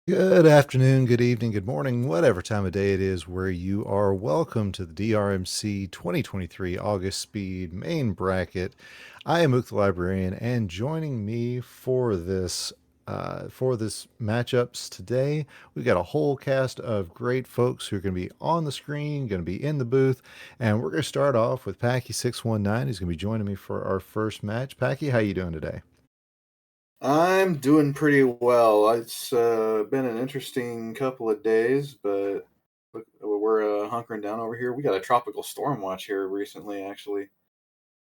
Good afternoon, good evening, good morning, whatever time of day it is where you are. Welcome to the DrMC 2023 August Speed main bracket. I am Mook the Librarian, and joining me for this matchups today, we've got a whole cast of great folks who are going to be on the screen, going to be in the booth, and we're going to start off with Packy619, who's going to be joining me for our first match. Packy, how you doing today? I'm doing pretty well. It's been an interesting couple of days, but we're hunkering down over here. We got a tropical storm watch here recently, actually.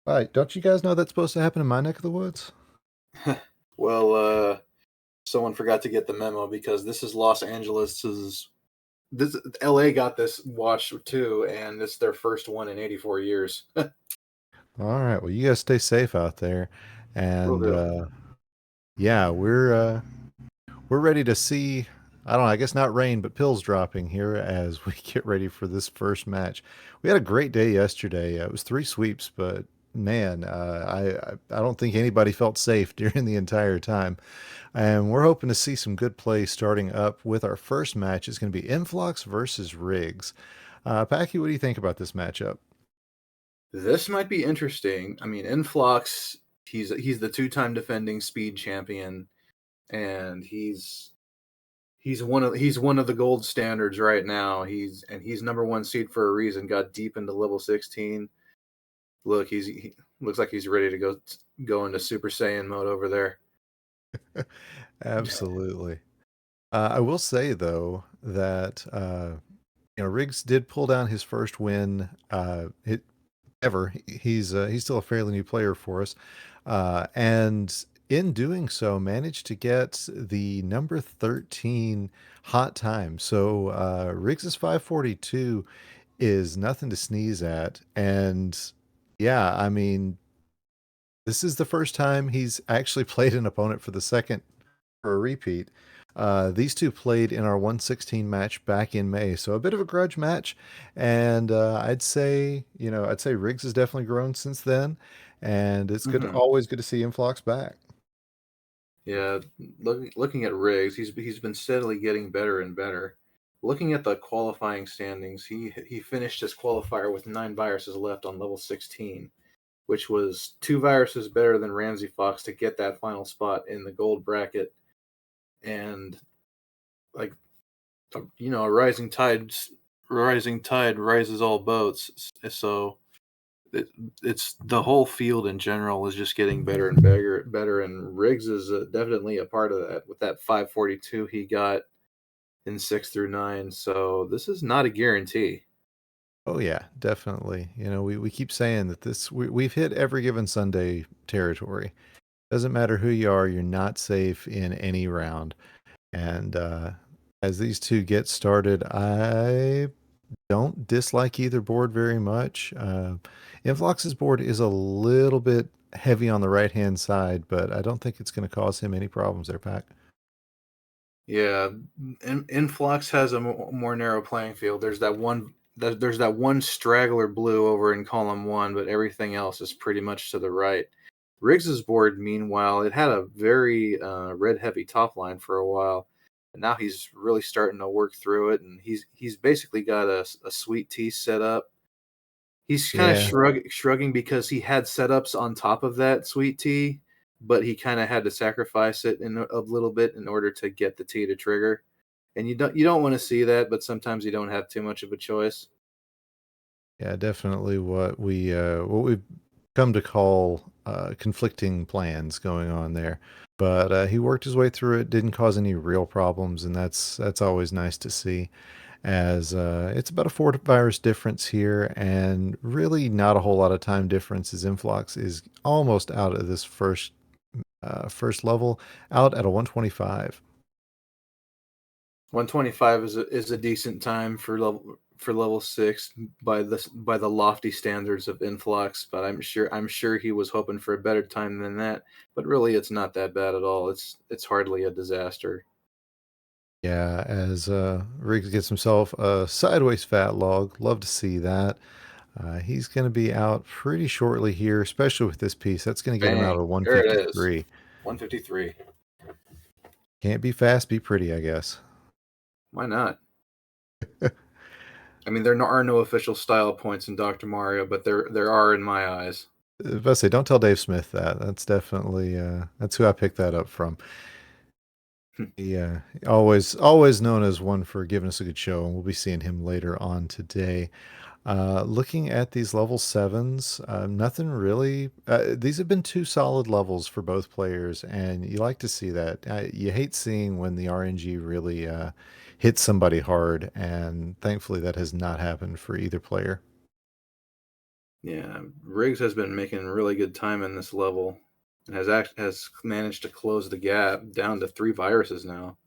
All right, don't you guys know that's supposed to happen in my neck of the woods? Well, someone forgot to get the memo because this is Los Angeles's. This LA got this watch too, and it's their first one in 84 years. All right. Well, you guys stay safe out there, Will and do. yeah, we're ready to see. I don't know. I guess not rain, but pills dropping here as we get ready for this first match. We had a great day yesterday. It was three sweeps, but man, I don't think anybody felt safe during the entire time. And we're hoping to see some good play starting up with our first match. It's going to be Inphlox versus Riggs. Packy, what do you think about this matchup? This might be interesting. I mean, Influx, he's the two-time defending speed champion, and he's one of the gold standards right now. He's number one seed for a reason. Got deep into level 16. Look, he looks like he's ready to go into Super Saiyan mode over there. Absolutely. I will say though that Riggs did pull down his first win ever. He's still a fairly new player for us, and in doing so, managed to get the number 13 hot time. So Riggs's 542 is nothing to sneeze at, and yeah, I mean this is the first time he's actually played an opponent for the second for a repeat. These two played in our 116 match back in May, so a bit of a grudge match. And I'd say Riggs has definitely grown since then, and it's Hmm. always good to see Influx back. Yeah, looking at Riggs, he's been steadily getting better and better. Looking at the qualifying standings, he finished his qualifier with 9 viruses left on level 16, which was 2 viruses better than Ramsey Fox to get that final spot in the gold bracket. And like a rising tide rises all boats. So it, it's the whole field in general is just getting better and better. And Riggs is definitely a part of that with that 542 he got in 6 through 9. So this is not a guarantee. Oh yeah, definitely. We keep saying that we've hit every given Sunday territory. Doesn't matter who you are, you're not safe in any round. And as these two get started, I don't dislike either board very much. Influx's board is a little bit heavy on the right hand side, but I don't think it's going to cause him any problems there, Pack. Yeah, Influx has a more narrow playing field. There's that one straggler blue over in column one, but everything else is pretty much to the right. Riggs's board, meanwhile, it had a very red heavy top line for a while, and now he's really starting to work through it, and he's basically got a sweet tea set up. He's kind of Yeah, shrugging because he had setups on top of that sweet tea, but he kind of had to sacrifice it in a little bit in order to get the tea to trigger. And you don't want to see that, but sometimes you don't have too much of a choice. yeah, definitely what we've come to call conflicting plans going on there. But he worked his way through it, didn't cause any real problems, and that's always nice to see. As it's about a 4 virus difference here, and really not a whole lot of time difference. As Influx is almost out of this first level, out at a 125. 125 is a decent time for level 6 by the lofty standards of Influx, but I'm sure he was hoping for a better time than that. But really, it's not that bad at all. It's hardly a disaster. Yeah, as Riggs gets himself a sideways fat log. Love to see that. He's going to be out pretty shortly here, especially with this piece. That's going to get him out Bang! of There it is. 153. 153. Can't be fast, be pretty, I guess. Why not? I mean, there are no official style points in Dr. Mario, but there are in my eyes. I was about to say, don't tell Dave Smith that. That's definitely that's who I picked that up from. Yeah, always known as one for giving us a good show, and we'll be seeing him later on today. Looking at these level sevens, nothing really. These have been two solid levels for both players, and you like to see that. You hate seeing when the RNG really hits somebody hard, and thankfully that has not happened for either player. Yeah, Riggs has been making really good time in this level, and has managed to close the gap down to 3 viruses now.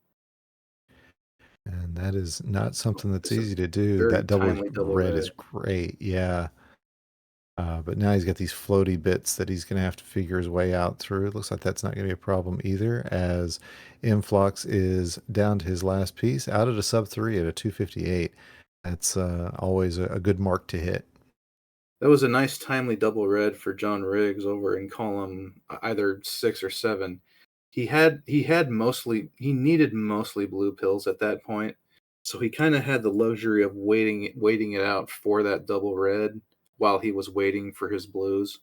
And that is not something that's It's a easy to do. very That double timely double red is red. great. Yeah. But now he's got these floaty bits that he's going to have to figure his way out through. It looks like that's not going to be a problem either, as Inphlox is down to his last piece, out at a sub 3 at a 258. That's always a good mark to hit. That was a nice timely double red for John Riggs over in column either 6 or 7. He needed mostly blue pills at that point, so he kind of had the luxury of waiting it out for that double red while he was waiting for his blues.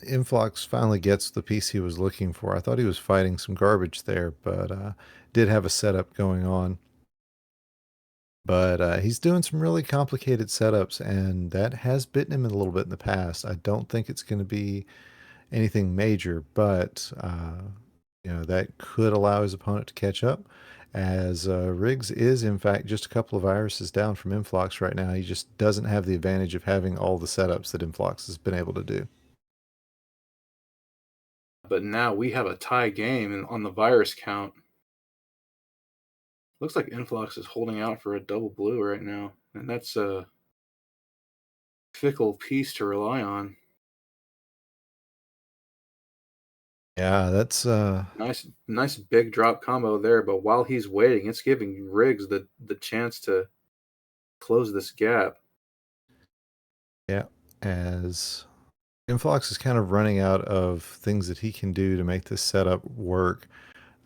Influx finally gets the piece he was looking for. I thought he was fighting some garbage there, but did have a setup going on. But he's doing some really complicated setups, and that has bitten him a little bit in the past. I don't think it's going to be anything major, but that could allow his opponent to catch up. As Riggs is, in fact, just a couple of viruses down from Inflox right now. He just doesn't have the advantage of having all the setups that Inflox has been able to do. But now we have a tie game on the virus count. Looks like Influx is holding out for a double blue right now, and that's a fickle piece to rely on. Yeah, that's Nice big drop combo there, but while he's waiting, it's giving Riggs the chance to close this gap. yeah. As Inflox is kind of running out of things that he can do to make this setup work.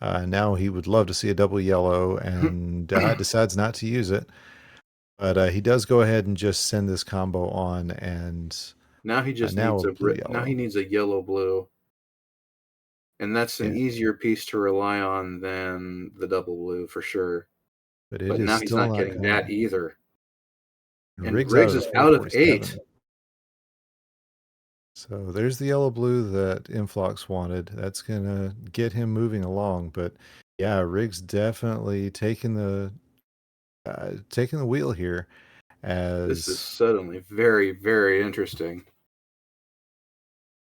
Now he would love to see a double yellow and decides not to use it. But he does go ahead and just send this combo on, and Now he just now needs a a blue now he yellow. needs a yellow blue, and that's an Yeah, easier piece to rely on than the double blue for sure. but it But is now he's still not not getting that coming. either. And And Riggs out Riggs at a is out of 447. 8. So there's the yellow blue that Influx wanted. That's gonna get him moving along. But yeah, Riggs definitely taking the wheel here. This is As suddenly very, very interesting.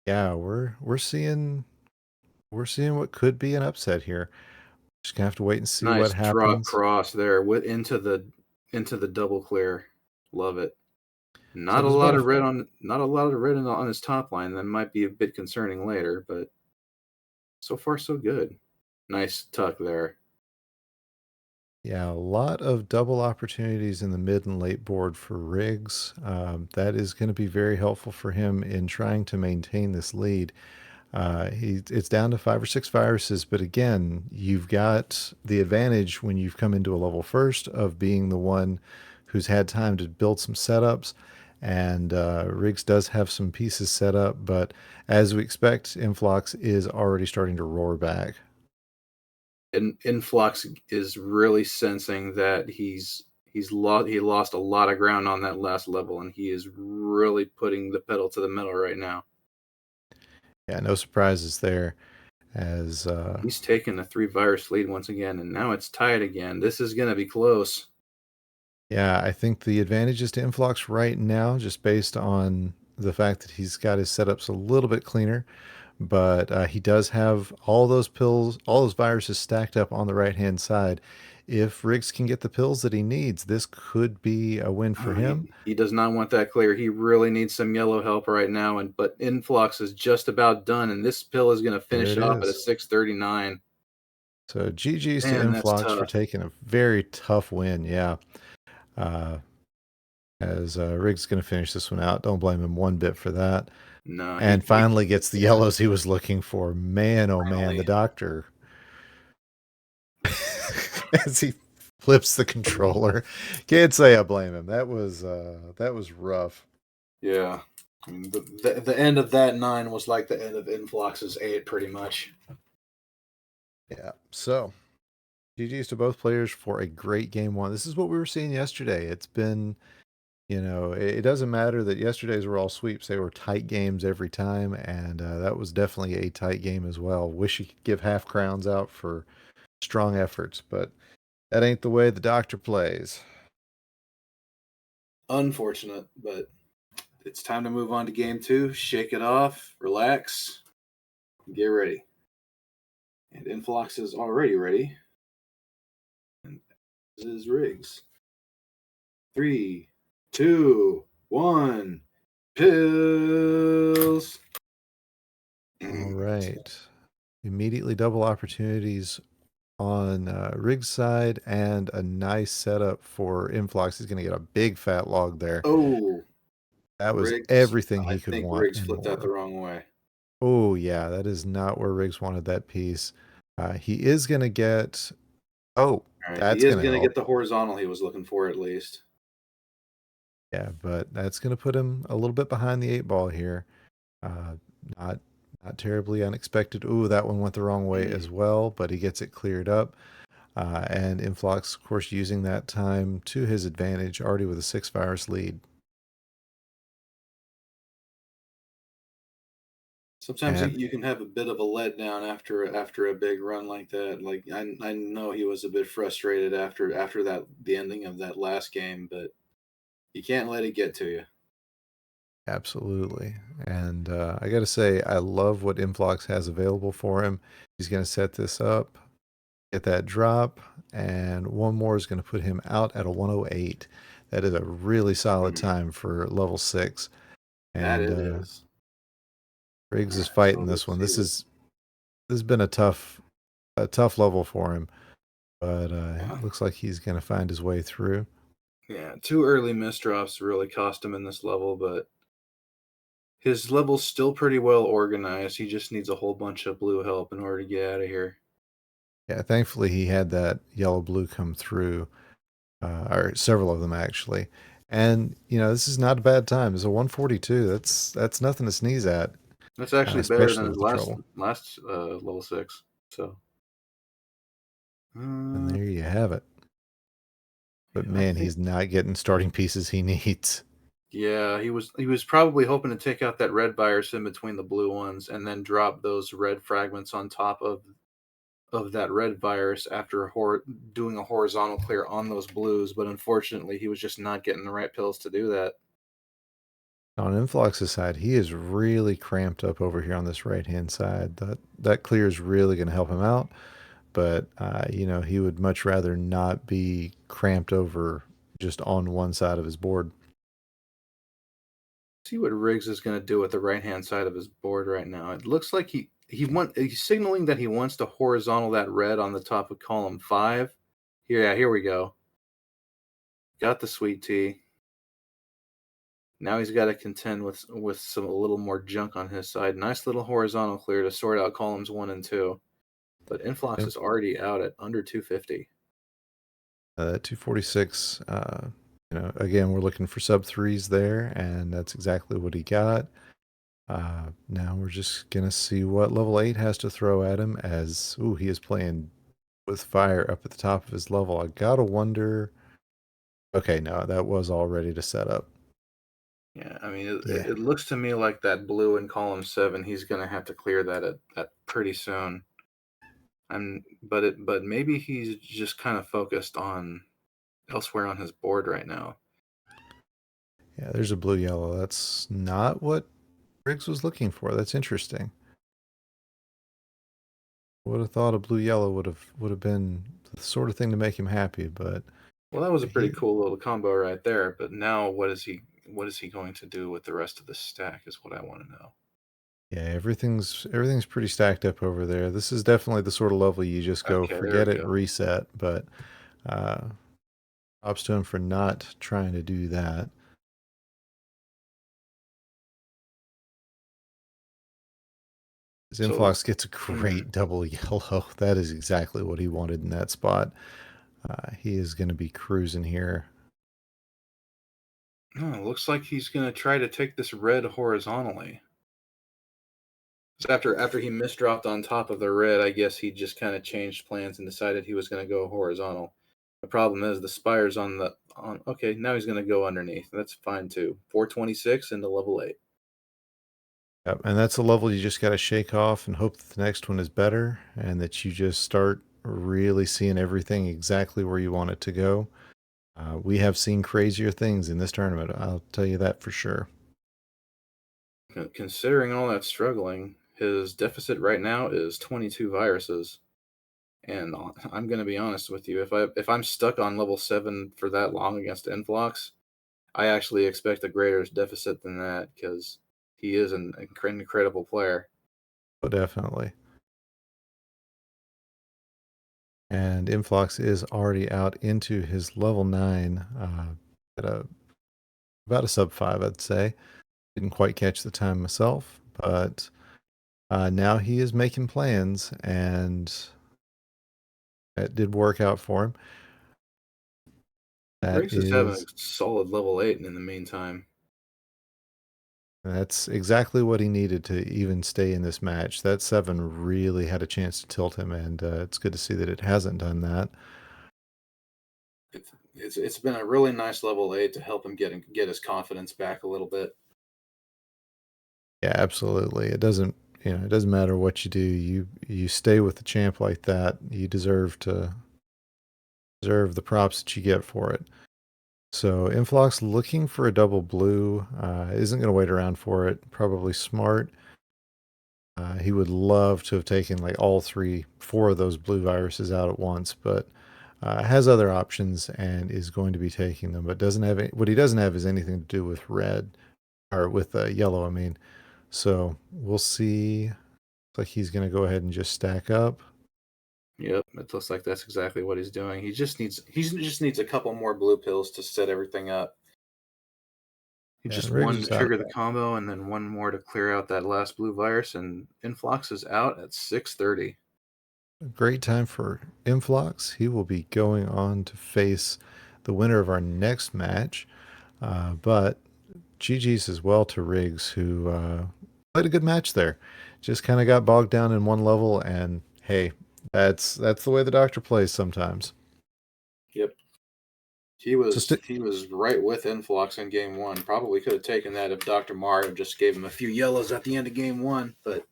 yeah, we're seeing what could be an upset here. Just gonna have to wait and see what Nice drop happens. cross there into the double clear. Love it. So Not it a was lot about a of red on his top line. That might be a bit concerning later, but so far so good. Nice tuck there. Yeah, a lot of double opportunities in the mid and late board for Riggs. That is going to be very helpful for him in trying to maintain this lead. It's down to 5 or 6 viruses, but again, you've got the advantage when you've come into a level first of being the one who's had time to build some setups. And Riggs does have some pieces set up, but as we expect, Influx is already starting to roar back. And Influx is really sensing that he lost a lot of ground on that last level, and he is really putting the pedal to the metal right now. Yeah, no surprises there. As He's taken a 3 virus lead once again, and now it's tied again. This is gonna be close. Yeah, I think the advantage is to Influx right now, just based on the fact that he's got his setups a little bit cleaner. But he does have all those pills, all those viruses stacked up on the right hand side. If Riggs can get the pills that he needs, this could be a win for Oh, him. he does not want that clear. He really needs some yellow help right now, but Influx is just about done, and this pill is going to There finish it off at a is. 639. So GG's to Man, that's Influx for tough. taking a very tough win. Yeah. Uh, as Riggs is going to finish this one out. Don't blame him one bit for that. No, And finally gets the yellows he was looking for. Man, oh man, finally. the doctor. as he flips the controller. Can't say I blame him. That was rough. Yeah. I mean, the end of that 9 was like the end of Inflox's 8, pretty much. Yeah. So, GG's to both players for a great game one. This is what we were seeing yesterday. It's been, it doesn't matter that yesterday's were all sweeps. They were tight games every time, and that was definitely a tight game as well. Wish you could give half crowns out for strong efforts, but that ain't the way the doctor plays. Unfortunate, but it's time to move on to game 2. Shake it off, relax, and get ready. And Inflox is already ready. And this is Riggs. 3, 2, 1. Pills. All right. Immediately double opportunities on Rig's side, and a nice setup for Inflox. He's going to get a big fat log there. Oh, That was Riggs. everything I he could think want Riggs and flipped that the more. wrong way. Oh, yeah, that is not where Riggs wanted that piece. He is going to get... Oh, All right, he that's is going to going to help. get the horizontal he was looking for at least. Yeah, but that's going to put him a little bit behind the 8 ball here. Uh, not not terribly unexpected. Ooh, that one went the wrong way as well, but he gets it cleared up. And Inflox, of course, using that time to his advantage, already with a 6 virus lead. Sometimes And you can have a bit of a letdown after a big run like that. Like I know he was a bit frustrated after that the ending of that last game, but you can't let it get to you. absolutely. And I got to say, I love what Inflox has available for him. He's going to set this up, get that drop, and one more is going to put him out at a 108. That is a really solid time for level 6. That And it is. Riggs All is right, fighting so this let's one. see This what. is this has been a tough level for him, but Yeah, it looks like he's going to find his way through. yeah. 2 early misdrops really cost him in this level, but his level's still pretty well organized. He just needs a whole bunch of blue help in order to get out of here. Yeah, thankfully he had that yellow blue come through, or several of them actually. And this is not a bad time. It's a 142. That's nothing to sneeze at, That's actually better than especially his with the trouble. last level 6. So, And uh, there you have it. But yeah, I man, think he's not getting starting pieces he needs. yeah, he was probably hoping to take out that red virus in between the blue ones, and then drop those red fragments on top of that red virus after doing a horizontal clear on those blues. But unfortunately, he was just not getting the right pills to do that. On Influx's side, he is really cramped up over here on this right hand side. That clear is really going to help him out. But he would much rather not be cramped over just on one side of his board. See what Riggs is going to do with the right hand side of his board right now. It looks like he's signaling that he wants to horizontal that red on the top of column 5. Here we go. Got the sweet tea. Now he's got to contend with some a little more junk on his side. Nice little horizontal clear to sort out columns 1 and 2. But Influx Yep. is already out at under 250. That 246, again, we're looking for sub threes there, and that's exactly what he got. Now we're just going to see what level 8 has to throw at him as, ooh, he is playing with fire up at the top of his level. I gotta wonder. Okay, no, that was all ready to set up. Yeah, I mean, it, Yeah. it looks to me like that blue in column 7, he's going to have to clear that at pretty soon. But maybe he's just kind of focused on elsewhere on his board right now. Yeah, there's a blue yellow. That's not what Briggs was looking for. That's interesting. Would have thought a blue yellow would have been the sort of thing to make him happy, but Well, that was a pretty he cool little combo right there. But now, what is he going to do with the rest of the stack? Is what I want to know. yeah, everything's pretty stacked up over there. This is definitely the sort of level you just go Okay, there forget we it, go. reset, but uh props to him for not trying to do that. His So, Influx gets a hmm, great double yellow. That is exactly what he wanted in that spot. He is going to be cruising here. Oh, looks like he's going to try to take this red horizontally. So after he misdropped on top of the red, I guess he just kind of changed plans and decided he was going to go horizontal. The problem is the spire's on. Okay, now he's going to go underneath. That's fine too. 426 into level 8. Yep, and that's a level you just got to shake off and hope that the next one is better and that you just start really seeing everything exactly where you want it to go. We have seen crazier things in this tournament. I'll tell you that for sure. Considering all that struggling, his deficit right now is 22 viruses. And I'm going to be honest with you, if I'm stuck on level 7 for that long against Inphlox, I actually expect a greater deficit than that because he is an incredible player. Oh, definitely. And Influx is already out into his level 9 at about a sub 5, I'd say. Didn't quite catch the time myself, but now he is making plans, and it did work out for him. Riggs is having a solid level 8 in the meantime. That's exactly what he needed to even stay in this match. That 7 really had a chance to tilt him, and it's good to see that it hasn't done that. It's been a really nice level 8 to help him get his confidence back a little bit. Yeah, absolutely. It doesn't, it doesn't matter what you do. You stay with the champ like that. You deserve the props that you get for it. So Inflox looking for a double blue, isn't going to wait around for it. Probably smart. He would love to have taken like all 4 of those blue viruses out at once, but has other options and is going to be taking them. But doesn't have what he doesn't have is anything to do with red or with yellow. I mean, so we'll see. Looks like he's going to go ahead and just stack up. Yep, it looks like that's exactly what he's doing. He just needs a couple more blue pills to set everything up. And Just Riggs one to is out. trigger the combo, and then one more to clear out that last blue virus, and Influx is out at 6:30. A great time for Influx. He will be going on to face the winner of our next match. But GG's as well to Riggs, who played a good match there. Just kind of got bogged down in one level, and hey, that's the way the doctor plays sometimes. Yep, he So was stick. he was right with Influx in game 1. Probably could have taken that if Dr. Mario just gave him a few yellows at the end of game 1, but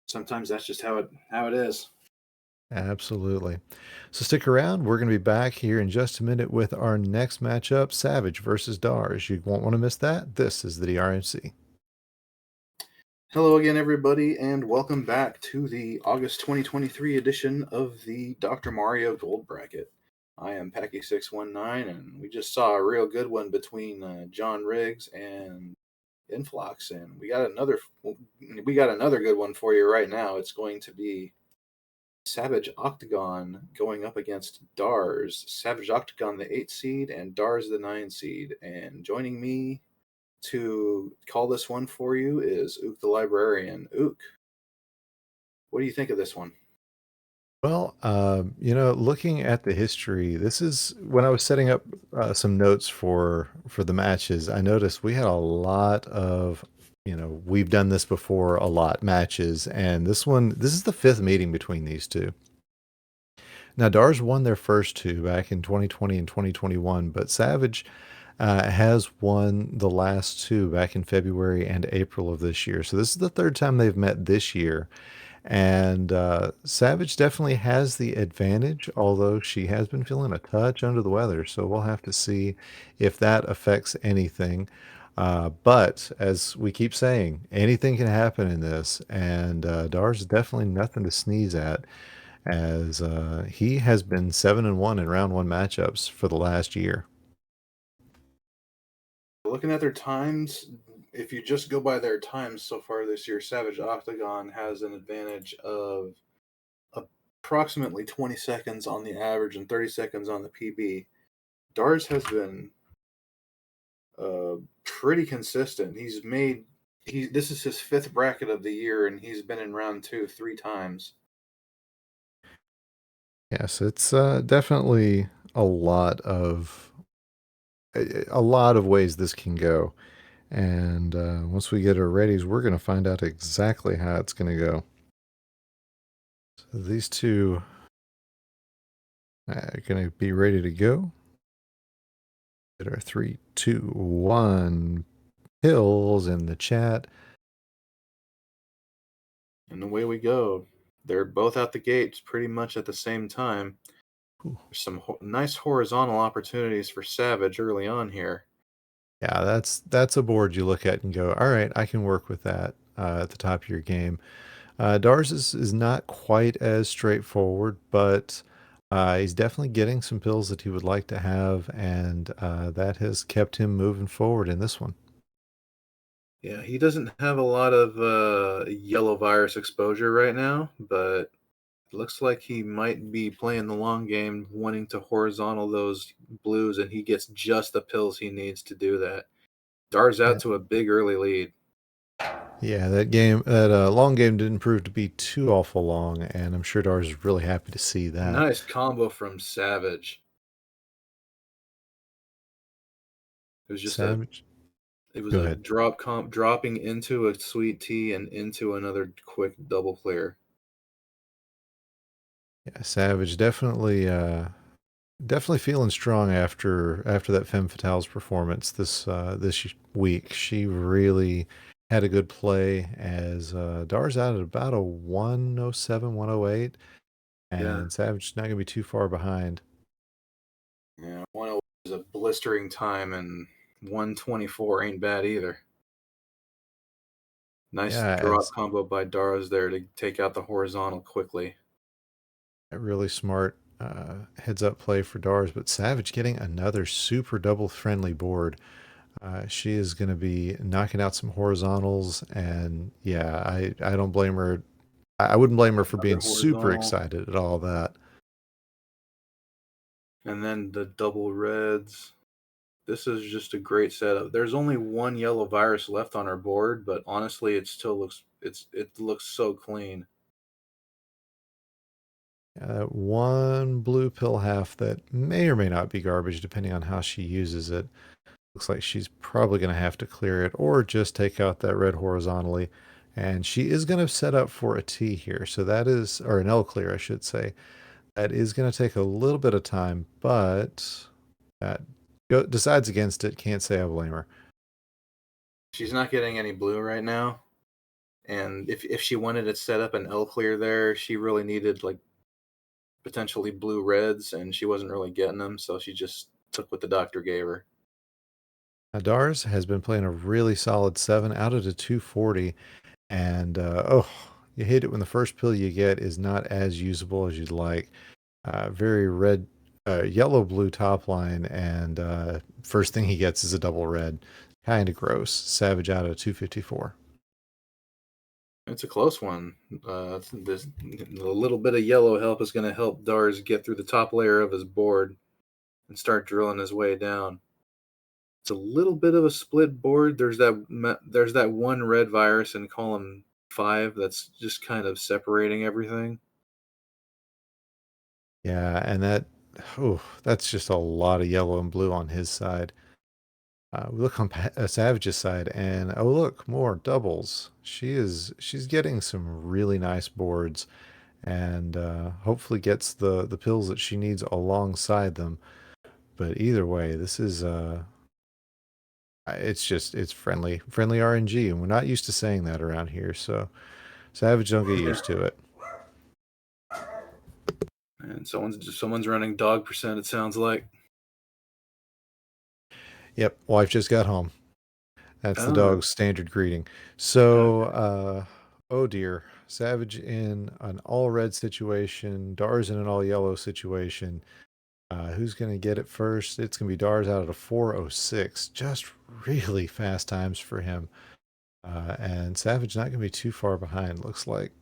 sometimes that's just how it is. Absolutely. So stick around. We're going to be back here in just a minute with our next matchup, Savage versus Dars. You won't want to miss that. This is the DrMC. Hello again, everybody, and welcome back to the August 2023 edition of the Dr. Mario Gold Bracket. I am Packy619, and we just saw a real good one between xJRigsx and Inphlox, and we got another good one for you right now. It's going to be Savage Octagon going up against Dars. Savage Octagon, the 8 seed, and Dars, the 9 seed. And joining me to call this one for you is Ook the Librarian. Ook, what do you think of this one? Well, looking at the history, this is when I was setting up some notes for the matches. I noticed we had a lot of, we've done this before a lot matches, and this is the 5th meeting between these two. Now, Dars won their first 2 back in 2020 and 2021, but Savage has won the last 2 back in February and April of this year. So this is the 3rd time they've met this year. And Savage definitely has the advantage, although she has been feeling a touch under the weather. So we'll have to see if that affects anything. But as we keep saying, anything can happen in this. And Dars is definitely nothing to sneeze at, as he has been 7-1 in round 1 matchups for the last year. Looking at their times, if you just go by their times so far this year, Savage Octagon has an advantage of approximately 20 seconds on the average and 30 seconds on the PB. Dars has been pretty consistent. This is his 5th bracket of the year, and he's been in round 2 3 times. Yes, it's definitely a lot of a lot of ways this can go. And once we get our readies, we're going to find out exactly how it's going to go. So these two are going to be ready to go. Get our 3, 2, 1 pills in the chat. And away we go. They're both out the gates pretty much at the same time. Ooh. There's some nice horizontal opportunities for Savage early on here. Yeah, that's a board you look at and go, all right, I can work with that at the top of your game. Dars is not quite as straightforward, but he's definitely getting some pills that he would like to have, and that has kept him moving forward in this one. Yeah, he doesn't have a lot of yellow virus exposure right now, but it looks like he might be playing the long game, wanting to horizontal those blues, and he gets just the pills he needs to do that. Dar's out Yeah, to a big early lead. yeah, that long game didn't prove to be too awful long, and I'm sure Dars is really happy to see that. Nice combo from Savage. It was just a Savage, it was go a ahead. dropping into a sweet tea and into another quick double clear. Yeah, Savage definitely feeling strong after that Femme Fatale's performance this week. She really had a good play as Dar's out at about a 107, 108, Yeah. and Savage is not going to be too far behind. Yeah. 108 is a blistering time, and 124 ain't bad either. Nice Yeah, drop as combo by Daras there to take out the horizontal quickly. a really smart heads up play for Dars, but Savage getting another super double friendly board. She is going to be knocking out some horizontals, and yeah, I don't blame her. I wouldn't blame her for Another being super horizontal. excited at all that. And then the double reds. This is just a great setup. There's only one yellow virus left on our board, but honestly, it looks so clean. One blue pill half that may or may not be garbage depending on how she uses it. Looks like she's probably going to have to clear it or just take out that red horizontally. And she is going to set up for a T here. So that is, or an L clear, I should say. That is going to take a little bit of time, but that decides against it. Can't say I blame her. She's not getting any blue right now, and if she wanted to set up an L clear there, she really needed like potentially blue reds, and she wasn't really getting them, so she just took what the doctor gave her. Dars has been playing a really solid 7 out of the 240. And you hate it when the first pill you get is not as usable as you'd like. Very red, yellow blue top line, and first thing he gets is a double red. Kind of gross. Savage out of 254. It's a close one. This a little bit of yellow help is going to help Dars get through the top layer of his board and start drilling his way down. It's a little bit of a split board. There's that one red virus in column 5 that's just kind of separating everything. Yeah, and that's just a lot of yellow and blue on his side. We look on Savage's side, and oh look, more doubles. She's getting some really nice boards, and hopefully gets the pills that she needs alongside them. But either way, this is it's friendly RNG, and we're not used to saying that around here. So Savage, don't get Yeah. used to it. And someone's running dog percent, it sounds like. Yep, wife just got home. That's the Oh, dog's standard greeting. So, okay. oh dear, Savage in an all red situation, Dars in an all yellow situation. Who's going to get it first? It's going to be Dars out at a 406. Just really fast times for him. And Savage not going to be too far behind, looks like.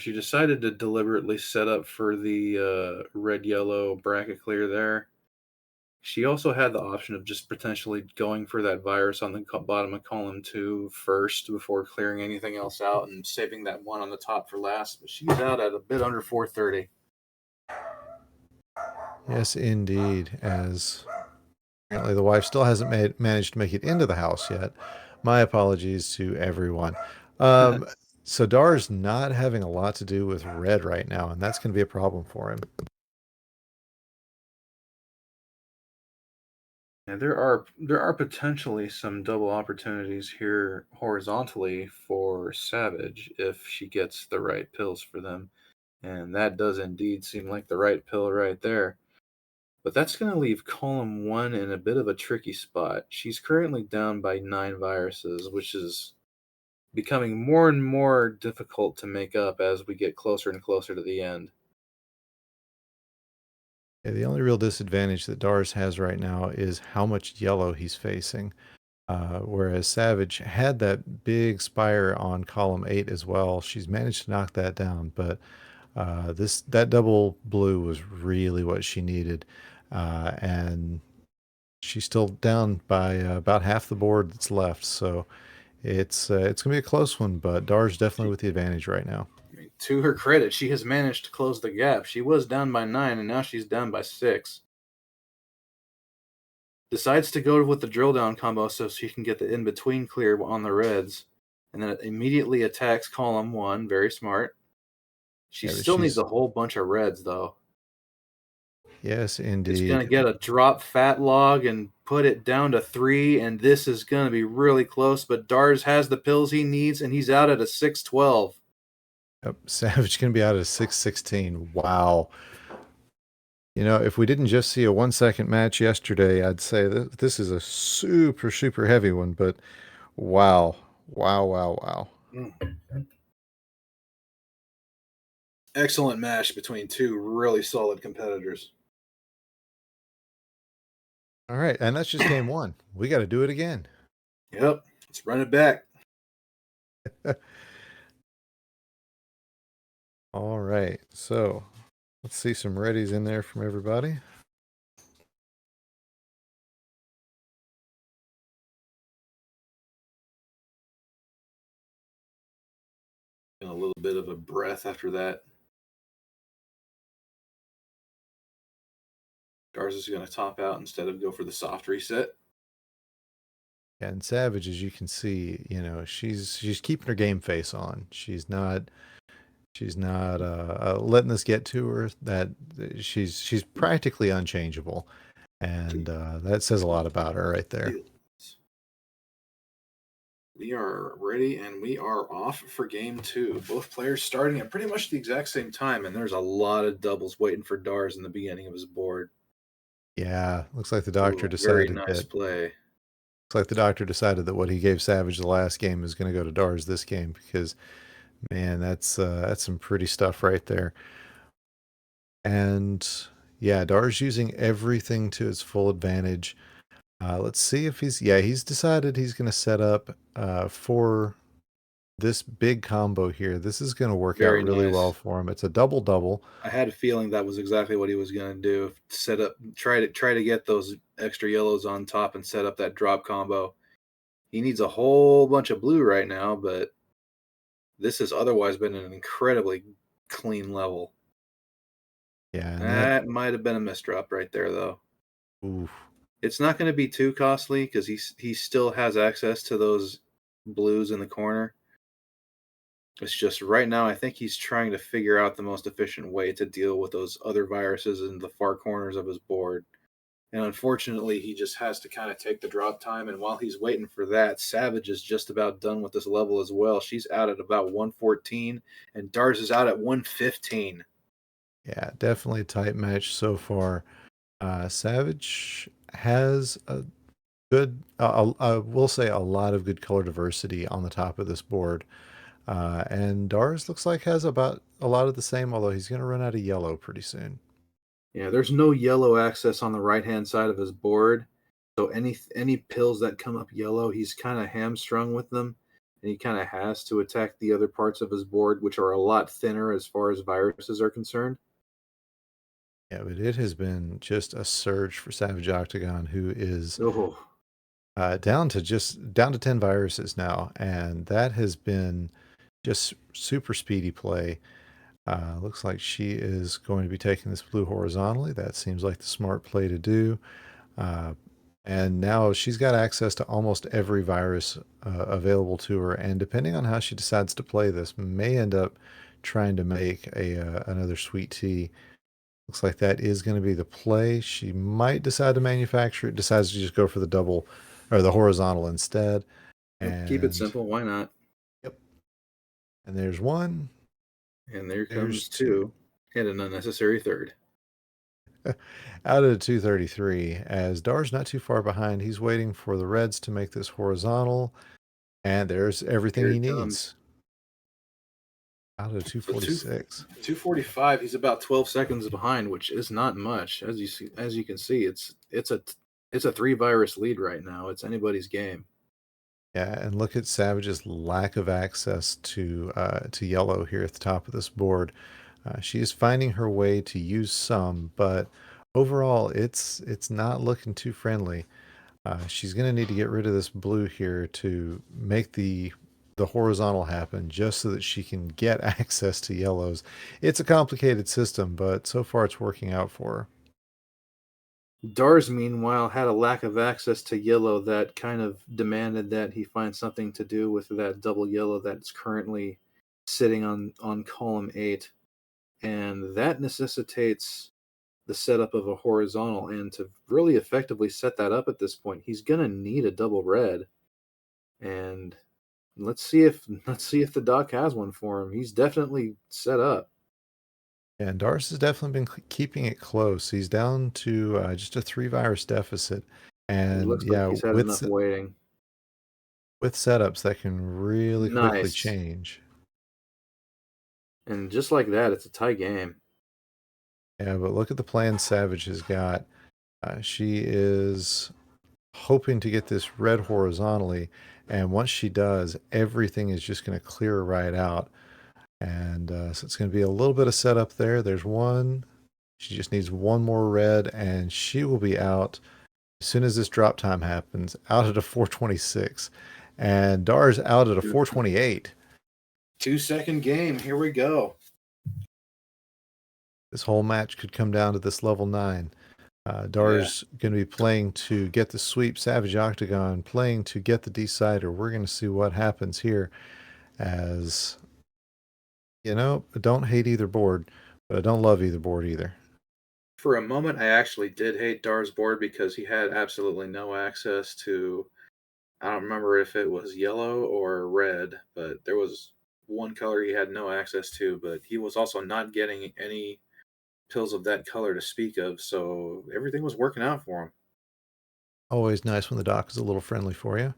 She decided to deliberately set up for the red yellow bracket clear there. She also had the option of just potentially going for that virus on the bottom of column 2 first before clearing anything else out and saving that one on the top for last. But she's out at a bit under 430. Yes, indeed. As apparently the wife still hasn't managed to make it into the house yet. My apologies to everyone. Um, so Dar's not having a lot to do with red right now, and that's going to be a problem for him. And there are potentially some double opportunities here horizontally for Savage if she gets the right pills for them. And that does indeed seem like the right pill right there. But that's going to leave column one in a bit of a tricky spot. She's currently down by 9 viruses, which is becoming more and more difficult to make up as we get closer and closer to the end. Yeah, the only real disadvantage that Dars has right now is how much yellow he's facing. Whereas Savage had that big spire on column 8 as well. She's managed to knock that down, but that double blue was really what she needed. And she's still down by about half the board that's left. So it's gonna be a close one, but Dar's definitely with the advantage right now. I mean, to her credit, she has managed to close the gap. She was down by 9, and now she's down by 6. Decides to go with the drill down combo so she can get the in between clear on the reds, and then it immediately attacks column 1. Very smart. She Yeah, but still needs she's a whole bunch of reds, though. yes, It's going indeed. to get a drop fat log and put it down to 3, and this is going to be really close. But Dars has the pills he needs, and he's out at a 612. Yep, Savage gonna be out at 616. Wow. You know, if we didn't just see a 1 second match yesterday, I'd say that this is a super, super heavy one, but wow. Wow, wow, wow. Excellent match between two really solid competitors. All right, and that's just game one. We got to do it again. Yep, let's run it back. All right, so let's see some readies in there from everybody. And a little bit of a breath after that. Dars is going to top out instead of go for the soft reset. And Savage, as you can see, you know, she's keeping her game face on. She's not letting this get to her. That she's practically unchangeable, and that says a lot about her right there. We are ready and we are off for game two. Both players starting at pretty much the exact same time, and there's a lot of doubles waiting for Dars in the beginning of his board. Yeah, looks like the doctor Ooh, very decided nice that. play. Looks like the doctor decided that what he gave Savage the last game is going to go to Dars this game because, man, that's some pretty stuff right there. And yeah, Dar's using everything to his full advantage. Let's see if he's decided he's going to set up for this big combo here. This is going to work out Very really well nice. for him. It's a double double. I had a feeling that was exactly what he was going to do. Set up, try to get those extra yellows on top and set up that drop combo. He needs a whole bunch of blue right now, but this has otherwise been an incredibly clean level. Yeah, and That might have been a misdrop right there, though. oof. It's not going to be too costly because he still has access to those blues in the corner. It's just right now, I think he's trying to figure out the most efficient way to deal with those other viruses in the far corners of his board. And unfortunately, he just has to kind of take the drop time. And while he's waiting for that, Savage is just about done with this level as well. She's out at about 114, and Dars is out at 115. Yeah, definitely a tight match so far. Savage has a good, I will say a lot of good color diversity on the top of this board. And Dars looks like has about a lot of the same, although he's going to run out of yellow pretty soon. Yeah, there's no yellow access on the right-hand side of his board. So any pills that come up yellow, he's kind of hamstrung with them, and he kind of has to attack the other parts of his board, which are a lot thinner as far as viruses are concerned. Yeah, but it has been just a surge for Savage Octagon, who is Oh, down to 10 viruses now, and that has been just super speedy play. Looks like she is going to be taking this blue horizontally. That seems like the smart play to do. Uh, and now she's got access to almost every virus available to her. And depending on how she decides to play this, may end up trying to make another sweet tea. Looks like that is going to be the play. She might decide to manufacture it, decides to just go for the double or the horizontal instead. Yep, keep it And simple. Why not? yep. And there's one. And there There's comes two. two, and an unnecessary third. Out of 233, as Dar's not too far behind. He's waiting for the reds to make this horizontal, and there's everything Here he it comes. needs. Out of So 246. 245. He's about 12 seconds behind, which is not much. As you can see, it's a 3 virus lead right now. It's anybody's game. Yeah, and look at Savage's lack of access to yellow here at the top of this board. She is finding her way to use some, but overall, it's not looking too friendly. She's going to need to get rid of this blue here to make the horizontal happen, just so that she can get access to yellows. It's a complicated system, but so far it's working out for her. Dars, meanwhile, had a lack of access to yellow that kind of demanded that he find something to do with that double yellow that's currently sitting on column 8. And that necessitates the setup of a horizontal. And to really effectively set that up at this point, he's going to need a double red. And let's see if the doc has one for him. He's definitely set up. And Dars has definitely been keeping it close. He's down to just a 3 virus deficit. It And looks like yeah, he's had enough waiting. with setups that can really quickly Nice. change. And just like that, it's a tie game. Yeah, but look at the plan Savage has got. She is hoping to get this red horizontally, and once she does, everything is just going to clear right out. And so it's going to be a little bit of setup there. There's one. She just needs one more red, and she will be out as soon as this drop time happens, out at a 426. And Dar's out at a 428. 2-second game. Here we go. This whole match could come down to this level 9. Dar's going to be playing to get the sweep, Savage Octagon, playing to get the decider. We're going to see what happens here, as, you know, I don't hate either board, but I don't love either board either. For a moment, I actually did hate Dar's board because he had absolutely no access to. I don't remember if it was yellow or red, but there was one color he had no access to. But he was also not getting any pills of that color to speak of, so everything was working out for him. Always nice when the dock is a little friendly for you.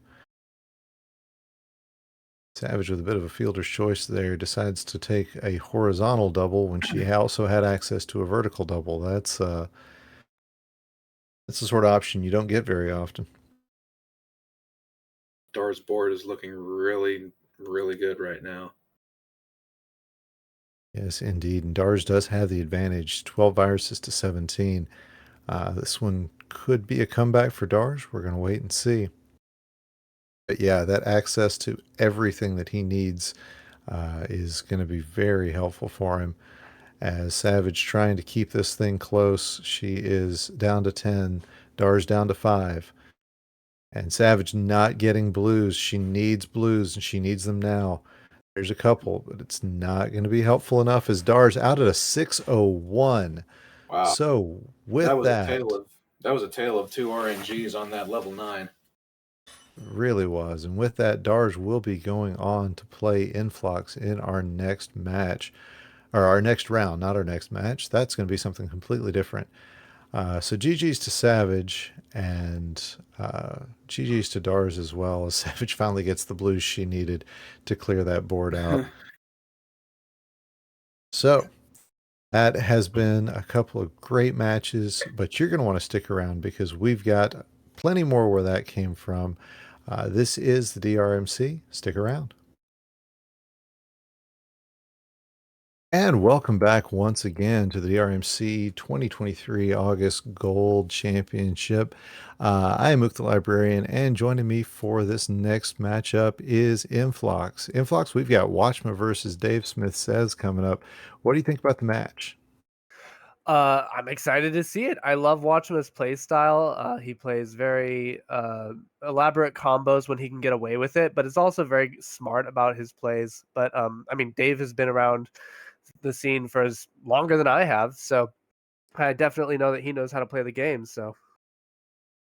Savage, with a bit of a fielder's choice there, decides to take a horizontal double when she also had access to a vertical double. That's the sort of option you don't get very often. Dar's board is looking really, really good right now. Yes, indeed. And Dars does have the advantage, 12 viruses to 17. This one could be a comeback for Dars. We're going to wait and see. But yeah, that access to everything that he needs is going to be very helpful for him. As Savage trying to keep this thing close, she is down to 10, Dars down to 5. And Savage not getting blues. She needs blues, and she needs them now. There's a couple, but it's not going to be helpful enough, as Dar's out at a 601. Wow, So with that, that was a tale of two RNGs on that level 9. really was. And with that, Dars will be going on to play Inphlox in our next match, or our next round, not our next match. That's going to be something completely different. So GG's to Savage, and GG's to Dars as well, as Savage finally gets the blues she needed to clear that board out. So that has been a couple of great matches, but you're going to want to stick around because we've got plenty more where that came from. This is the DrMC. Stick around. And welcome back once again to the DrMC 2023 August Gold Championship. I am Mook the Librarian, and joining me for this next matchup is Inphlox. Inphlox, we've got Watchmuh versus DaveSmithSays coming up. What do you think about the match? I'm excited to see it. I love watching his play style. He plays very elaborate combos when he can get away with it, but is also very smart about his plays. But I mean, Dave has been around the scene for as longer than I have, so I definitely know that he knows how to play the game. So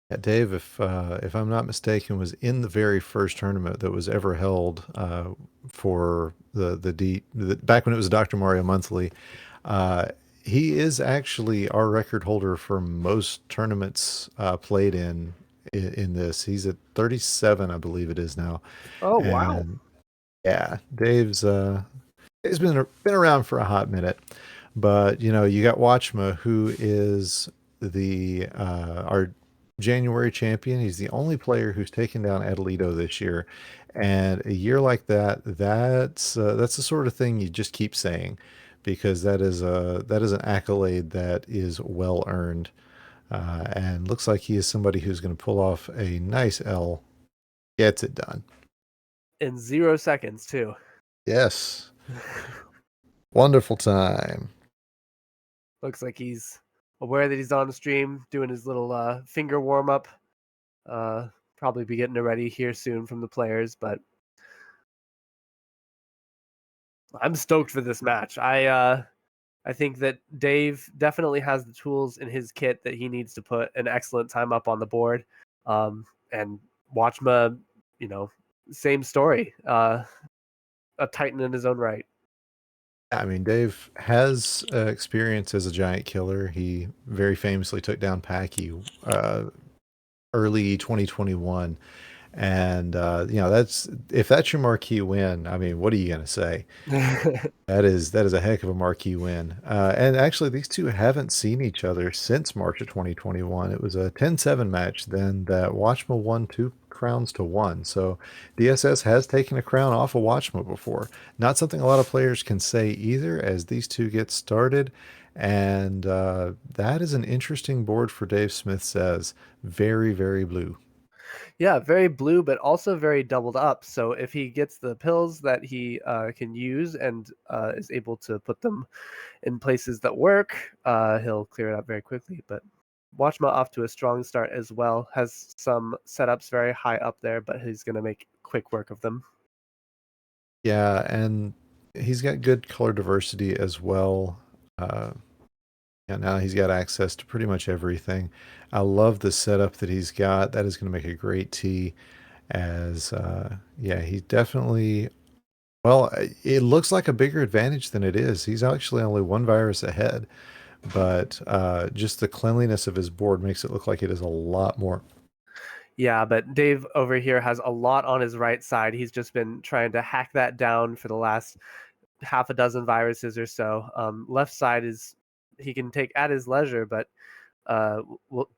Yeah, Dave, if I'm not mistaken, was in the very first tournament that was ever held for the back when it was Dr. Mario Monthly. Uh, he is actually our record holder for most tournaments played in this. He's at 37, I believe it is now. oh wow. And yeah, Dave's been around for a hot minute. But you got Watchma, who is the our January champion. He's the only player who's taken down Atalito this year, and a year like that, that's the sort of thing you just keep saying, because that is an accolade that is well earned, and looks like he is somebody who's going to pull off a nice L. Gets it done. In 0 seconds too. Yes, wonderful time. Looks like he's aware that he's on the stream, doing his little finger warm up. Probably be getting it ready here soon from the players, but I'm stoked for this match. I think that Dave definitely has the tools in his kit that he needs to put an excellent time up on the board. And Watchma, you know, same story. A titan in his own right. I mean, Dave has experience as a giant killer. He very famously took down Packy early 2021. And that's if that's your marquee win. I mean, what are you gonna say? That is a heck of a marquee win. And actually, these two haven't seen each other since March of 2021. It was a 10-7 match. Then that Watchma won 2 crowns to 1. So DSS has taken a crown off of Watchma before. Not something a lot of players can say either, as these two get started. And that is an interesting board for DaveSmithSays. Very, very blue. Yeah, very blue, but also very doubled up. So if he gets the pills that he can use and is able to put them in places that work, he'll clear it up very quickly. But Watchma off to a strong start as well. Has some setups very high up there, but he's going to make quick work of them. Yeah, and he's got good color diversity as well. Uh, yeah, now he's got access to pretty much everything. I love the setup that he's got. That is going to make a great tee. As yeah, he definitely. Well, it looks like a bigger advantage than it is. He's actually only 1 virus ahead, but just the cleanliness of his board makes it look like it is a lot more. Yeah, but Dave over here has a lot on his right side. He's just been trying to hack that down for the last half a dozen viruses or so. Left side is he can take at his leisure, but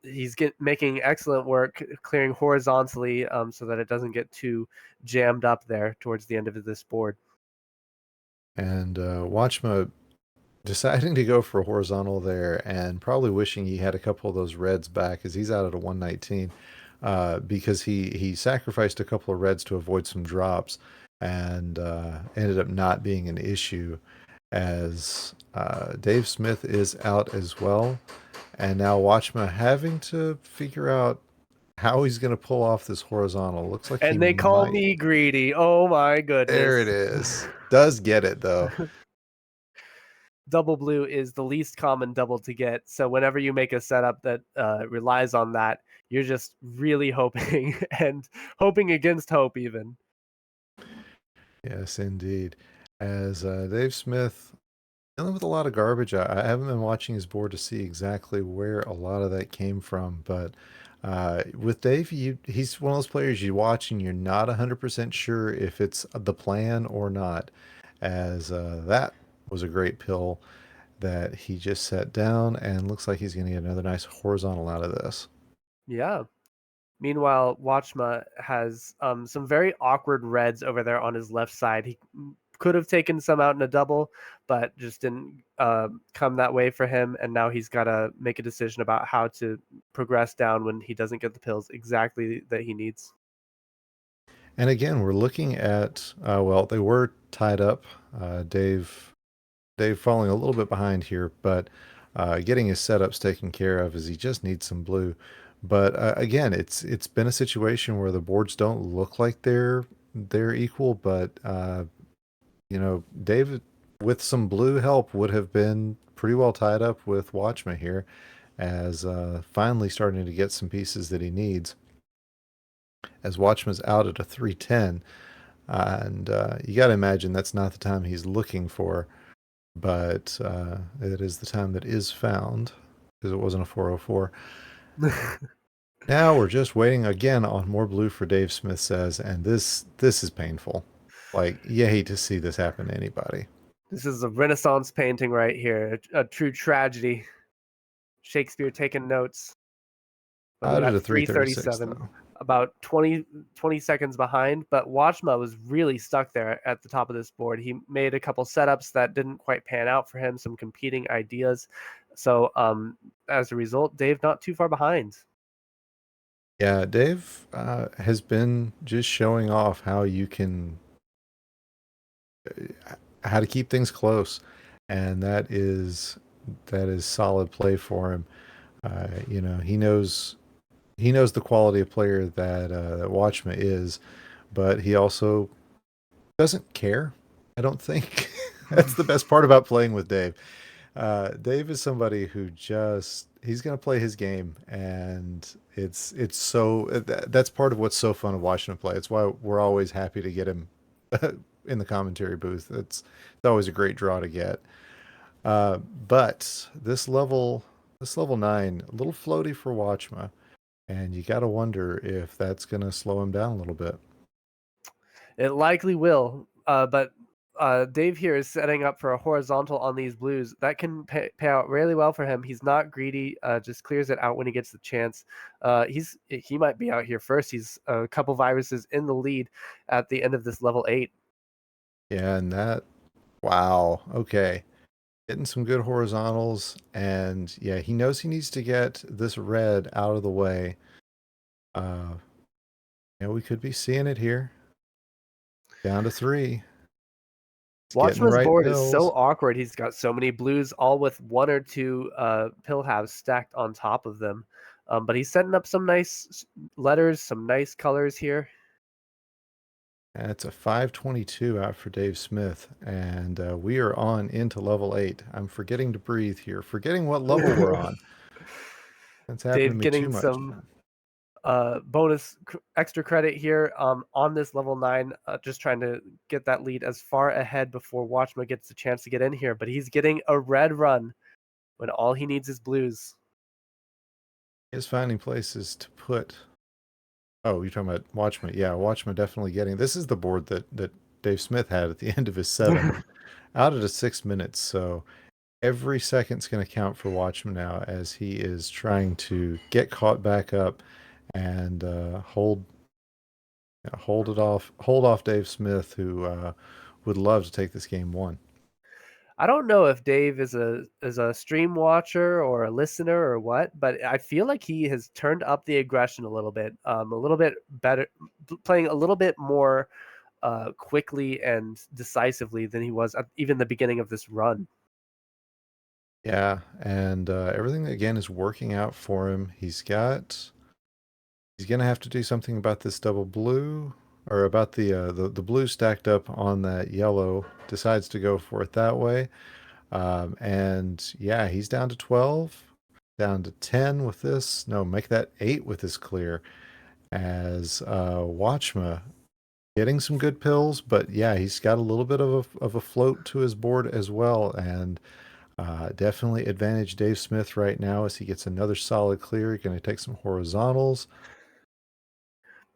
he's making excellent work clearing horizontally so that it doesn't get too jammed up there towards the end of this board. And Watchma deciding to go for horizontal there, and probably wishing he had a couple of those reds back, as he's out at a 119, because he sacrificed a couple of reds to avoid some drops, and ended up not being an issue, as Dave Smith is out as well. And now Watchma having to figure out how he's going to pull off this horizontal. Looks like he And they call might. me greedy. Oh my goodness. There it is. Does get it though. Double blue is the least common double to get. So whenever you make a setup that relies on that, you're just really hoping and hoping against hope even. Yes, indeed. As Dave Smith dealing with a lot of garbage. I haven't been watching his board to see exactly where a lot of that came from, but with Dave, he's one of those players you watch and you're not 100% sure if it's the plan or not. As that was a great pill that he just set down, and looks like he's going to get another nice horizontal out of this. Yeah. Meanwhile, Watchma has some very awkward reds over there on his left side. could have taken some out in a double, but just didn't come that way for him. And now he's got to make a decision about how to progress down when he doesn't get the pills exactly that he needs. And again, we're looking at well, they were tied up. Dave falling a little bit behind here, but getting his setups taken care of as he just needs some blue. But again, it's been a situation where the boards don't look like they're equal, but you know, Dave with some blue help would have been pretty well tied up with Watchmuh here, as finally starting to get some pieces that he needs. As Watchmuh's out at a 310, and you got to imagine that's not the time he's looking for, but it is the time that is found because it wasn't a 404. Now we're just waiting again on more blue for DaveSmithSays, and this is painful. Like, you hate to see this happen to anybody. This is a Renaissance painting right here, a true tragedy. Shakespeare taking notes. But we Out at got a 336 though. about 20 seconds behind, but Watchmuh was really stuck there at the top of this board. He made a couple setups that didn't quite pan out for him, some competing ideas. So as a result, Dave not too far behind. Yeah, Dave has been just showing off how you can, how to keep things close, and that is solid play for him. You know, he knows the quality of player that Watchmuh is, but he also doesn't care. I don't think that's the best part about playing with Dave. Dave is somebody who just he's gonna play his game, and it's so that's part of what's so fun of watching him play. It's why we're always happy to get him in the commentary booth. It's always a great draw to get. But this level 9, a little floaty for Watchmuh, and you got to wonder if that's gonna slow him down a little bit. It likely will, but Dave here is setting up for a horizontal on these blues. That can pay out really well for him. He's not greedy, just clears it out when he gets the chance. He might be out here first. He's a couple viruses in the lead at the end of this level 8. Yeah, and that, wow, okay. Getting some good horizontals, and yeah, he knows he needs to get this red out of the way. Yeah, we could be seeing it here. Down to 3. Watchman's right board pills. is so awkward. He's got so many blues, all with 1 or 2 pill halves stacked on top of them. But he's setting up some nice letters, some nice colors here. That's a 522 out for Dave Smith, and we are on into level 8. I'm forgetting to breathe here, forgetting what level we're on. That's happened to Dave me getting too much. some bonus extra credit here on this level 9, just trying to get that lead as far ahead before Watchmuh gets the chance to get in here. But he's getting a red run when all he needs is blues. Is finding places to put. Oh, you're talking about Watchmuh. Yeah, Watchmuh definitely getting. This is the board that Dave Smith had at the end of his 7, out at a 6 minutes. So every second's going to count for Watchmuh now, as he is trying to get caught back up and hold off Dave Smith, who would love to take this game 1. I don't know if Dave is a stream watcher or a listener or what, but I feel like he has turned up the aggression a little bit better, playing a little bit more quickly and decisively than he was at even the beginning of this run. Yeah, and everything again is working out for him. He's gonna have to do something about this double blue, or about the blue stacked up on that yellow. Decides to go for it that way, and yeah, he's down to 12, down to 10 with this. No, make that 8 with this clear. As Watchmuh getting some good pills, but yeah, he's got a little bit of a float to his board as well, and definitely advantage Dave Smith right now as he gets another solid clear. He's going to take some horizontals.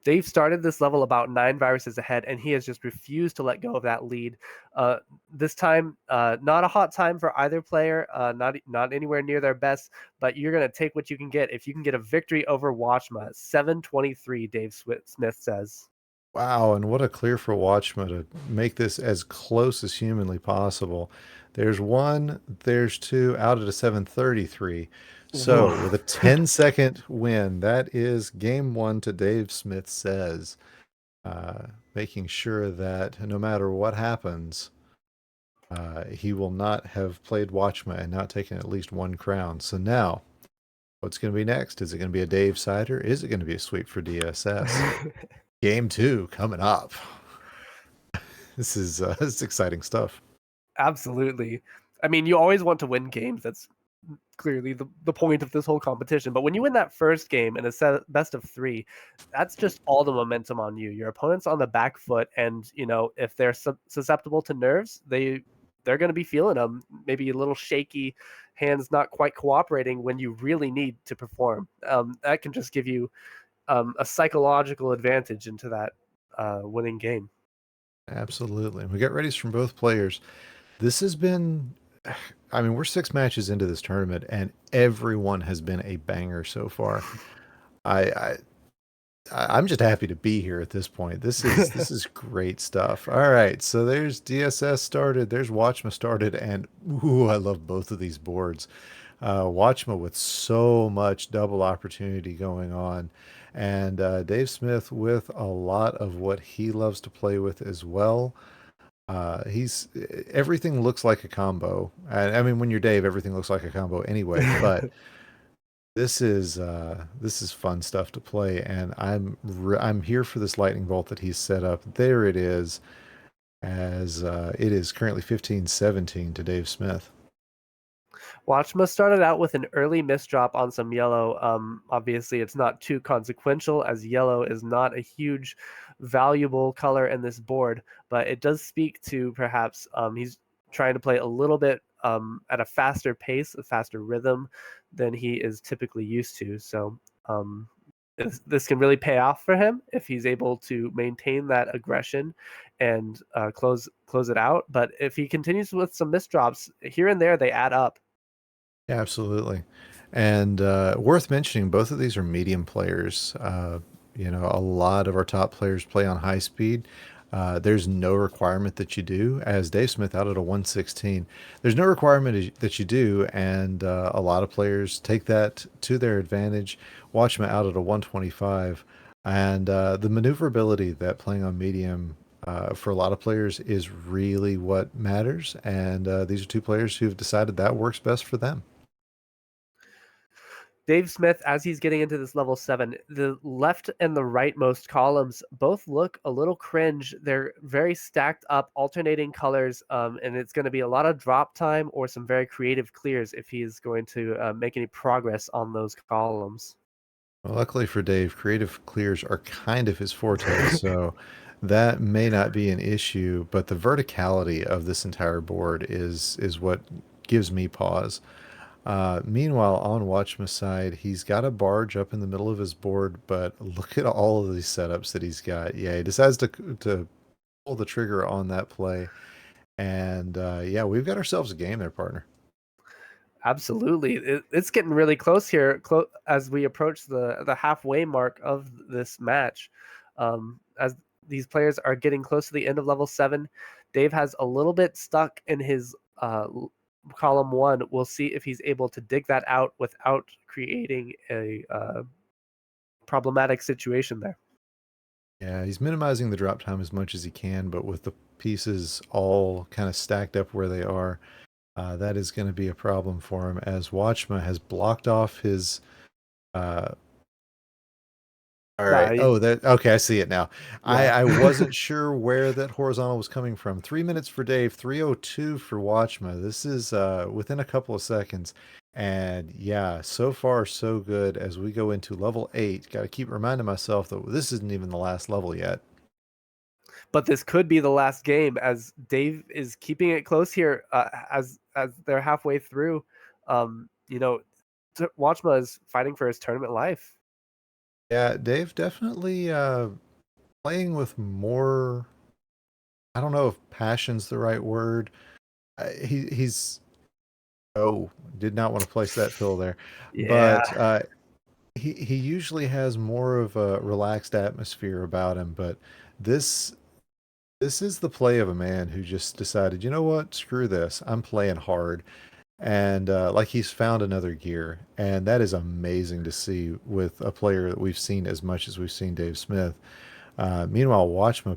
Dave started this level about 9 viruses ahead, and he has just refused to let go of that lead. This time, not a hot time for either player, not anywhere near their best, but you're going to take what you can get. If you can get a victory over Watchmuh, 723, Dave Smith says. Wow, and what a clear for Watchmuh to make this as close as humanly possible. There's one, there's two, out at a 733. So with a 10-second win, that is game one to DaveSmithSays, making sure that no matter what happens, he will not have played Watchmuh and not taken at least one crown. So now, what's going to be next? Is it going to be a Dave Sider? Is it going to be a sweep for DSS? Game two coming up. This is exciting stuff. Absolutely. I mean, you always want to win games. That's clearly the point of this whole competition. But when you win that first game in a best of three, that's just all the momentum on you. Your opponent's on the back foot, and if they're susceptible to nerves, they're going to be feeling them. Maybe a little shaky, hands not quite cooperating when you really need to perform. That can just give you a psychological advantage into that winning game. Absolutely. We got readies from both players. This has been, I mean, we're 6 matches into this tournament, and everyone has been a banger so far. I'm just happy to be here at this point. This is great stuff. All right, so there's DSS started, there's Watchmuh started, and ooh, I love both of these boards. Watchmuh with so much double opportunity going on, and Dave Smith with a lot of what he loves to play with as well. He's everything looks like a combo. I mean, when you're Dave, everything looks like a combo anyway. But this is fun stuff to play, and I'm here for this lightning bolt that he's set up. There it is, as it is currently 15-17 to Dave Smith. Watchmuh started out with an early misdrop on some yellow. Obviously, it's not too consequential, as yellow is not a huge valuable color in this board, but it does speak to perhaps he's trying to play a little bit at a faster pace, a faster rhythm than he is typically used to. So this can really pay off for him if he's able to maintain that aggression and close it out. But if he continues with some misdrops here and there, they add up. Yeah, absolutely. And worth mentioning, both of these are medium players. A lot of our top players play on high speed. There's no requirement that you do, as Dave Smith out at a 116. There's no requirement that you do, and a lot of players take that to their advantage. Watchmuh out at a 125. And the maneuverability that playing on medium for a lot of players is really what matters. And these are two players who've decided that works best for them. Dave Smith, as he's getting into this level 7, the left and the rightmost columns both look a little cringe. They're very stacked up, alternating colors, and it's going to be a lot of drop time or some very creative clears if he is going to make any progress on those columns. Well, luckily for Dave, creative clears are kind of his forte, so that may not be an issue, but the verticality of this entire board is what gives me pause. Meanwhile, on Watchmuh's side, he's got a barge up in the middle of his board, but look at all of these setups that he's got. Yeah, he decides to pull the trigger on that play. And yeah, we've got ourselves a game there, partner. Absolutely. It's getting really close here as we approach the halfway mark of this match. As these players are getting close to the end of level 7, Dave has a little bit stuck in his column 1. We'll see if he's able to dig that out without creating a problematic situation there. Yeah, he's minimizing the drop time as much as he can, but with the pieces all kind of stacked up where they are, that is going to be a problem for him, as Watchmuh has blocked off his all right. Oh, okay. I see it now. Yeah. I wasn't sure where that horizontal was coming from. 3 minutes for Dave, 3:02 for Watchmuh. This is within a couple of seconds. And yeah, so far so good as we go into level 8. Got to keep reminding myself that this isn't even the last level yet. But this could be the last game, as Dave is keeping it close here as they're halfway through. Watchmuh is fighting for his tournament life. Yeah, Dave definitely playing with more, I don't know if passion's the right word. He's did not want to place that fill there. Yeah. But he usually has more of a relaxed atmosphere about him, but this this is the play of a man who just decided, you know what, screw this, I'm playing hard, and like he's found another gear, and that is amazing to see with a player that we've seen as much as we've seen Dave Smith. Meanwhile, Watchmuh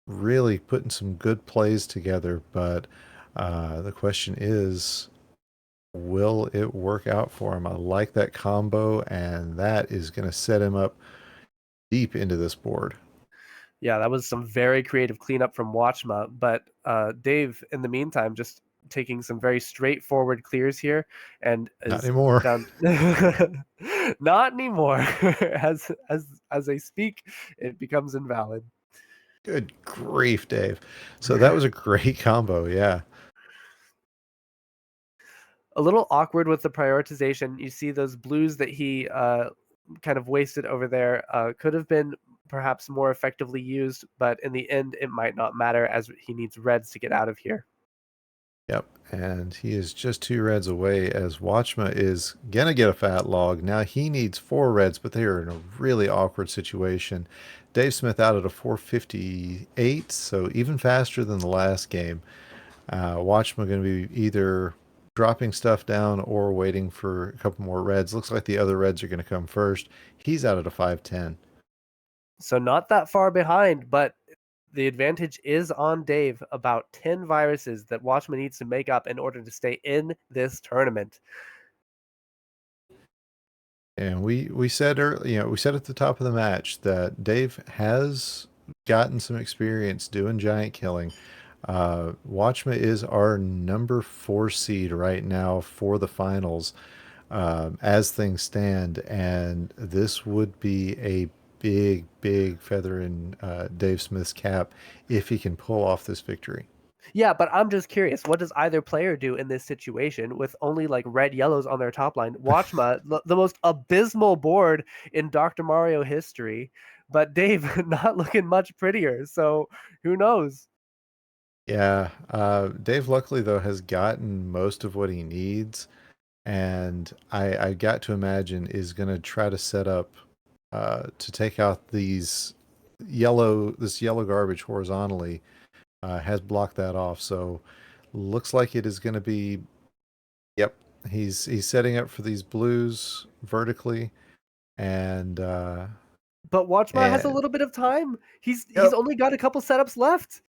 really putting some good plays together, but the question is, will it work out for him? I like that combo, and that is going to set him up deep into this board. Yeah, that was some very creative cleanup from Watchmuh. But Dave, in the meantime, just taking some very straightforward clears here, and Not is anymore. down. Not anymore. As I speak, it becomes invalid. Good grief, Dave. So that was a great combo. Yeah. A little awkward with the prioritization. You see those blues that he kind of wasted over there could have been perhaps more effectively used, but in the end, it might not matter as he needs reds to get out of here. Yep. And he is just 2 reds away as Watchma is going to get a fat log. Now he needs 4 reds, but they are in a really awkward situation. Dave Smith out at a 458, so even faster than the last game. Watchma going to be either dropping stuff down or waiting for a couple more reds. Looks like the other reds are going to come first. He's out at a 510. So not that far behind, but the advantage is on Dave. About 10 viruses that Watchman needs to make up in order to stay in this tournament. And we said earlier, we said at the top of the match that Dave has gotten some experience doing giant killing. Watchma is our number 4 seed right now for the finals, as things stand, and this would be a big feather in Dave Smith's cap if he can pull off this victory. Yeah, but I'm just curious, what does either player do in this situation with only like red yellows on their top line? Watchma, the most abysmal board in Dr. Mario history, but Dave not looking much prettier. So who knows? Yeah, Dave luckily though has gotten most of what he needs, and I got to imagine is going to try to set up to take out this yellow garbage horizontally. Has blocked that off, so looks like it is going to be. Yep, he's setting up for these blues vertically, and But Watchma has a and little bit of time. He's yep. only got a couple setups left.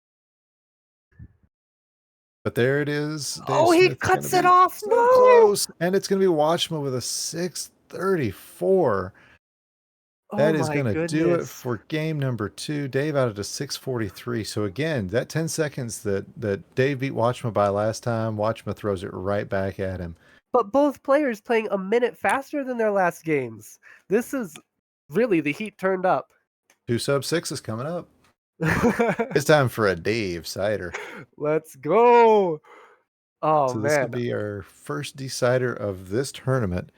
But there it is. Dave Oh, he Smith's going to cuts it be off. so No. close, and it's going to be Watchma with a 634. Oh That is my going to do it goodness. for game number 2. Dave out at a 643. So again, that 10 seconds that Dave beat Watchma by last time, Watchma throws it right back at him. But both players playing a minute faster than their last games. This is really the heat turned up. 2 sub 6 is coming up. It's time for a Dave Cider. Let's go. Oh, So this will man. be our first decider of this tournament.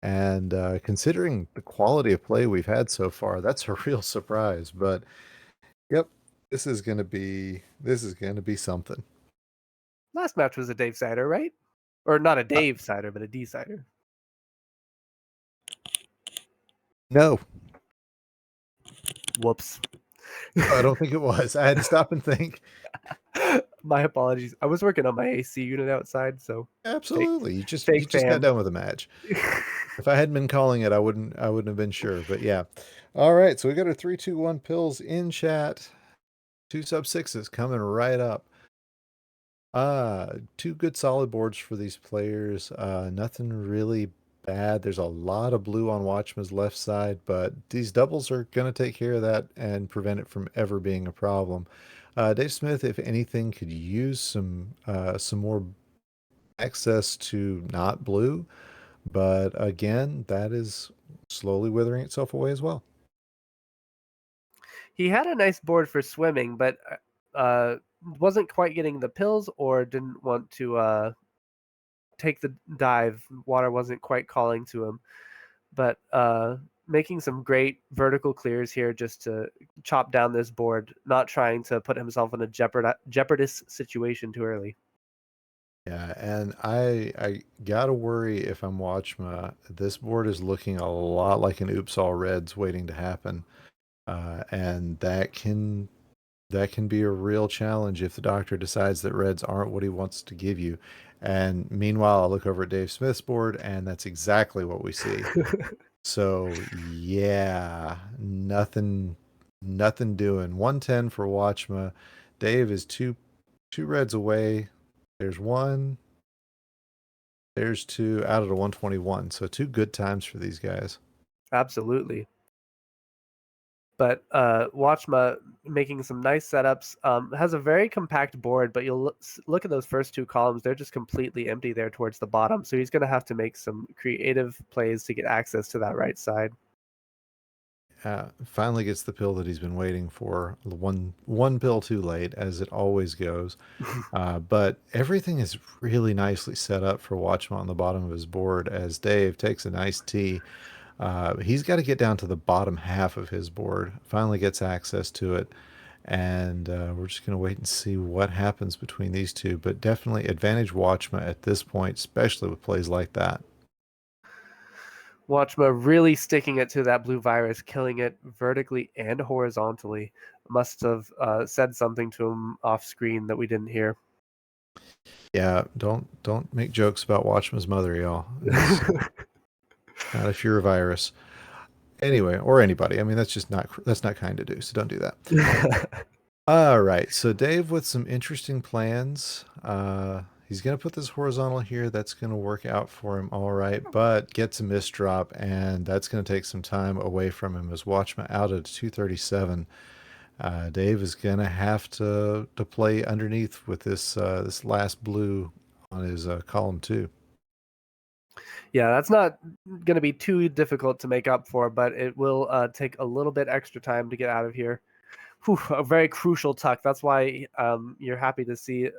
And considering the quality of play we've had so far, that's a real surprise. But yep, this is gonna be something. Last match was a Dave Cider, right? Or not a Dave Cider, but a D Cider. No, Whoops. I don't think it was. I had to stop and think. My apologies. I was working on my AC unit outside, so Absolutely, you fake just got fan. done with a match. If I hadn't been calling it, I wouldn't have been sure. But yeah, all right. So we got our 3-2-1 pills in chat. 2 sub 6s coming right up. 2 good solid boards for these players. Nothing really bad. There's a lot of blue on Watchman's left side, but these doubles are going to take care of that and prevent it from ever being a problem. Dave Smith, if anything, could use some more access to not blue, but again, that is slowly withering itself away as well. He had a nice board for swimming, but wasn't quite getting the pills or didn't want to take the dive. Water wasn't quite calling to him. But making some great vertical clears here just to chop down this board, not trying to put himself in a jeopardous situation too early. Yeah, and I gotta worry if I'm Watchma. This board is looking a lot like an Oops All Reds waiting to happen. And that can be a real challenge if the doctor decides that reds aren't what he wants to give you. And meanwhile, I look over at Dave Smith's board, and that's exactly what we see. So yeah, nothing doing. 110 for Watchma. Dave is two reds away. There's one. There's two out of the 121. So two good times for these guys. Absolutely. But Watchma making some nice setups. Has a very compact board, but you'll look at those first two columns. They're just completely empty there towards the bottom. So he's going to have to make some creative plays to get access to that right side. Finally gets the pill that he's been waiting for. One pill too late, as it always goes. But everything is really nicely set up for Watchman on the bottom of his board as Dave takes a nice tee. He's got to get down to the bottom half of his board, finally gets access to it, and we're just going to wait and see what happens between these two. But definitely advantage Watchman at this point, especially with plays like that. Watchma really sticking it to that blue virus, killing it vertically and horizontally. Must have said something to him off screen that we didn't hear. Yeah, don't make jokes about Watchman's mother, y'all. It's not if you're a virus. Anyway, or anybody. I mean, that's not kind to do. So don't do that. All right. So Dave with some interesting plans. He's gonna put this horizontal here. That's gonna work out for him all right, but gets a misdrop, and that's gonna take some time away from him as Watchman out at 237. Dave is gonna have to play underneath with this last blue on his column 2. Yeah, that's not going to be too difficult to make up for, but it will take a little bit extra time to get out of here. Whew, a very crucial tuck. That's why you're happy to see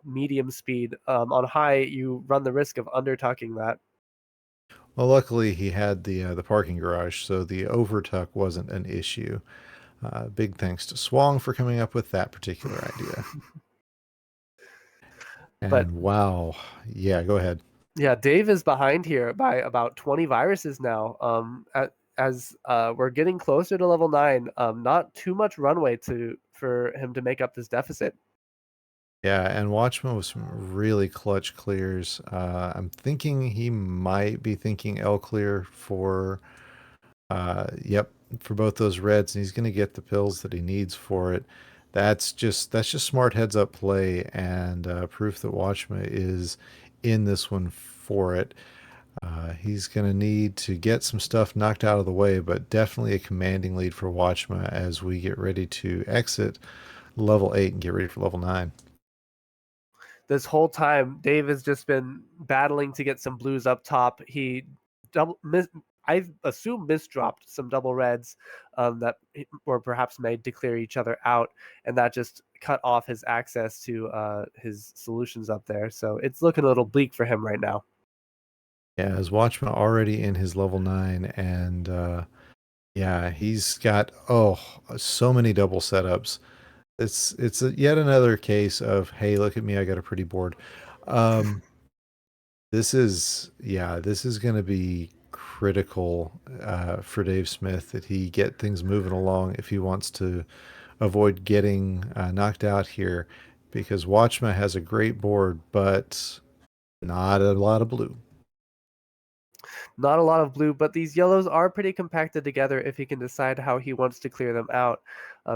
medium speed. On high, you run the risk of under tucking that. Well, luckily he had the parking garage, so the overtuck wasn't an issue. Big thanks to Swong for coming up with that particular idea. And But wow, yeah, go ahead. yeah, Dave is behind here by about 20 viruses now. As we're getting closer to level 9, not too much runway for him to make up this deficit. Yeah, and Watchman with some really clutch clears. I'm thinking he might be thinking L clear for, yep, for both those reds, and he's going to get the pills that he needs for it. That's just smart heads up play and proof that Watchman is in this one for it. He's going to need to get some stuff knocked out of the way, but definitely a commanding lead for Watchma as we get ready to exit level 8 and get ready for level 9. This whole time, Dave has just been battling to get some blues up top. He I assume misdropped some double reds that or perhaps made to clear each other out, and that just cut off his access to his solutions up there. So it's looking a little bleak for him right now. Yeah, as Watchman already in his level 9, and yeah, he's got so many double setups. It's yet another case of, hey, look at me, I got a pretty board. This is going to be critical for Dave Smith that he get things moving along if he wants to avoid getting knocked out here, because Watchma has a great board, but not a lot of blue. Not a lot of blue, but these yellows are pretty compacted together if he can decide how he wants to clear them out.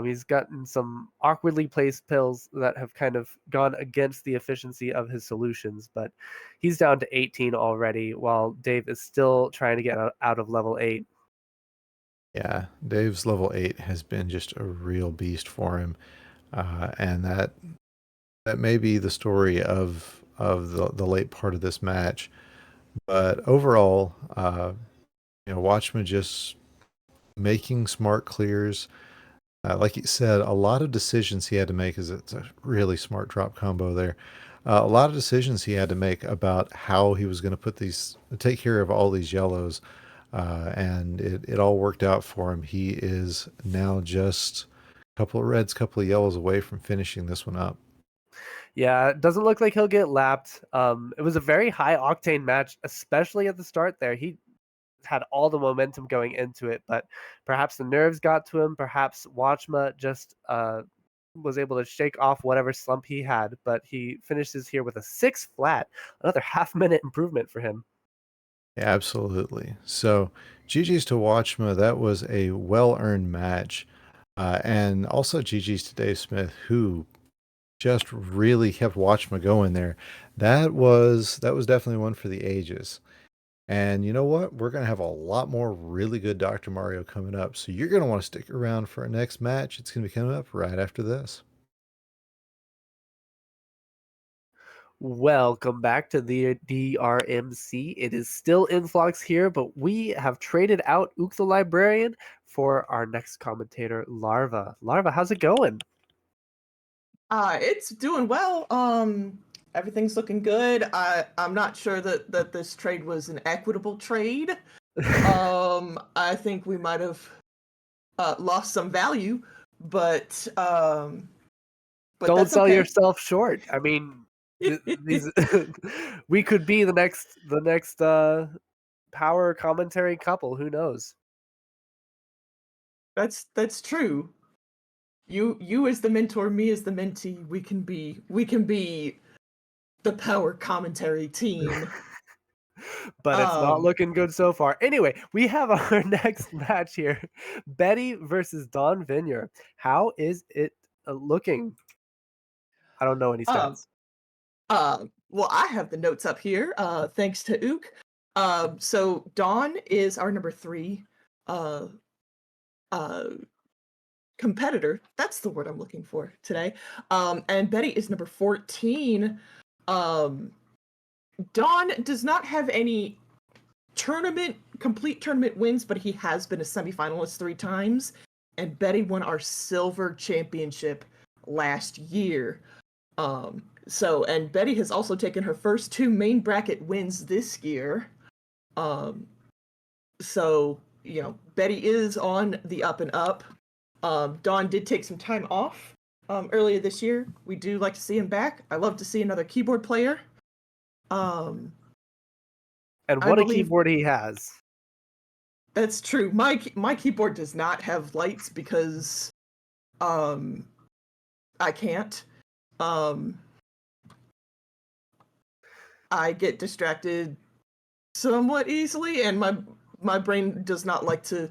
He's gotten some awkwardly placed pills that have kind of gone against the efficiency of his solutions, but he's down to 18 already, while Dave is still trying to get out of level 8. Yeah, Dave's level 8 has been just a real beast for him, and that may be the story of the late part of this match. But overall, Watchman just making smart clears. Like you said, a lot of decisions he had to make, because it's a really smart drop combo there. A lot of decisions he had to make about how he was going to take care of all these yellows, and it all worked out for him. He is now just a couple of reds, couple of yellows away from finishing this one up. Yeah, it doesn't look like he'll get lapped. It was a very high octane match, especially at the start there. He had all the momentum going into it, but perhaps the nerves got to him. Perhaps Watchmuh just was able to shake off whatever slump he had, but he finishes here with a 6 flat, another half-minute improvement for him. Yeah, absolutely. So, GG's to Watchma. That was a well-earned match. And also GG's to Dave Smith, who just really kept Watchma going there. That was definitely one for the ages. And you know what? We're going to have a lot more really good Dr. Mario coming up. So you're going to want to stick around for our next match. It's going to be coming up right after this. Welcome back to the DrMC. It is still Inphlox here, but we have traded out Ook the Librarian for our next commentator, Larva. Larva, how's it going? It's doing well. Everything's looking good. I'm not sure that this trade was an equitable trade. I think we might have lost some value, but Don't that's sell okay. yourself short. I mean, these we could be the next power commentary couple. Who knows? That's true. You as the mentor, me as the mentee, we can be the power commentary team. But it's not looking good so far. Anyway, we have our next match here. Betty versus Dawnvenure. How is it looking? I don't know any stats. Well, I have the notes up here, thanks to Ook. So Dawn is our number 3 competitor. That's the word I'm looking for today. And Betty is number 14. Dawn does not have any complete tournament wins, but he has been a semifinalist 3 times. And Betty won our silver championship last year. And Betty has also taken her first 2 main bracket wins this year. So, Betty is on the up and up. Dawn did take some time off earlier this year. We do like to see him back. I love to see another keyboard player. And what a keyboard he has. That's true. My keyboard does not have lights because I can't. I get distracted somewhat easily, and my brain does not like to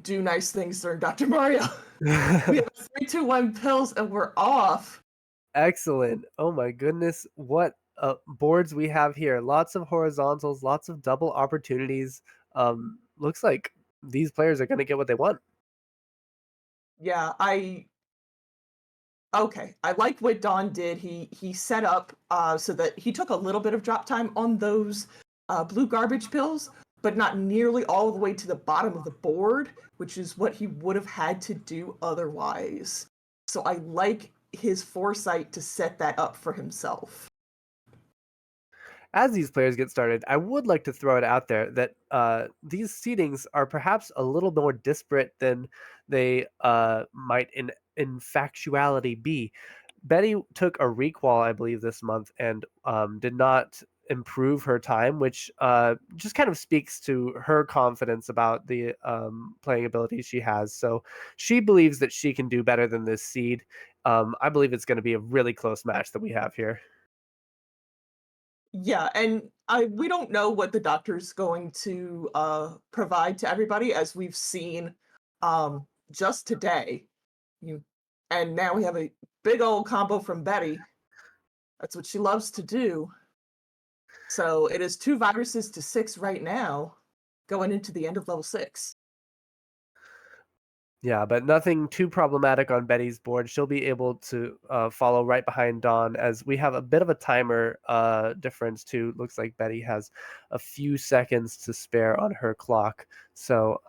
do nice things during Dr. Mario. We have 3, 2, 1 pills, and we're off. Excellent. Oh my goodness. What boards we have here. Lots of horizontals, lots of double opportunities. Looks like these players are going to get what they want. Yeah, I like what Don did. He set up so that he took a little bit of drop time on those blue garbage pills, but not nearly all the way to the bottom of the board, which is what he would have had to do otherwise. So I like his foresight to set that up for himself. As these players get started, I would like to throw it out there that these seedings are perhaps a little more disparate than they might in factuality be. Betty took a requal, I believe, this month and did not improve her time, which just kind of speaks to her confidence about the playing abilities she has. So she believes that she can do better than this seed. I believe it's going to be a really close match that we have here. Yeah, and we don't know what the doctor's going to provide to everybody, as we've seen just today. And now we have a big old combo from Betty. That's what she loves to do. So it is 2 viruses to 6 right now, going into the end of level 6. Yeah, but nothing too problematic on Betty's board. She'll be able to follow right behind Dawn, as we have a bit of a timer difference too. Looks like Betty has a few seconds to spare on her clock. So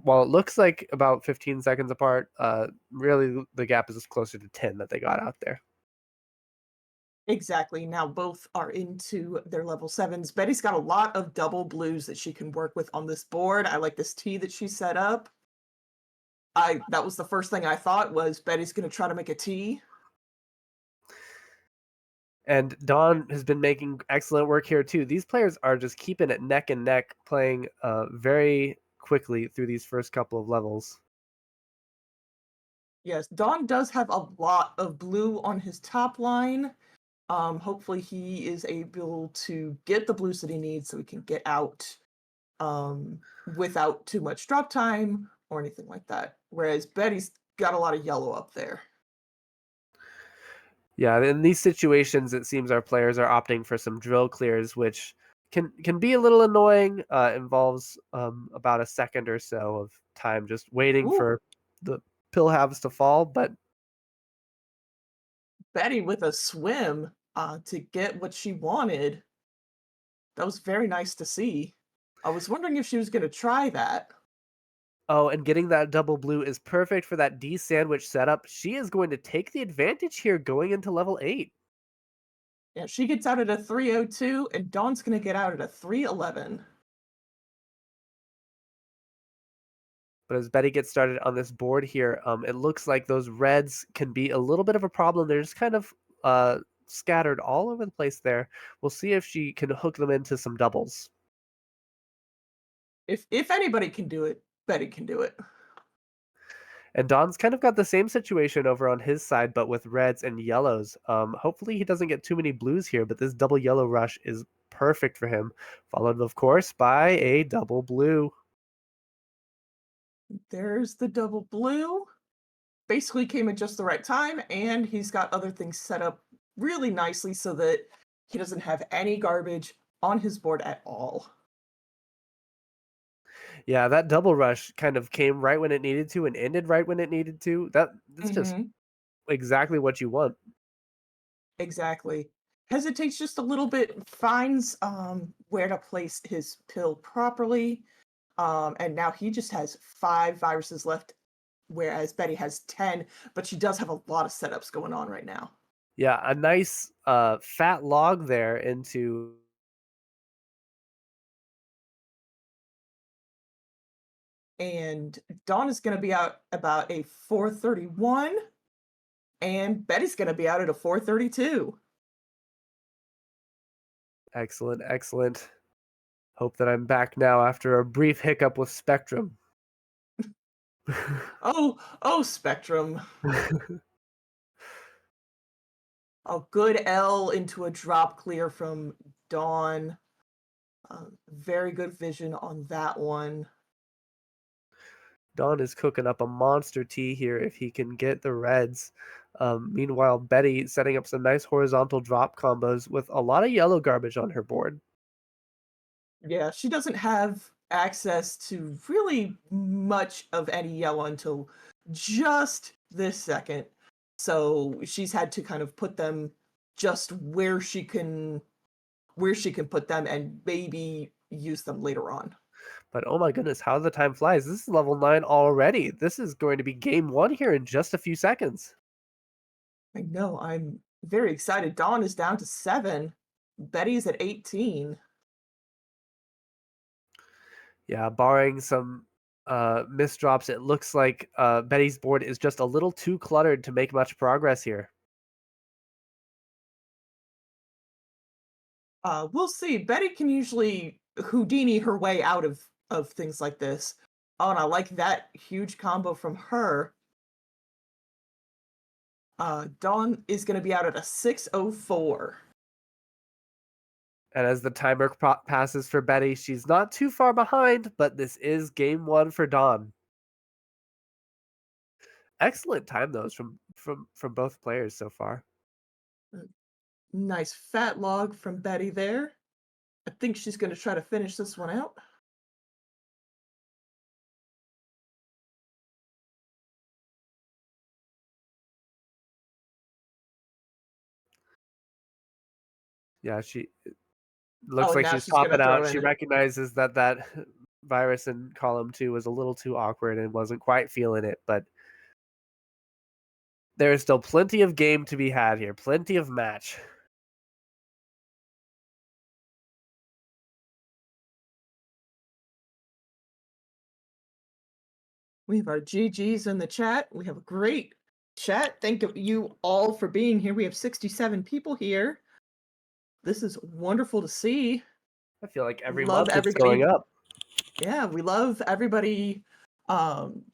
while it looks like about 15 seconds apart, really the gap is closer to 10 that they got out there. Exactly. Now both are into their level 7s. Betty's got a lot of double blues that she can work with on this board. I like this T that she set up. That was the first thing I thought was Betty's going to try to make a T. And Dawn has been making excellent work here too. These players are just keeping it neck and neck, playing very quickly through these first couple of levels. Yes, Don does have a lot of blue on his top line. Hopefully he is able to get the blues that he needs so he can get out without too much drop time or anything like that. Whereas Betty's got a lot of yellow up there. Yeah, in these situations, it seems our players are opting for some drill clears, which can be a little annoying. Involves about a second or so of time just waiting Ooh, for the pill halves to fall. But Betty with a swim to get what she wanted. That was very nice to see. I was wondering if she was going to try that. oh, and getting that double blue is perfect for that D sandwich setup. She is going to take the advantage here going into level 8. Yeah, she gets out at a 302, and Dawn's going to get out at a 311. But as Betty gets started on this board here, it looks like those reds can be a little bit of a problem. They're just kind of scattered all over the place there. We'll see if she can hook them into some doubles. If anybody can do it, Betty can do it. And Don's kind of got the same situation over on his side, but with reds and yellows. Hopefully he doesn't get too many blues here, but this double yellow rush is perfect for him. Followed, of course, by a double blue. There's the double blue. Basically came at just the right time, and he's got other things set up really nicely so that he doesn't have any garbage on his board at all. Yeah, that double rush kind of came right when it needed to and ended right when it needed to. That's just exactly what you want. Exactly. Hesitates just a little bit, finds where to place his pill properly, and now he just has 5 viruses left, whereas Betty has 10, but she does have a lot of setups going on right now. Yeah, a nice fat log there into And Dawn is going to be out about a 431, and Betty's going to be out at a 432. excellent, excellent. Hope that I'm back now after a brief hiccup with Spectrum. Oh, Spectrum. A good L into a drop clear from Dawn. Very good vision on that one. Don is cooking up a monster tea here if he can get the reds. Meanwhile, Betty setting up some nice horizontal drop combos with a lot of yellow garbage on her board. Yeah, she doesn't have access to really much of any yellow until just this second. So she's had to kind of put them just where she can put them and maybe use them later on. But oh my goodness, how the time flies. This is level 9 already. This is going to be game 1 here in just a few seconds. I know, I'm very excited. Dawn is down to 7. Betty's at 18. Yeah, barring some misdrops, it looks like Betty's board is just a little too cluttered to make much progress here. We'll see. Betty can usually Houdini her way out of things like this. Oh, and I like that huge combo from her. Dawn is going to be out at a 604. And as the timer passes for Betty, she's not too far behind, but this is game 1 for Dawn. Excellent time those from both players so far. Nice fat log from Betty there. I think she's going to try to finish this one out. Yeah, she looks like Now she's she's going to popping throw out. She in. recognizes that virus in column 2 was a little too awkward and wasn't quite feeling it, but there is still plenty of game to be had here, plenty of match. We have our GGs in the chat. We have a great chat. Thank you all for being here. We have 67 people here. This is wonderful to see. I feel like every Love month it's going everybody. up. Yeah, we love everybody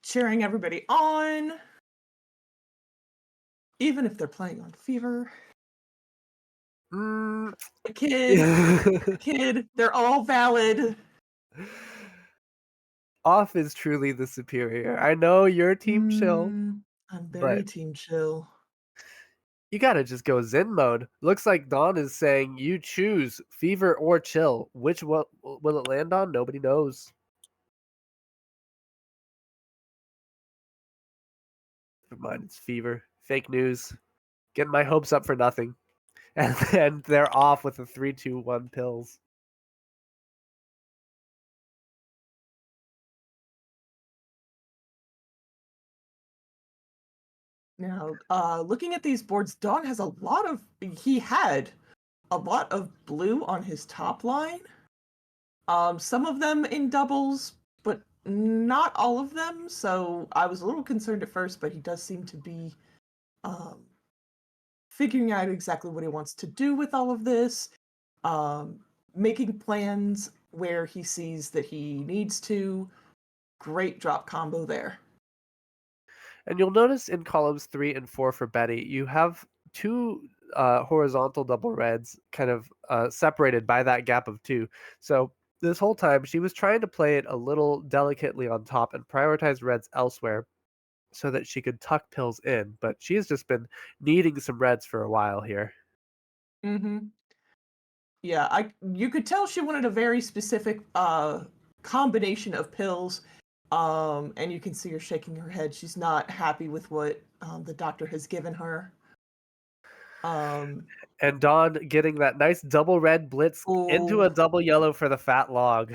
cheering everybody on. Even if they're playing on Fever. Mm. A kid, they're all valid. Off is truly the superior. I know you're team chill, I'm very but team chill. you gotta just go Zen mode. Looks like Dawn is saying you choose Fever or Chill. Which will it land on? Nobody knows. Never mind, it's Fever. Fake news. Getting my hopes up for nothing. And then they're off with the 3-2-1 pills. Now, looking at these boards, Dawn has he had a lot of blue on his top line. Some of them in doubles, but not all of them. So I was a little concerned at first, but he does seem to be figuring out exactly what he wants to do with all of this, making plans where he sees that he needs to. Great drop combo there. And you'll notice in columns 3 and 4 for Betty, you have two horizontal double reds kind of separated by that gap of 2. So this whole time she was trying to play it a little delicately on top and prioritize reds elsewhere so that she could tuck pills in. But she has just been needing some reds for a while here. Mm-hmm. Yeah, you could tell she wanted a very specific combination of pills. And you can see her shaking her head. She's not happy with what the doctor has given her. And Dawn getting that nice double red blitz into a double yellow for the fat log.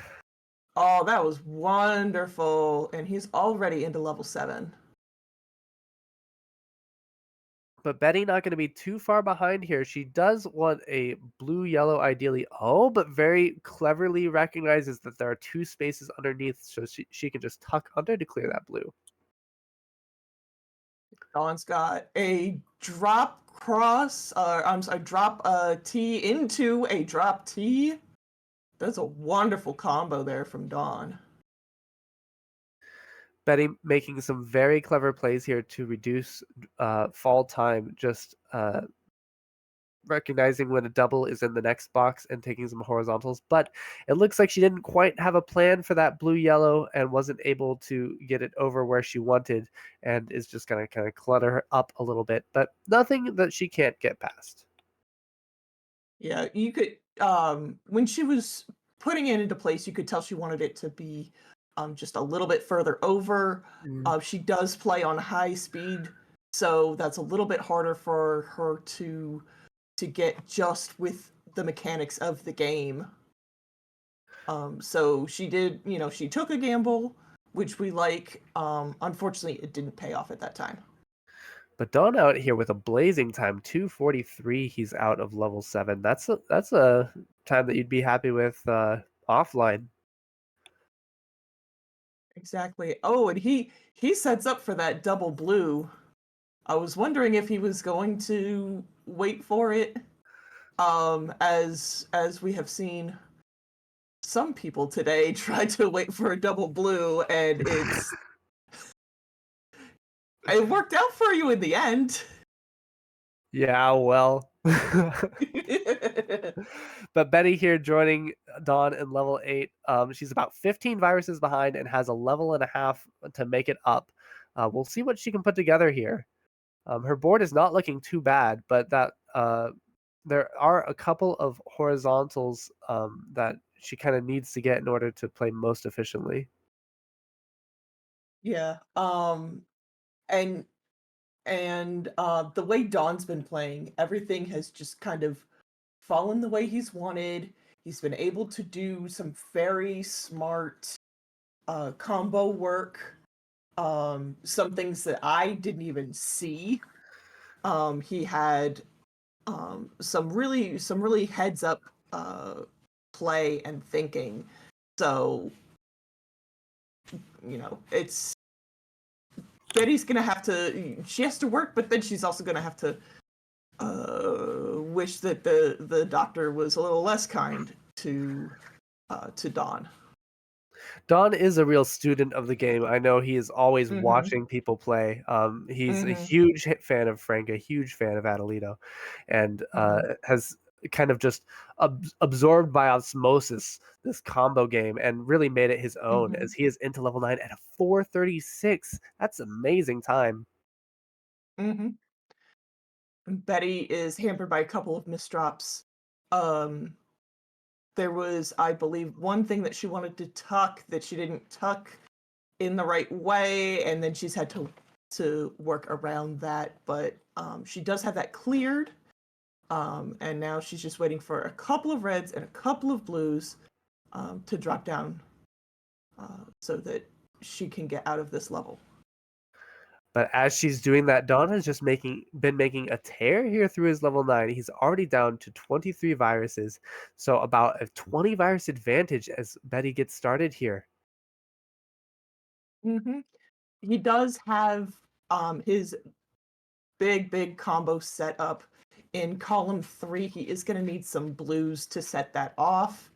Oh, that was wonderful. And he's already into level 7. But Betty not going to be too far behind here. She does want a blue-yellow ideally. Oh, but very cleverly recognizes that there are 2 spaces underneath, so she can just tuck under to clear that blue. Dawn's got a drop T into a drop T. That's a wonderful combo there from Dawn. Betty making some very clever plays here to reduce fall time, just recognizing when a double is in the next box and taking some horizontals. But it looks like she didn't quite have a plan for that blue-yellow and wasn't able to get it over where she wanted and is just going to kind of clutter her up a little bit. But nothing that she can't get past. Yeah, you could, when she was putting it into place, you could tell she wanted it to be just a little bit further over. She does play on high speed, so that's a little bit harder for her to get just with the mechanics of the game. So she did, she took a gamble, which we like. Unfortunately, it didn't pay off at that time. But Dawn out here with a blazing time, 2:43. He's out of level 7. That's a time that you'd be happy with offline. Exactly. Oh, and he sets up for that double blue. I was wondering if he was going to wait for it, as we have seen some people today try to wait for a double blue, and it worked out for you in the end. Yeah, well. But Betty here joining Dawn in level 8. She's about 15 viruses behind and has a level and a half to make it up. We'll see what she can put together here. Her board is not looking too bad, but that there are a couple of horizontals that she kind of needs to get in order to play most efficiently. Yeah. And the way Dawn's been playing, everything has just kind of fallen the way he's wanted. He's been able to do some very smart combo work. Some things that I didn't even see. He had some really heads up play and thinking. So, it's Betty's gonna have to. She has to work, but then she's also gonna have to wish that the doctor was a little less kind to Dawn. Don is a real student of the game. I know he is always Mhm. watching people play. He's a Mhm. huge fan of Frank, a huge fan of Atalito, and has kind of just absorbed by osmosis this combo game and really made it his own, as he is into level 9 at a 436. That's amazing time. Betty is hampered by a couple of misdrops. There was, I believe, one thing that she wanted to tuck that she didn't tuck in the right way, and then she's had to work around that. But she does have that cleared, and now she's just waiting for a couple of reds and a couple of blues to drop down so that she can get out of this level. But as she's doing that, Don has just been making a tear here through his level 9. He's already down to 23 viruses, so about a 20 virus advantage as Betty gets started here. He does have his big combo set up in column 3. He is going to need some blues to set that off.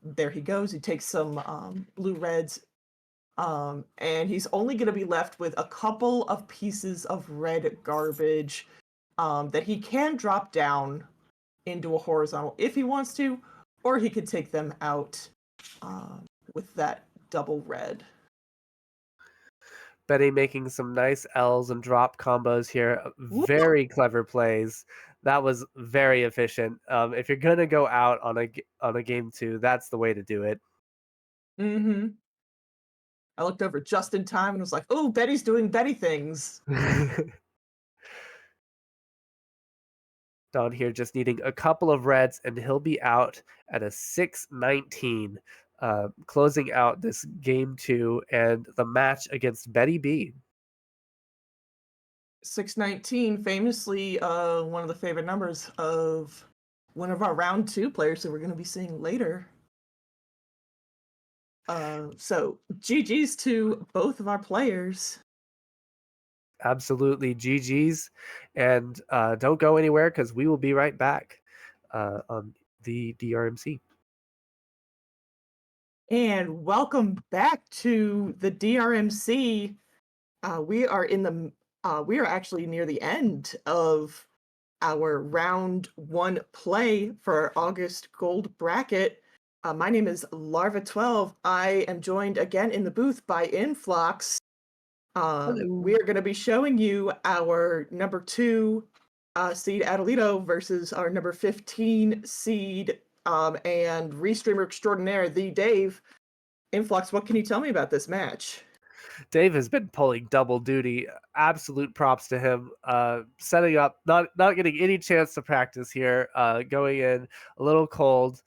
There he goes. He takes some blue reds. And he's only going to be left with a couple of pieces of red garbage that he can drop down into a horizontal if he wants to, or he could take them out with that double red. Betty making some nice L's and drop combos here. Very clever plays. That was very efficient. If you're going to go out on a game 2, that's the way to do it. I looked over just in time and was like, oh, Betty's doing Betty things. Don here just needing a couple of reds, and he'll be out at a 619, closing out this game 2 and the match against Betty B. 619, famously one of the favorite numbers of one of our round 2 players that we're going to be seeing later. So GG's to both of our players. Absolutely, GG's, and don't go anywhere because we will be right back on the DrMC. And welcome back to the DrMC. We are actually near the end of our round 1 play for our August gold bracket. My name is Larva12. I am joined again in the booth by Inphlox. We are going to be showing you our number 2 seed Atalito versus our number 15 seed and restreamer extraordinaire, theeeDave. Inphlox, what can you tell me about this match? Dave has been pulling double duty. Absolute props to him. Setting up, not getting any chance to practice here. Going in a little cold.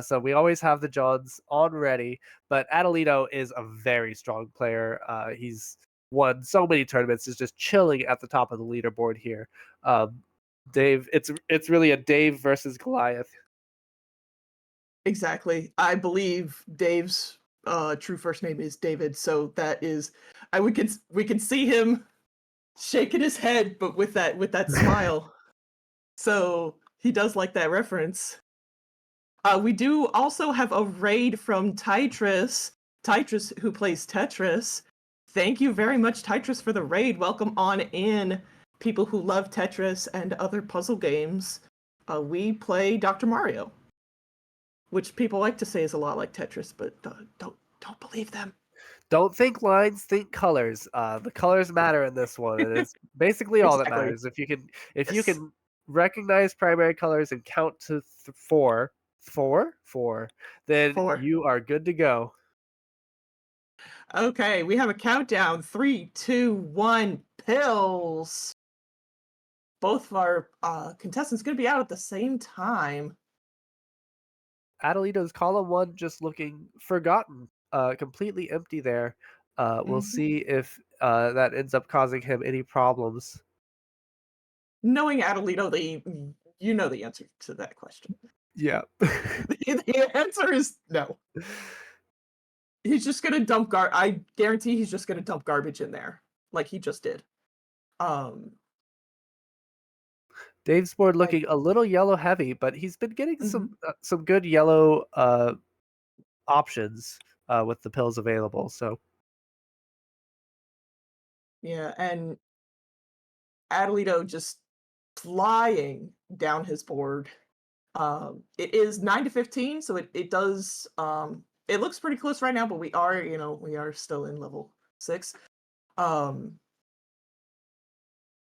So we always have the Johns on ready. But Atalito is a very strong player. He's won so many tournaments. Is just chilling at the top of the leaderboard here. Dave, it's really a Dave versus Goliath. Exactly. I believe Dave's true first name is David, so that is we can see him shaking his head, but with that smile. So he does like that reference. We do also have a raid from Tetris, who plays Tetris. Thank you very much, Tetris, for the raid. Welcome on in, people who love Tetris and other puzzle games. We play Dr. Mario, which people like to say is a lot like Tetris, but don't believe them. Don't think lines, think colors. The colors matter in this one, and it's basically all that matters. If you can recognize primary colors and count to four, then you are good to go. Okay, we have a countdown. 3, 2, 1, pills. Both of our contestants going to be out at the same time. Atalito's column 1 just looking forgotten, completely empty there. We'll see if that ends up causing him any problems. Knowing Atalito, you know the answer to that question. Yeah. The answer is no. He's just gonna dump I guarantee he's just gonna dump garbage in there, like he just did. Dave's board looking a little yellow heavy, but he's been getting Mhm. some good yellow options with the pills available. So Yeah, and Atalito just flying down his board. It is 9 to 15, so it does it looks pretty close right now, but we are, we are still in level 6. Um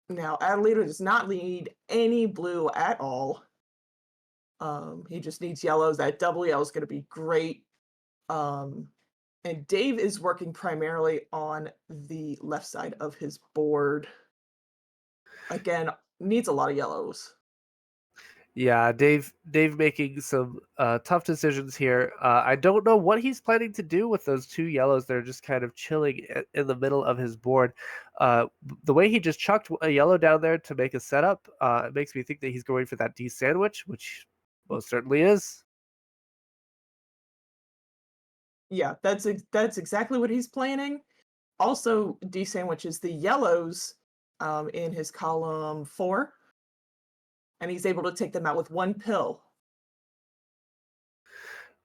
Now Atalito does not need any blue at all. He just needs yellows. That double yellow is gonna be great. Um and Dave is working primarily on the left side of his board. Again, needs a lot of yellows. yeah, Dave making some tough decisions here. I don't know what he's planning to do with those 2 yellows that are just kind of chilling in the middle of his board. The way he just chucked a yellow down there to make a setup, it makes me think that he's going for that D sandwich, which most certainly is. Yeah, that's exactly what he's planning. Also, D sandwiches the yellows in his column 4, and he's able to take them out with 1 pill.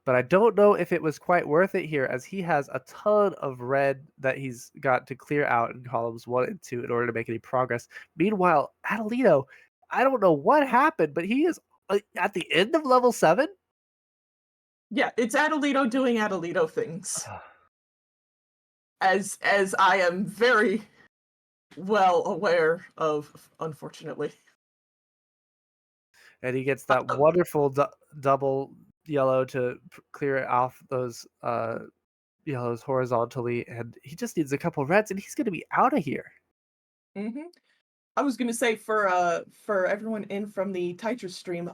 But I don't know if it was quite worth it here, as he has a ton of red that he's got to clear out in columns 1 and 2 in order to make any progress. Meanwhile, Atalito, I don't know what happened, but he is at the end of level 7. Yeah, it's Atalito doing Atalito things. As I am very well aware of, unfortunately. And he gets that wonderful double yellow to clear off those yellows horizontally, and he just needs a couple reds, and he's going to be out of here. Mhm. I was gonna say for everyone in from the Titra stream,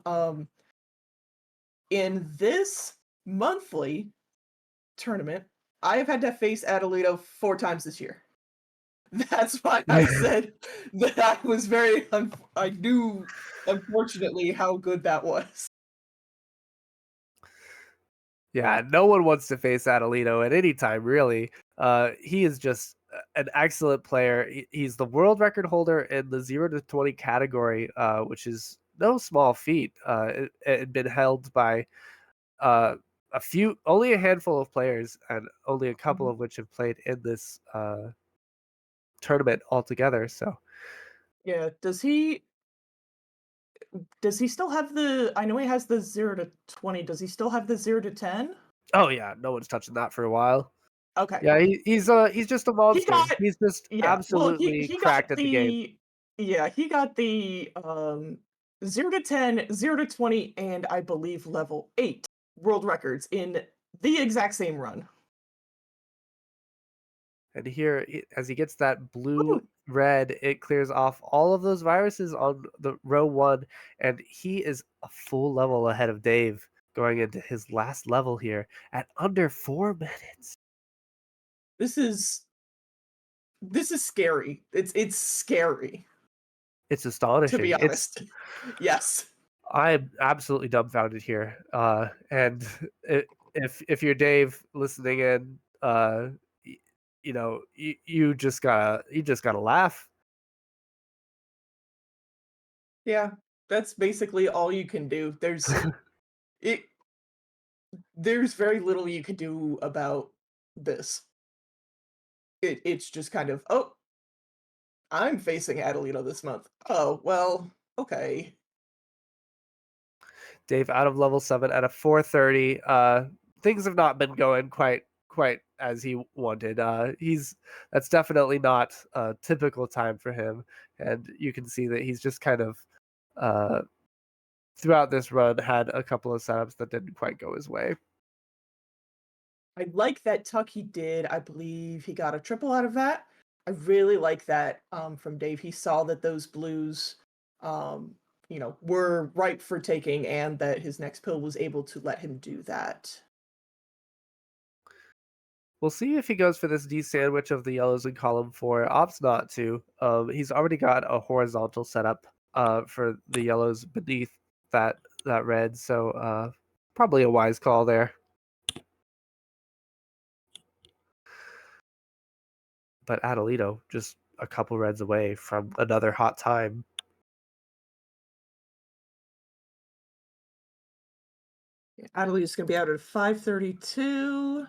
in this monthly tournament, I have had to face Atalito 4 times this year. That's why I said that I was very I knew, unfortunately, how good that was. Yeah, no one wants to face Atalito at any time, really. He is just an excellent player. He's the world record holder in the 0 to 20 category, which is no small feat. It had been held by uh, only a handful of players, and only a couple of which have played in this tournament altogether. So, Yeah, does he still have I know he has the 0 to 20, does he still have the 0 to 10? oh yeah, no one's touching that for a while. Okay. Yeah, he's just a He monster. got He's just Yeah, well, absolutely he got cracked at the game. he got the 0 to 10, 0 to 20, and I believe level 8 world records in the exact same run. And here, as he gets that blue Woo! red, it clears off all of those viruses on the row 1, and he is a full level ahead of Dave going into his last level here at under 4 minutes. This is scary. It's scary, It's to be astonishing. honest. Yes. I'm absolutely dumbfounded here. And if you're Dave listening in, you just gotta laugh. Yeah. That's basically all you can do. It there's very little you can do about this. It's just kind of, "Oh, I'm facing Adelito this month. Oh, well, okay." Dave out of level 7 at a 430. Things have not been going quite as he wanted. That's definitely not a typical time for him, and you can see that he's just kind of uh, throughout this run had a couple of setups that didn't quite go his way. I like that tuck he did. I believe he got a triple out of that. I really like that from Dave. He saw that those blues, were ripe for taking, and that his next pill was able to let him do that. We'll see if he goes for this D sandwich of the yellows in column 4. Opts not to. He's already got a horizontal setup for the yellows beneath that red, so probably a wise call there. But Atalito just a couple reds away from another hot time. Adelito's going to be out at 5:32.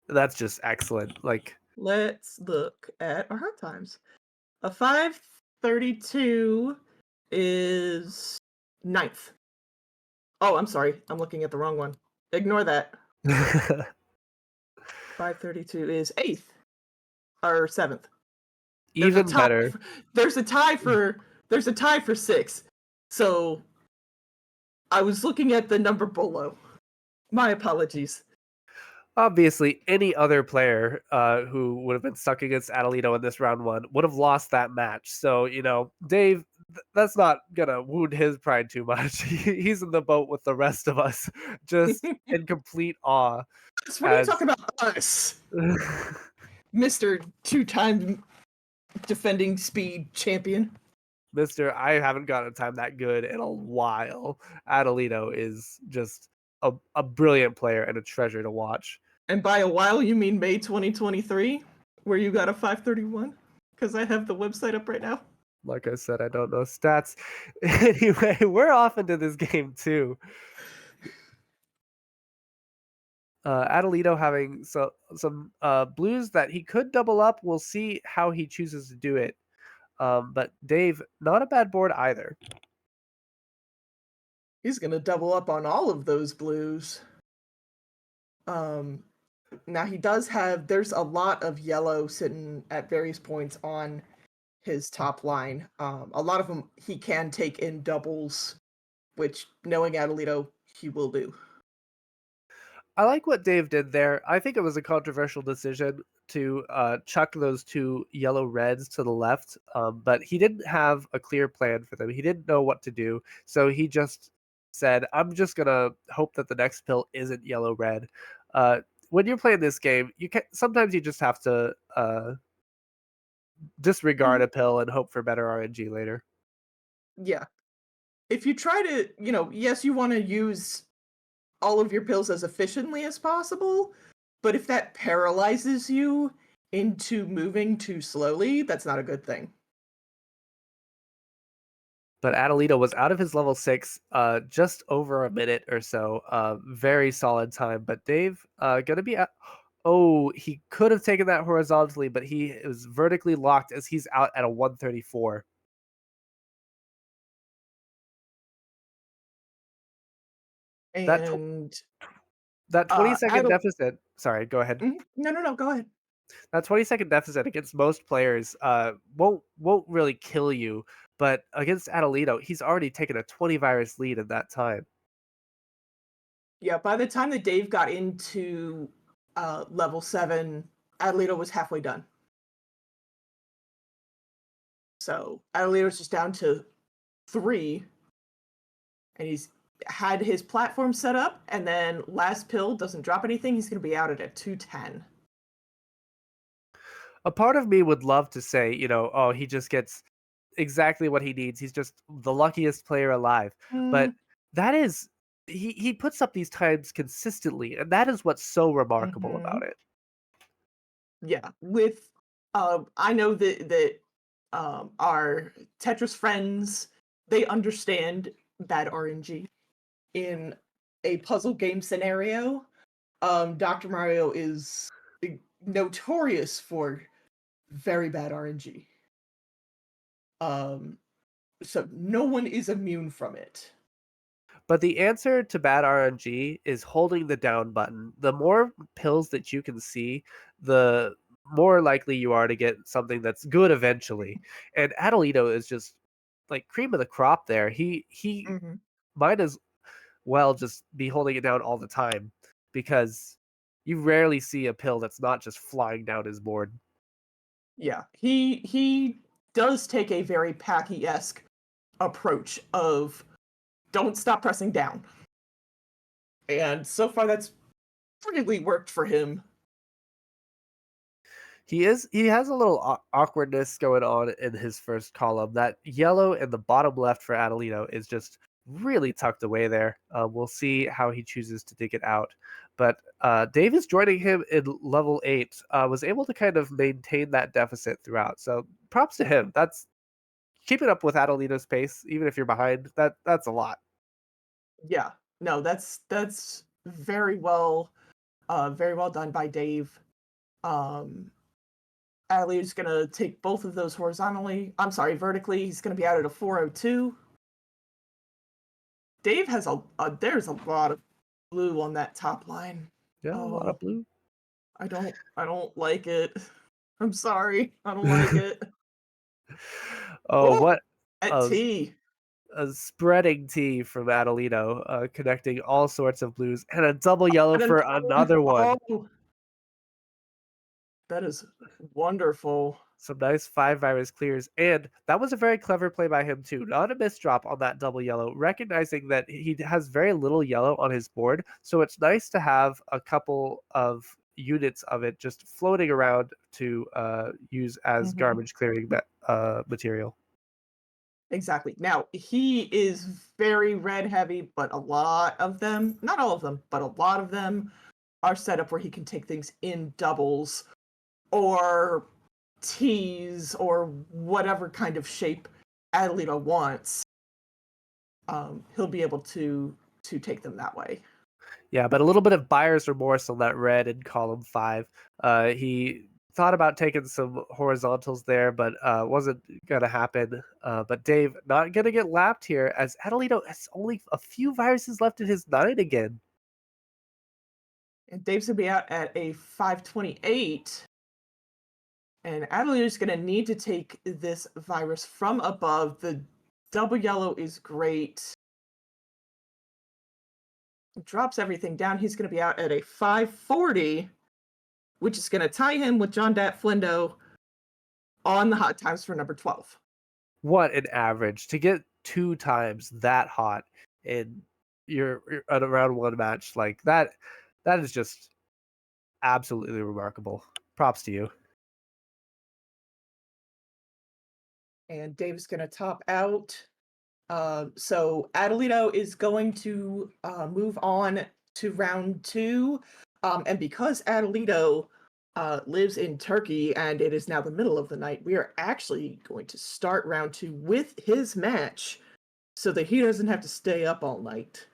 That's just excellent. Like, Let's look at our hard times. A 5:32 is 9th. Oh, I'm sorry. I'm looking at the wrong one. Ignore that. 5:32 is 8th or 7th. even better. There's a tie for 6th. So I was looking at the number below. My apologies. Obviously, any other player who would have been stuck against Atalito in this round 1 would have lost that match. So, Dave, that's not gonna wound his pride too much. He's in the boat with the rest of us, just in complete awe. What are you talking about us? Mr. 2-time defending speed champion. Mr. I haven't gotten a time that good in a while. Atalito is just a brilliant player and a treasure to watch. And by a while, you mean May 2023, where you got a 5:31? Because I have the website up right now. Like I said, I don't know stats. Anyway, we're off into this game too. Atalito having some blues that he could double up. We'll see how he chooses to do it. But Dave, not a bad board either. He's going to double up on all of those blues. Now he does there's a lot of yellow sitting at various points on his top line. A lot of them he can take in doubles, which, knowing Atalito, he will do. I like what Dave did there. I think it was a controversial decision to chuck those 2 yellow reds to the left, but he didn't have a clear plan for them. He didn't know what to do, so he just said, I'm just going to hope that the next pill isn't yellow-red. When you're playing this game, sometimes you just have to disregard a pill and hope for better RNG later. Yeah. If you try to, yes, you want to use all of your pills as efficiently as possible, but if that paralyzes you into moving too slowly, that's not a good thing. But Atalito was out of his level 6 just over a minute or so. Very solid time. But Dave gonna be he could have taken that horizontally, but he was vertically locked as he's out at a 134. And that 20-second deficit. Sorry, go ahead. No, go ahead. That 20-second deficit against most players won't really kill you, but against Atalito, he's already taken a 20 virus lead in that time. Yeah, by the time that Dave got into level 7, Atalito was halfway done. So Atalito's just down to 3, and he's had his platform set up, and then last pill doesn't drop anything. He's going to be out at a 210. A part of me would love to say, he just gets exactly what he needs. He's just the luckiest player alive. But that is, he puts up these times consistently, and that is what's so remarkable about it. Yeah, with I know that our Tetris friends, they understand bad RNG in a puzzle game scenario. Dr. Mario is notorious for very bad RNG. So no one is immune from it. But the answer to bad RNG is holding the down button. The more pills that you can see, the more likely you are to get something that's good eventually. And Atalito is just like cream of the crop there. He might as well just be holding it down all the time, because you rarely see a pill that's not just flying down his board. Yeah, he does take a very Packy-esque approach of don't stop pressing down. And so far that's really worked for him. He has a little awkwardness going on in his first column. That yellow in the bottom left for Atalito is just really tucked away there. We'll see how he chooses to dig it out. But Dave is joining him in level 8, was able to kind of maintain that deficit throughout. So props to him. That's keeping up with Atalito's pace, even if you're behind. That's a lot. Yeah. No, that's very well done by Dave. Adelito's gonna take both of those vertically. He's gonna be out at a 402. Dave has there's a lot of blue on that top line. Yeah, a lot of blue. I don't like it. I'm sorry. I don't like it. Oh, Ooh, what at a, T. a spreading tee from Atalito, connecting all sorts of blues and a double yellow And for another one. Oh, that is wonderful. Some nice 5-virus clears, and that was a very clever play by him too. Not a misdrop on that double yellow, recognizing that he has very little yellow on his board, so it's nice to have a couple of units of it just floating around to use as garbage clearing material. Exactly. Now, he is very red heavy, but a lot of them, not all of them, but a lot of them are set up where he can take things in doubles or tees or whatever kind of shape Adelito wants. He'll be able to take them that way. Yeah, but a little bit of buyer's remorse on that red in column 5. He thought about taking some horizontals there, but wasn't going to happen. But Dave, not going to get lapped here, as Atalito has only a few viruses left in his 9 again. And Dave's going to be out at a 528. And Adelito's going to need to take this virus from above. The double yellow is great. Drops everything down. He's going to be out at a 540, which is going to tie him with John Dat Flindo on the hot times for number 12. What an average to get 2 times that hot in you're at a round 1 match like that. That is just absolutely remarkable. Props to you. And Dave's going to top out. So Atalito is going to move on to round 2. And because Atalito lives in Turkey and it is now the middle of the night, we are actually going to start round 2 with his match so that he doesn't have to stay up all night.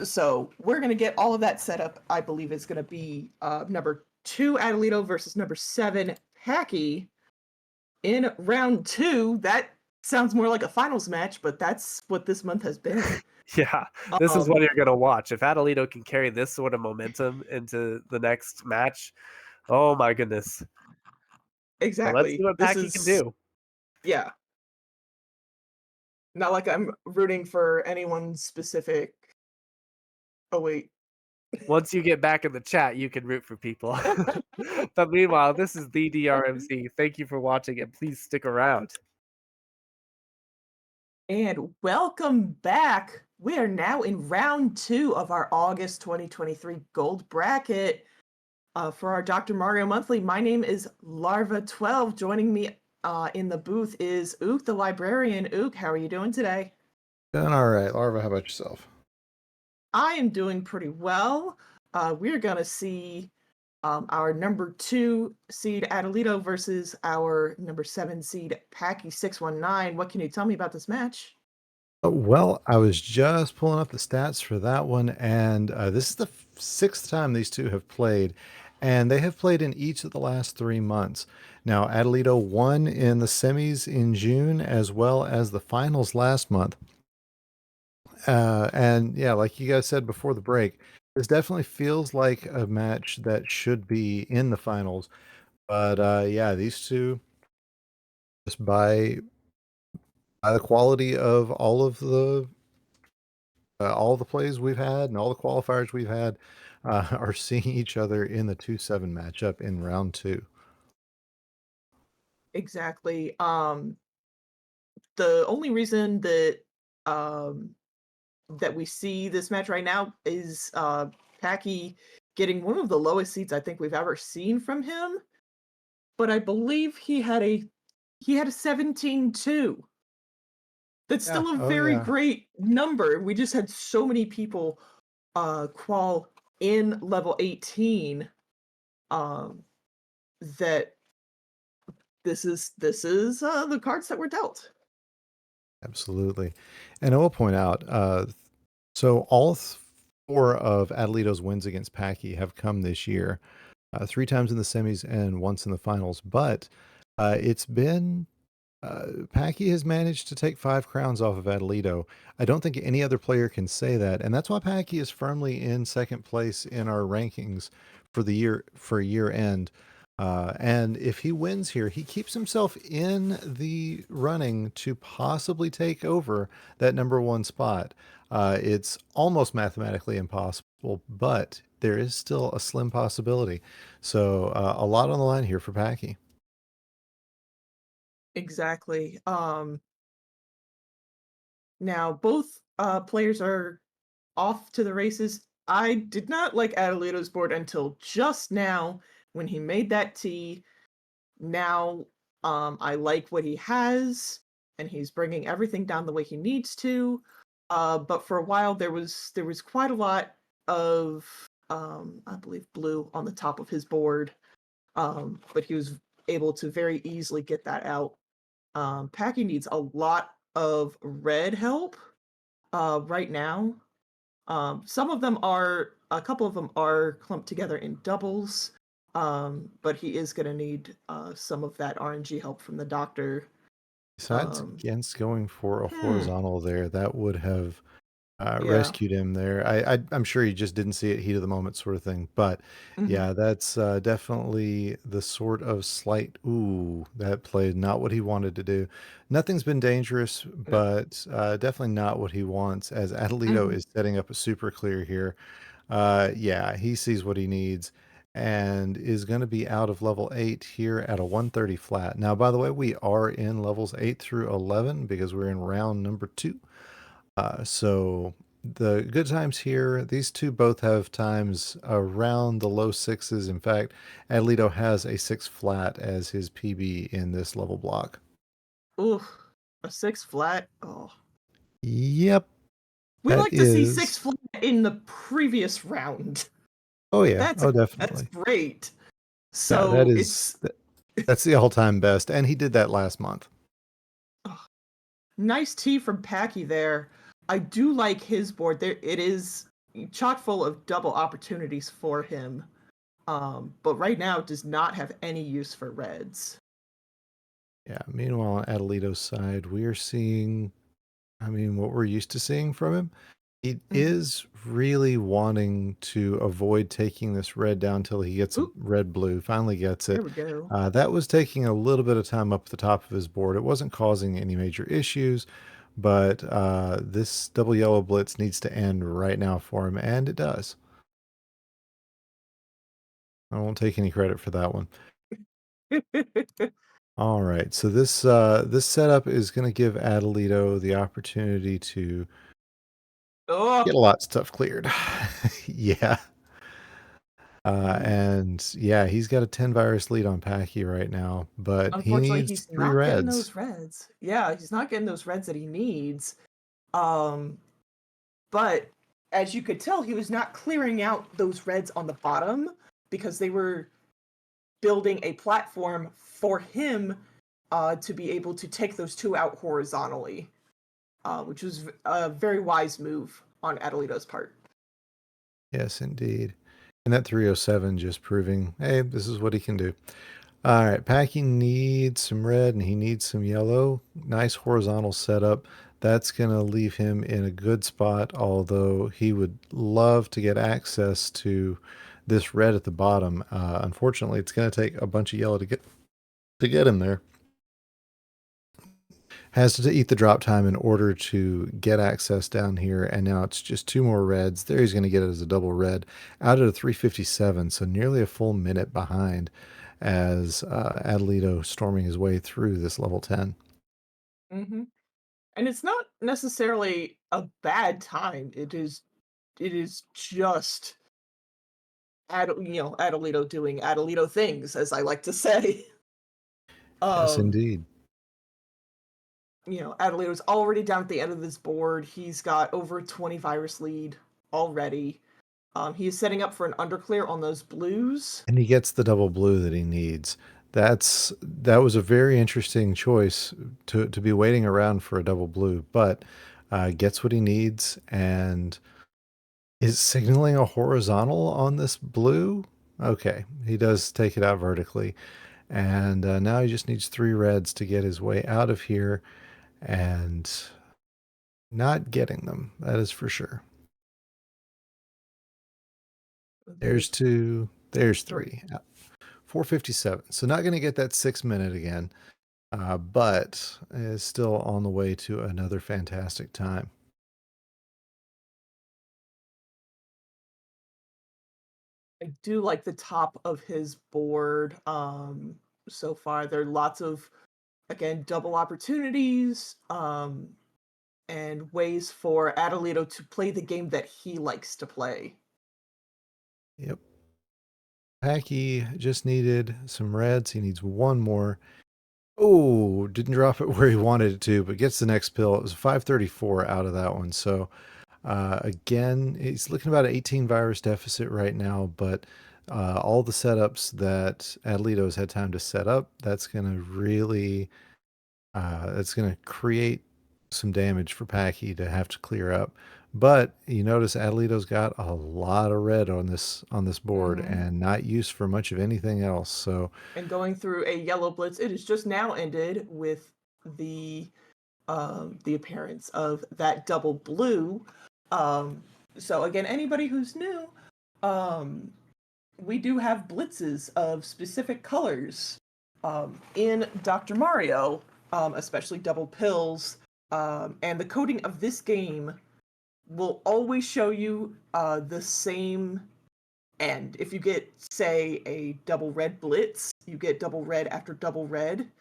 So we're going to get all of that set up. I believe it's going to be number 2 Atalito versus number 7 Packy in round 2. That sounds more like a finals match, but that's what this month has been. Yeah, this is what you're going to watch. If Atalito can carry this sort of momentum into the next match, oh my goodness. Exactly. Well, let's see what Packy can do. Yeah. Not like I'm rooting for anyone specific. Oh, wait. Once you get back in the chat, you can root for people. But meanwhile, this is the DrMC. Thank you for watching, and please stick around. And welcome back. We are now in round 2 of our August 2023 gold bracket for our Dr. Mario Monthly. My name is Larva12. Joining me in the booth is Ook the librarian. Ook, how are you doing today? Doing all right. Larva, how about yourself? I am doing pretty well. We're going to see our number 2 seed Atalito versus our number 7 seed Packy 619. What can you tell me about this match? Well, I was just pulling up the stats for that one, and this is the 6th time these two have played, and they have played in each of the last 3 months. Now, Atalito won in the semis in June, as well as the finals last month. And yeah, like you guys said before the break, this definitely feels like a match that should be in the finals. But yeah, these two, just by the quality of all the plays we've had and all the qualifiers we've had, are seeing each other in the 2-7 matchup in round 2. Exactly. The only reason that that we see this match right now is Packy getting one of the lowest seeds I think we've ever seen from him. But I believe he had a 17-2. That's still a very great number. We just had so many people qual in level 18 that this is the cards that were dealt. Absolutely. And I will point out, so all 4 of Atalito's wins against Packy have come this year, 3 times in the semis and once in the finals. But it's been Packy has managed to take 5 crowns off of Atalito. I don't think any other player can say that, and that's why Packy is firmly in second place in our rankings for the year end. And if he wins here, he keeps himself in the running to possibly take over that number 1 spot. It's almost mathematically impossible, but there is still a slim possibility. So a lot on the line here for Packy. Exactly. Now both players are off to the races. I did not like Adelito's board until just now when he made that tee. Now I like what he has, and he's bringing everything down the way he needs to. But for a while there was quite a lot of I believe blue on the top of his board. But he was able to very easily get that out. Packy needs a lot of red help right now. A couple of them are clumped together in doubles, but he is going to need some of that RNG help from the doctor. Besides Um, against going for a hmm, horizontal there, that would have yeah. rescued him there. I'm sure he just didn't see it, heat of the moment sort of thing. But Mhm. yeah, that's definitely the sort of slight ooh that played not what he wanted to do. Nothing's been dangerous, No. but definitely not what he wants. As Atalito Mhm. is setting up a super clear here, yeah, he sees what he needs and is going to be out of level 8 here at a 130 flat. Now, by the way, we are in levels 8 through 11 because we're in round number 2. So the good times here, these two both have times around the low 6s. In fact, Atalito has a 6 flat as his PB in this level block. Ooh, a 6 flat. Oh, Yep, we that like to see 6 is. flat in the previous round. Oh yeah, That's oh that's definitely. great. Yeah, that So is it's that's the all-time best, and he did that last month. oh, nice tee from Packy there. I do like his board. There it is chock full of double opportunities for him. But right now it does not have any use for reds. Yeah. Meanwhile, on Adelito's side, we are seeing, I mean, what we're used to seeing from him. He Mhm. is really wanting to avoid taking this red down till he gets a Ooh, red blue, finally gets there it. we go. That was taking a little bit of time up at the top of his board. It wasn't causing any major issues, but this double yellow blitz needs to end right now for him, and it does. I won't take any credit for that one. All right, so this setup is going to give Adelito the opportunity to Oh, get a lot of stuff cleared. Yeah. ooh. And yeah, he's got a 10 virus lead on Packy right now, but he Unfortunately, needs he's 3 not getting reds. those reds. Yeah, he's not getting those reds that he needs. Um, but as you could tell, he was not clearing out those reds on the bottom because they were building a platform for him to be able to take those two out horizontally, which was a very wise move on Adelito's part. Yes, indeed. And that 307 just proving, hey, this is what he can do. All right, Packy needs some red and he needs some yellow. Nice horizontal setup. That's going to leave him in a good spot, although he would love to get access to this red at the bottom. Unfortunately, it's going to take a bunch of yellow to get him there. Has to eat the drop time in order to get access down here, and now it's just 2 more reds. There he's going to get it as a double red out at a 357, so nearly a full minute behind as Adelito storming his way through this level 10. Mm-hmm. And it's not necessarily a bad time. It is just Adelito doing Adelito things, as I like to say. Yes, Um, indeed. Adelito's already down at the end of this board. He's got over 20 virus lead already. He is setting up for an underclear on those blues. And he gets the double blue that he needs. that was a very interesting choice to be waiting around for a double blue, but gets what he needs and is signaling a horizontal on this blue. Okay, he does take it out vertically, and now he just needs 3 reds to get his way out of here, and not getting them. That is for sure. There's 2. There's 3. 457. So not going to get that 6 minute again, but is still on the way to another fantastic time. I do like the top of his board so far. There are lots of, again, double opportunities and ways for Atalito to play the game that he likes to play. Yep. Packy just needed some reds. He needs 1 more. Oh, didn't drop it where he wanted it to, but gets the next pill. It was 534 out of that one. So again, he's looking about an 18 virus deficit right now, but all the setups that Atalito's had time to set up, that's going to really, that's going to create some damage for Packy to have to clear up. But you notice Atalito's got a lot of red on this board and not used for much of anything else. So and going through a yellow blitz, it has just now ended with the appearance of that double blue. So again, anybody who's new, we do have blitzes of specific colors in Dr. Mario, especially double pills. And the coding of this game will always show you the same end. If you get, say, a double red blitz, you get double red after double red,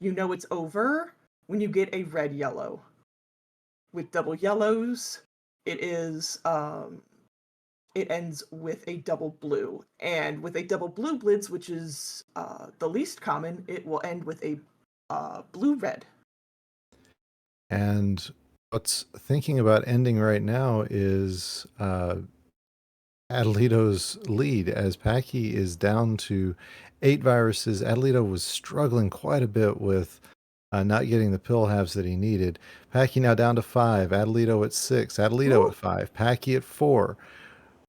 you know it's over when you get a red yellow. With double yellows, it is it ends with a double blue. And with a double blue blitz, which is the least common, it will end with a blue red. And what's thinking about ending right now is Atalito's lead, as Packy is down to 8 viruses. Atalito was struggling quite a bit with not getting the pill halves that he needed. Packy now down to 5. Atalito at 6. Atalito at 5. Packy at 4.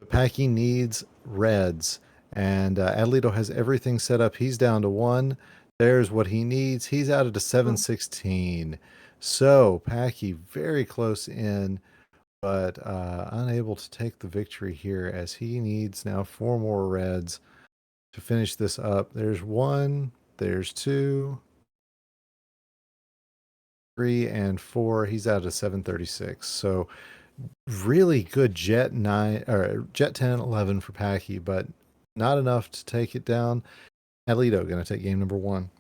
Packy needs reds, and Atalito has everything set up. He's down to 1. There's what he needs. He's out at a 716. So Packy very close in, but unable to take the victory here as he needs now 4 more reds to finish this up. There's 1, there's 2, 3, and 4. He's out at 736. So really good Jet 9 or Jet 10 11 for Packy, but not enough to take it down. Atalito going to take game number 1.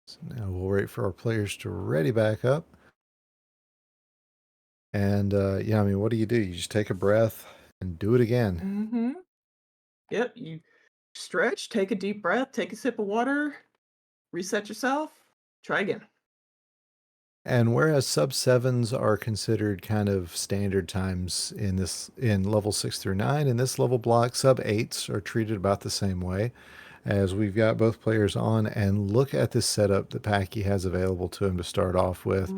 So now we'll wait for our players to ready back up. And yeah, I mean, what do? You just take a breath and do it again. Yep, you stretch, take a deep breath, take a sip of water, reset yourself, try again. And whereas sub 7s are considered kind of standard times in level 6 through 9, in this level block, sub 8s are treated about the same way, as we've got both players on. And look at this setup that Packy has available to him to start off with.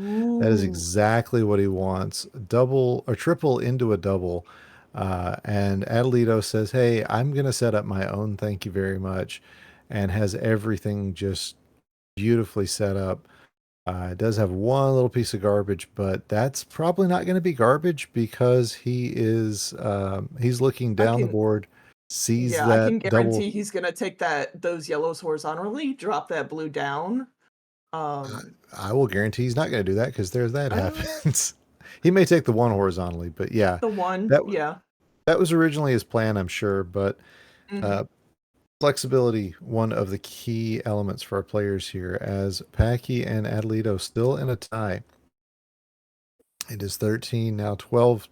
That is exactly what he wants. Double or triple into a double. And Atalito says, hey, I'm going to set up my own, thank you very much, and has everything just beautifully set up. It does have 1 little piece of garbage, but that's probably not going to be garbage because he is he's looking down the board, sees that I can guarantee double. he's gonna take those yellows horizontally, drop that blue down. I will guarantee he's not going to do that because there's that happens. He may take the 1 horizontally, but yeah, the 1, that was originally his plan, I'm sure. But flexibility, one of the key elements for our players here, as Packy and Atalito still in a tie. It is 13, now 12.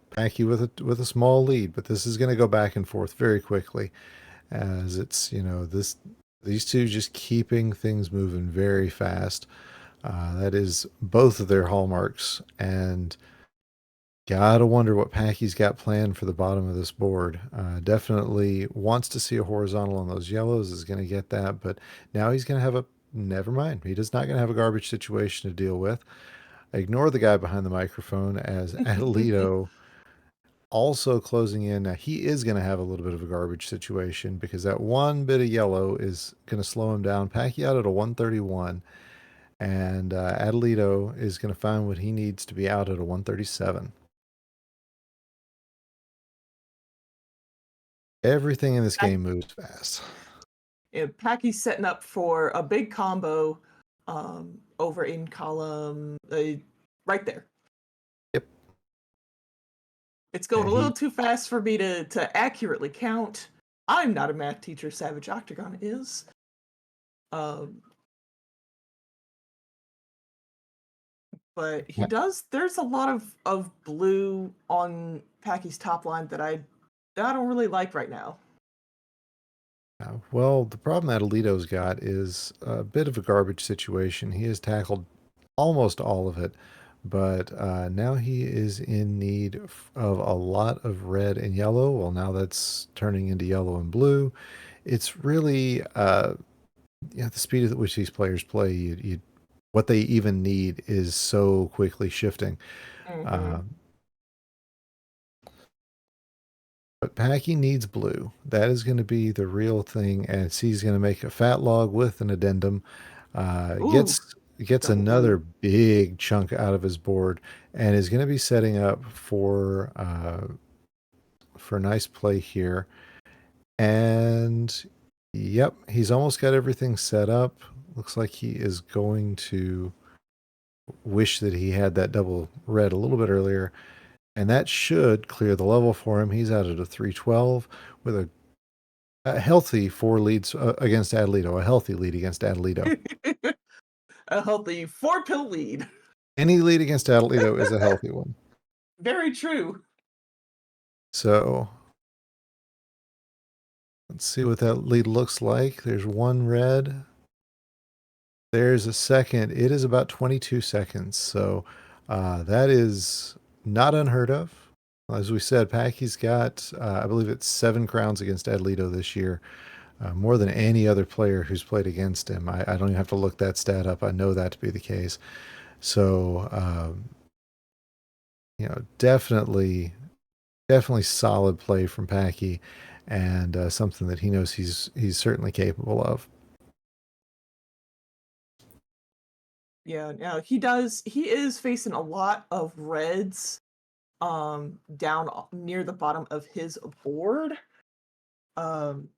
Packy with a small lead, but this is going to go back and forth very quickly, as it's, these two just keeping things moving very fast. That is both of their hallmarks, and Gotta wonder what Packy's got planned for the bottom of this board. Definitely wants to see a horizontal on those yellows, is going to get that, but now he's going to have a, never mind. He does not going to have a garbage situation to deal with. Ignore the guy behind the microphone as Atalito also closing in. Now he is going to have a little bit of a garbage situation because that one bit of yellow is going to slow him down. Packy out at a 131, and Atalito is going to find what he needs to be out at a 137. Everything in this game moves fast. Packy's setting up for a big combo over in column right there. Yep. It's going a little too fast for me to accurately count. I'm not a math teacher. Savage Octagon is. But he does. There's a lot of blue on Packy's top line that I don't really like right now. Well, the problem Atalito's got is a bit of a garbage situation. He has tackled almost all of it, but now he is in need of a lot of red and yellow. Well, now that's turning into yellow and blue. It's really the speed at which these players play. What they even need is so quickly shifting. But Packy needs blue. That is going to be the real thing, and he's going to make a fat log with an addendum. Gets another big chunk out of his board, and is going to be setting up for nice play here. And yep, he's almost got everything set up. Looks like he is going to wish that he had that double red a little bit earlier. And that should clear the level for him. He's out at a 312 with a healthy 4 leads against Atalito. A healthy lead against Atalito. A healthy 4-pill lead. Any lead against Atalito is a healthy one. Very true. So let's see what that lead looks like. There's one red. There's a second. It is about 22 seconds. So that is not unheard of. As we said, Packy's got, I believe it's 7 crowns against Atalito this year, more than any other player who's played against him. I don't even have to look that stat up. I know that to be the case. So, definitely solid play from Packy, and something that he knows he's certainly capable of. Yeah, now he is facing a lot of reds down near the bottom of his board. Atalito's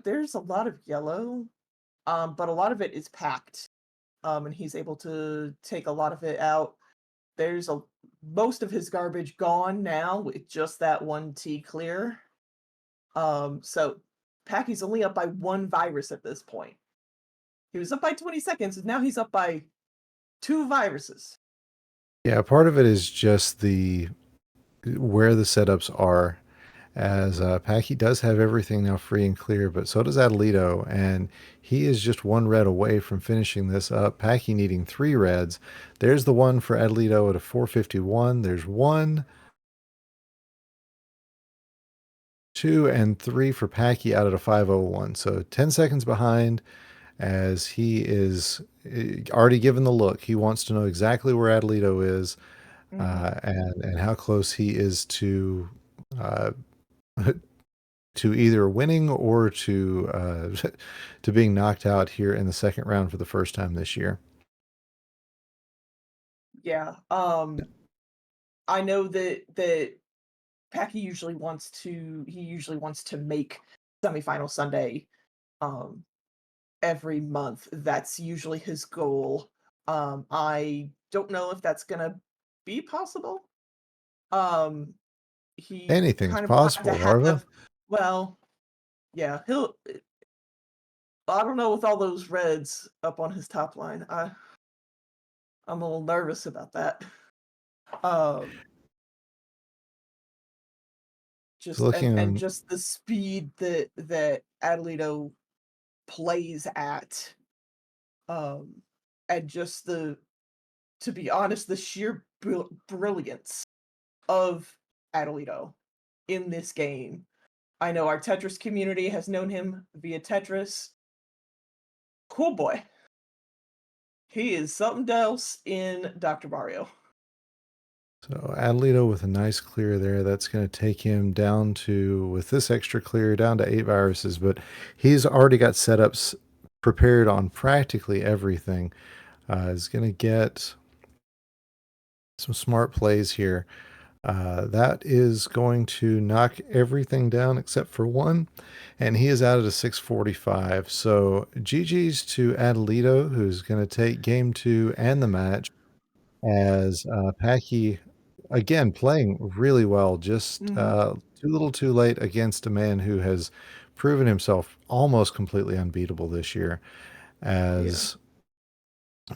there's a lot of yellow, but a lot of it is packed. And he's able to take a lot of it out. There's most of his garbage gone now with just that one T clear. So Packy's only up by 1 virus at this point. He was up by 20 seconds, and now he's up by 2 viruses. Yeah, part of it is just where the setups are, as Packy does have everything now free and clear, but so does Atalito, and he is just 1 red away from finishing this up. Packy needing 3 reds. There's the one for Atalito at a 451. There's 1, 2, and 3 for Packy out at a 501. So 10 seconds behind, as he is already given the look. He wants to know exactly where Atalito is, and how close he is to either winning or to to being knocked out here in the second round for the first time this year. Yeah. I know that Packy usually wants to make semifinal Sunday every month. That's usually his goal. I don't know if that's gonna be possible. He Anything's kind of possible, Harva. well, yeah, I don't know with all those reds up on his top line. I'm a little nervous about that. Just just the speed that Atalito plays at, and just to be honest, the sheer brilliance of Atalito in this game. I know our Tetris community has known him via Tetris. Cool boy. He is something else in Dr. Mario. So Atalito with a nice clear there. That's going to take him down to, with this extra clear, down to 8 viruses. But he's already got setups prepared on practically everything. He's going to get some smart plays here. That is going to knock everything down except for one, and he is out at a 645. So GG's to Atalito, who's going to take game 2 and the match, as Packy, again, playing really well, just too little too late against a man who has proven himself almost completely unbeatable this year. As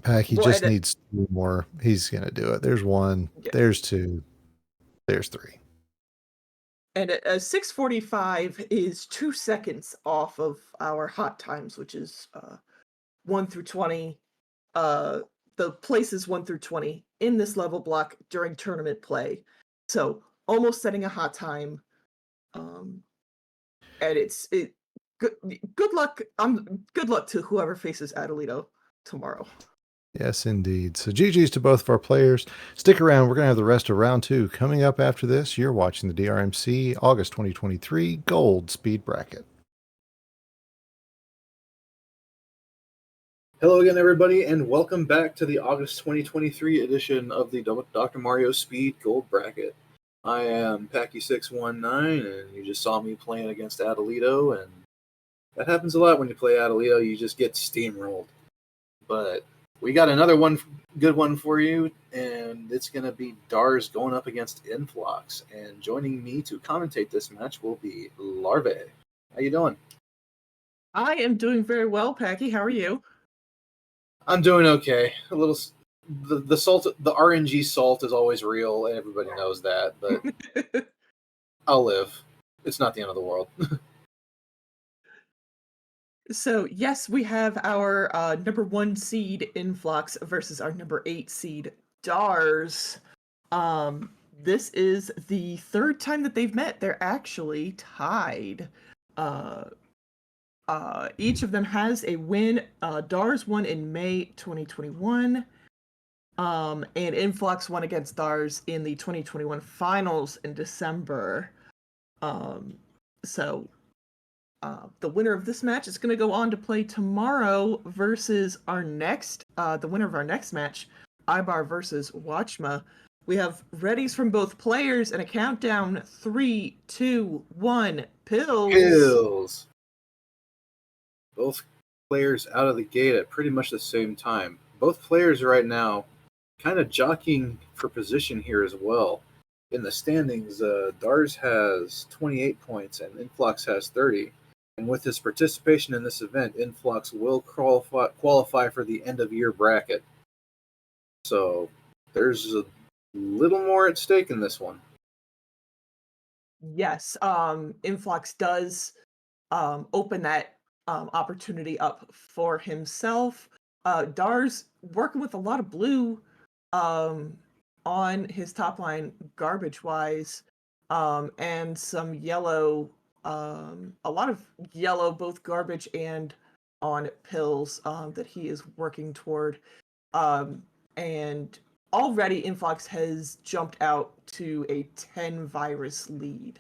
Packy just needs 2 more. He's going to do it. There's 1, there's 2, there's 3. And a 645 is 2 seconds off of our hot times, which is 1 through 20. The places 1 through 20 in this level block during tournament play. So almost setting a hot time. And good luck. Good luck to whoever faces Atalito tomorrow. Yes, indeed. So GG's to both of our players. Stick around. We're going to have the rest of round 2 coming up after this. You're watching the DrMC August 2023 Gold Speed Bracket. Hello again, everybody, and welcome back to the August 2023 edition of the Dr. Mario Speed Gold Bracket. I am Packy619, and you just saw me playing against Atalito, and that happens a lot when you play Atalito. You just get steamrolled. But we got another good one for you, and it's going to be Dars going up against Inphlox. And joining me to commentate this match will be Larve. How you doing? I am doing very well, Packy. How are you? I'm doing okay. A little, the salt, the RNG salt is always real, and everybody knows that. But I'll live. It's not the end of the world. So yes, we have our number 1 seed Inphlox versus our number 8 seed Dars. This is the 3rd time that they've met. They're actually tied. Each of them has a win. Dars won in May 2021. And Inphlox won against Dars in the 2021 finals in December. So the winner of this match is going to go on to play tomorrow versus our next, the winner of our next match, Ibar versus Watchmuh. We have readies from both players and a countdown. 3, 2, 1, pills. Pills. Both players out of the gate at pretty much the same time. Both players right now kind of jockeying for position here as well. In the standings, Dars has 28 points and Inphlox has 30. And with his participation in this event, Inphlox will qualify for the end-of-year bracket. So there's a little more at stake in this one. Yes, Inphlox does open that opportunity up for himself. Dars working with a lot of blue on his top line garbage-wise, and some yellow, a lot of yellow, both garbage and on pills that he is working toward. And already Inphlox has jumped out to a 10 virus lead.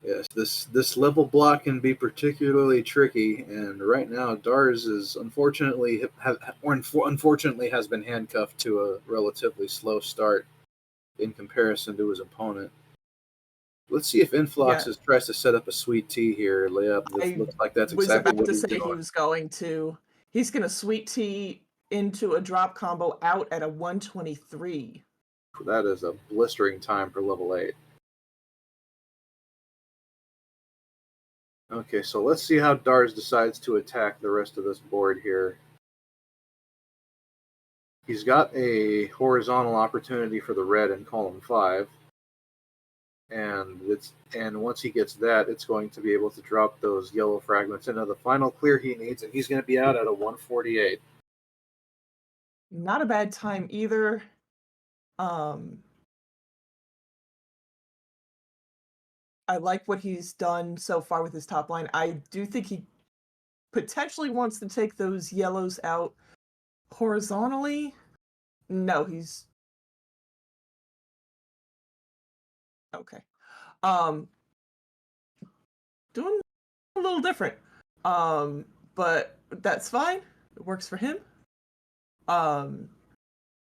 Yes, this level block can be particularly tricky, and right now Dars is unfortunately has been handcuffed to a relatively slow start in comparison to his opponent. Let's see if Inphlox tries to set up a sweet tea here. Looks like that's exactly what he's doing. He was going to. He's going to sweet tea into a drop combo out at a 123. That is a blistering time for level 8. Okay, so let's see how Dars decides to attack the rest of this board here. He's got a horizontal opportunity for the red in column 5. And once he gets that, it's going to be able to drop those yellow fragments into the final clear he needs, and he's going to be out at a 148. Not a bad time either. Um, I like what he's done so far with his top line. I do think he potentially wants to take those yellows out horizontally. No, he's okay. Doing a little different. But that's fine. It works for him.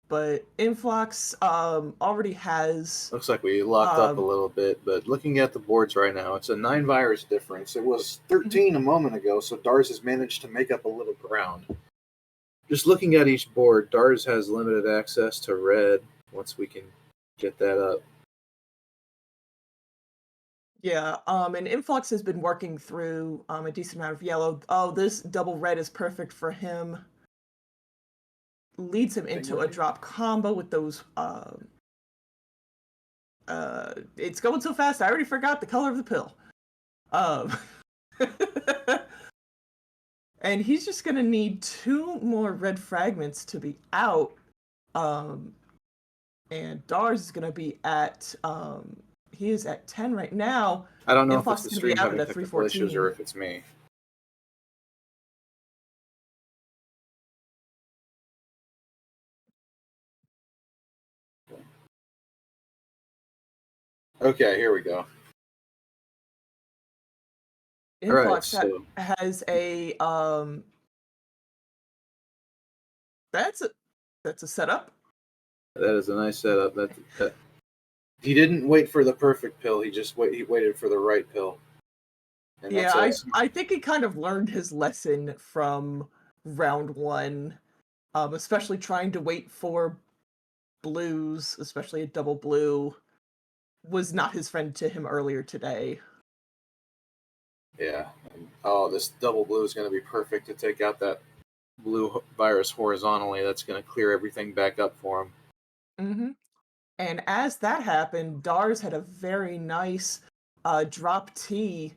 But Inphlox already has Looks like we locked up a little bit, but looking at the boards right now, it's a 9 virus difference. It was 13 a moment ago, so Dars has managed to make up a little ground. Just looking at each board, Dars has limited access to red once we can get that up. yeah, and Inphlox has been working through a decent amount of yellow. Oh, this double red is perfect for him. Leads him into a drop combo with those it's going so fast I already forgot the color of the pill. And he's just gonna need 2 more red fragments to be out. And Dars is gonna be at he is at 10 right now. I don't know if Inphlox it's the is gonna be stream out having at a technical issues 314. or if it's me. Okay, here we go. Inphlox All right, has a that's a setup. that is a nice setup. That he didn't wait for the perfect pill. He waited for the right pill. And Yeah, I think he kind of learned his lesson from round 1, especially trying to wait for blues, especially a double blue, was not his friend to him earlier today. Yeah. Oh, this double blue is going to be perfect to take out that blue virus horizontally. That's going to clear everything back up for him. Mm-hmm. And as that happened, Dars had a very nice drop T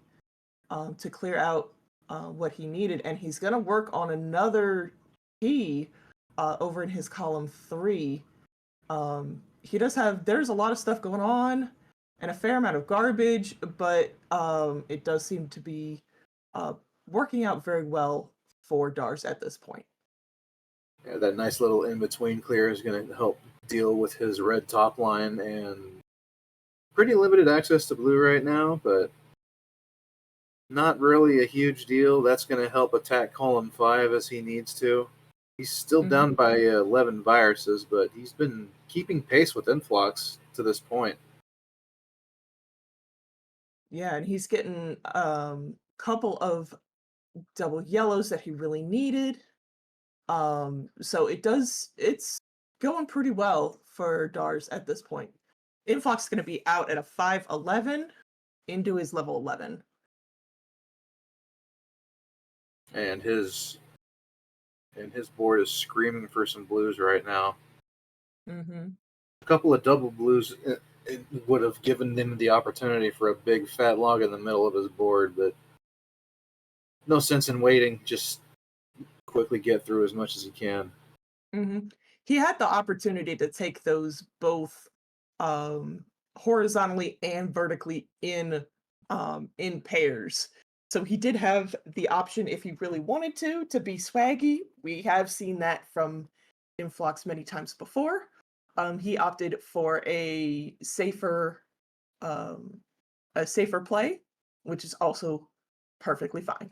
to clear out what he needed, and he's going to work on another T over in his column 3. He does have, there's a lot of stuff going on and a fair amount of garbage, but it does seem to be working out very well for Dars at this point. Yeah, that nice little in-between clear is going to help deal with his red top line, and pretty limited access to blue right now, but not really a huge deal. That's going to help attack column 5 as he needs to. He's still down by 11 viruses, but he's been keeping pace with Inphlox to this point. Yeah, and he's getting couple of double yellows that he really needed. So it's going pretty well for Dars at this point. Infox is going to be out at a 5-11 into his level 11. And his board is screaming for some blues right now. Mm-hmm. A couple of double blues it would have given him the opportunity for a big fat log in the middle of his board, but no sense in waiting. Just quickly get through as much as he can. Mm-hmm. He had the opportunity to take those both horizontally and vertically in pairs. So he did have the option, if he really wanted to be swaggy. We have seen that from Inphlox many times before. He opted for a safer play, which is also perfectly fine.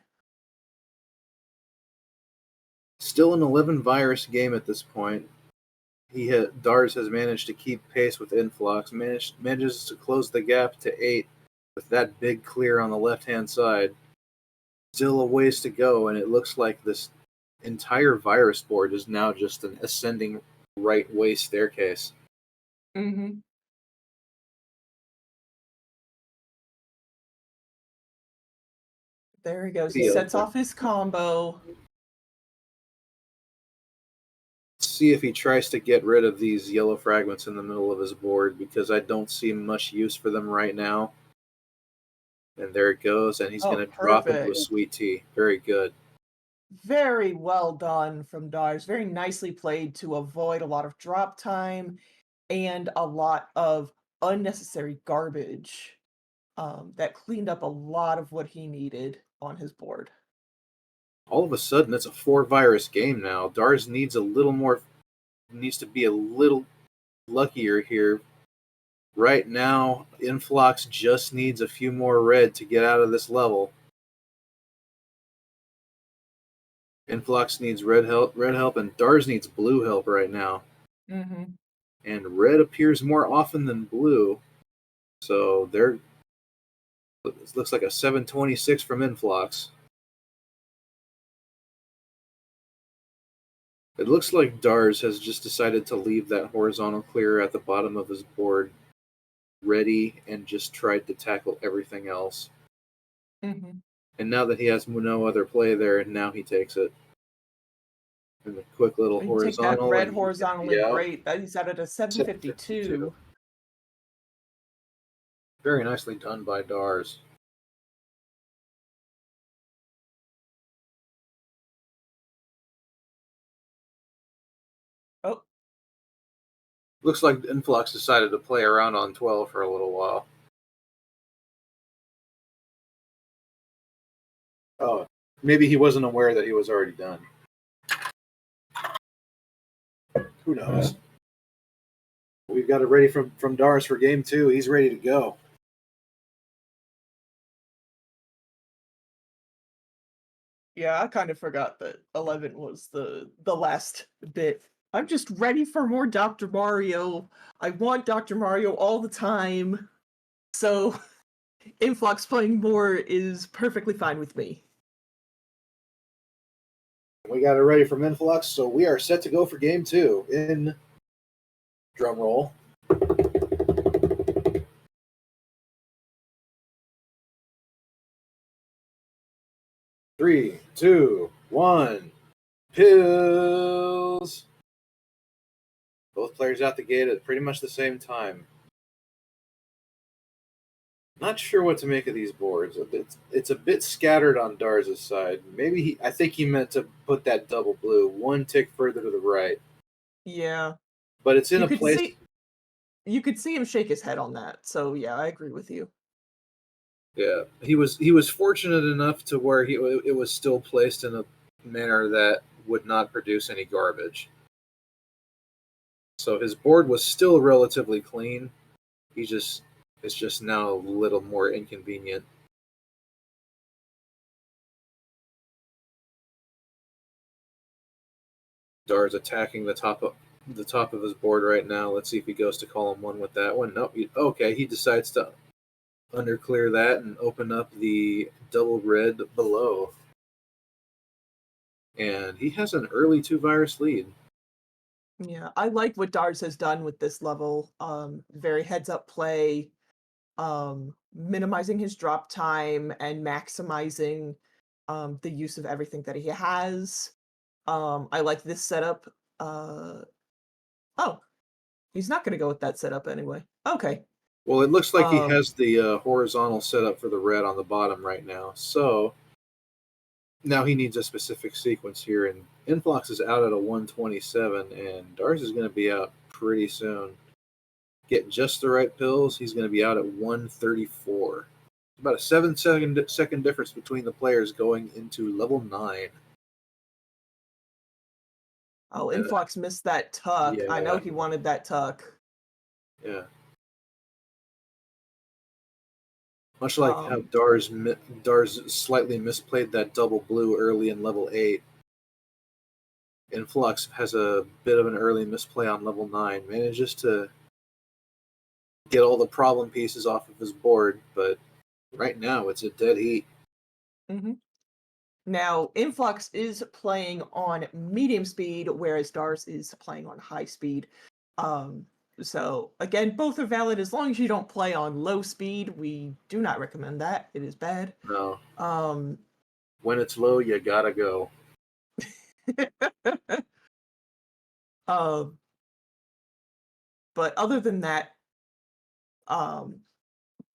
Still an 11 virus game at this point. Dars has managed to keep pace with Inphlox, manages to close the gap to 8 with that big clear on the left-hand side. Still a ways to go, and it looks like this entire virus board is now just an ascending right way staircase. Mm-hmm. There he goes. He sets off his combo. See if he tries to get rid of these yellow fragments in the middle of his board, because I don't see much use for them right now. And there it goes, and he's going to drop into a sweet tea. Very good. Very well done from Dars. Very nicely played to avoid a lot of drop time. and a lot of unnecessary garbage that cleaned up a lot of what he needed on his board. All of a sudden, it's a 4-virus game now. Dars needs to be a little luckier here. Right now, Inphlox just needs a few more red to get out of this level. Inphlox needs red help, and Dars needs blue help right now. Mm-hmm. And red appears more often than blue, so it looks like a 726 from Inphlox. It looks like Dars has just decided to leave that horizontal clear at the bottom of his board ready and just tried to tackle everything else. Mm-hmm. And now that he has no other play there, now he takes it. And a quick little You horizontal. take that red and horizontally, great. He's out at a 752. Very nicely done by Dars. Oh. Looks like Inphlox decided to play around on 12 for a little while. Oh, maybe he wasn't aware that he was already done. Who knows? We've got it ready from Dars for game 2. He's ready to go. Yeah, I kind of forgot that 11 was the last bit. I'm just ready for more Dr. Mario. I want Dr. Mario all the time. So Inphlox playing more is perfectly fine with me. We got it ready from Inphlox, so we are set to go for game 2 in drum roll. Three, two, one. Pills. Both players out the gate at pretty much the same time. Not sure what to make of these boards. It's a bit scattered on Dars' side. I think he meant to put that double blue one tick further to the right. Yeah. But it's in a place. You could see him shake his head on that. So yeah, I agree with you. Yeah, he was fortunate enough to where it was still placed in a manner that would not produce any garbage. So his board was still relatively clean. It's just now a little more inconvenient. Dars attacking the top of his board right now. Let's see if he goes to column 1 with that one. Nope. Okay, he decides to underclear that and open up the double red below. And he has an early 2-virus lead. Yeah, I like what Dars has done with this level. Very heads-up play, minimizing his drop time and maximizing the use of everything that he has. I like this setup. Oh, he's not going to go with that setup anyway. Okay. Well, it looks like he has the horizontal setup for the red on the bottom right now. So now he needs a specific sequence here, and Inphlox is out at a 127, and Dars is going to be out pretty soon. Get just the right pills, he's going to be out at 134. About a 7-second difference between the players going into level 9. Oh, Inphlox missed that tuck. Yeah. I know he wanted that tuck. Yeah. Much like how Dars slightly misplayed that double blue early in level 8. Inphlox has a bit of an early misplay on level 9. Manages to get all the problem pieces off of his board, but right now it's a dead heat. Mm-hmm. Now, Inphlox is playing on medium speed, whereas Dars is playing on high speed. So, again, both are valid as long as you don't play on low speed. We do not recommend that. It is bad. No. When it's low, you gotta go. But other than that,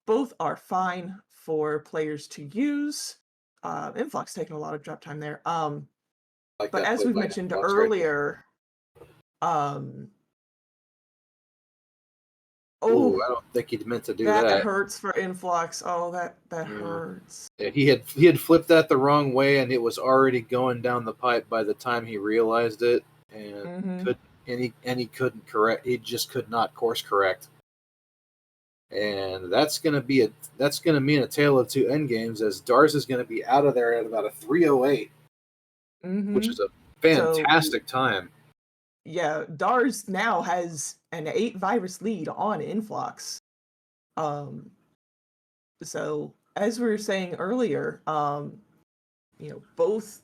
both are fine for players to use. Inphlox taking a lot of drop time there. But as we've mentioned earlier, Ooh, Oh, I don't think he meant to do that that. hurts for Inphlox. Oh, that Yeah. hurts. Yeah, he had flipped that the wrong way, and it was already going down the pipe by the time he realized it, and he couldn't correct. He just could not course correct, and that's gonna mean a tale of two end games, as Dars is gonna be out of there at about a 3:08, which is a fantastic time. Yeah, Dars now has an 8 virus lead on Inphlox. So as we were saying earlier, both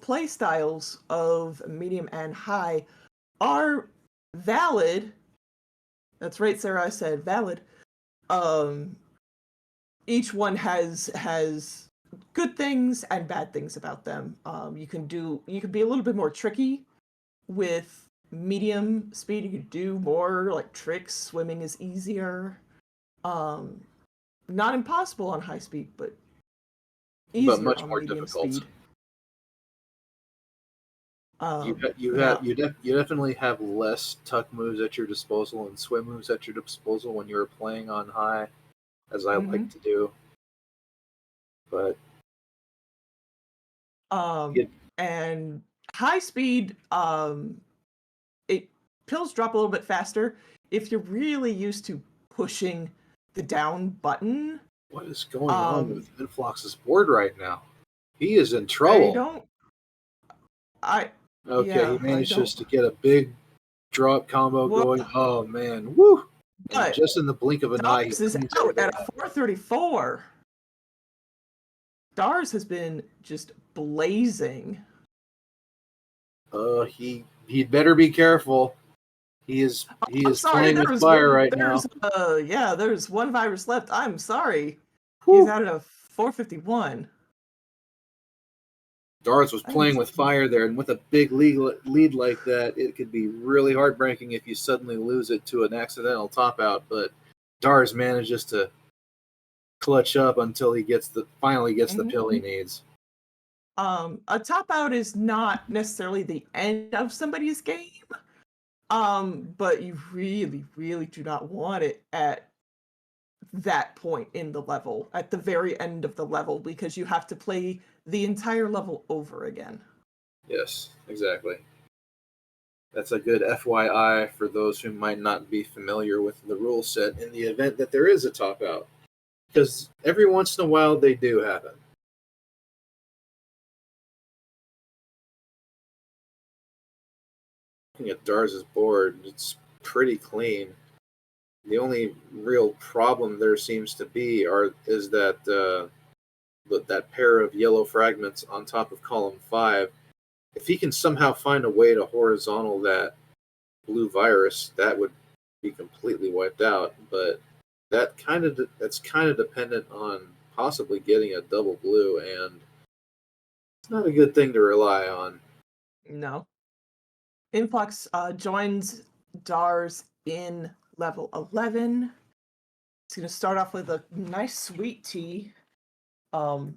play styles of medium and high are valid. That's right, Sarah. I said valid. Each one has good things and bad things about them. You can be a little bit more tricky with medium speed. You can do more like tricks. Swimming is easier. Not impossible on high speed, but easier much on more medium difficult. speed. You definitely have less tuck moves at your disposal and swim moves at your disposal when you're playing on high, as I like to do. But and high speed, pills drop a little bit faster if you're really used to pushing the down button. What is going on with Inphlox's board right now? He is in trouble. He manages to get a big drop combo going. Oh man, woo! And just in the blink of an eye, he is out at a 434. Dars has been just blazing. He'd better be careful. He is playing with fire right now. There's one virus left. I'm sorry. Whew. He's out at a 451. Dars was playing with fire there, and with a big lead like that, it could be really heartbreaking if you suddenly lose it to an accidental top out. But Dars manages to clutch up until he finally gets the pill he needs. A top out is not necessarily the end of somebody's game, but you really, really do not want it at that point in the level, at the very end of the level, because you have to play the entire level over again. Yes, exactly. That's a good FYI for those who might not be familiar with the rule set in the event that there is a top out, because every once in a while they do happen. Looking at Dars's board, it's pretty clean. The only real problem there seems to be is that that pair of yellow fragments on top of column 5. If he can somehow find a way to horizontal that blue virus, that would be completely wiped out. But that's kind of dependent on possibly getting a double blue, and it's not a good thing to rely on. No. Inphlox joins Dars in level 11. It's going to start off with a nice sweet tea. And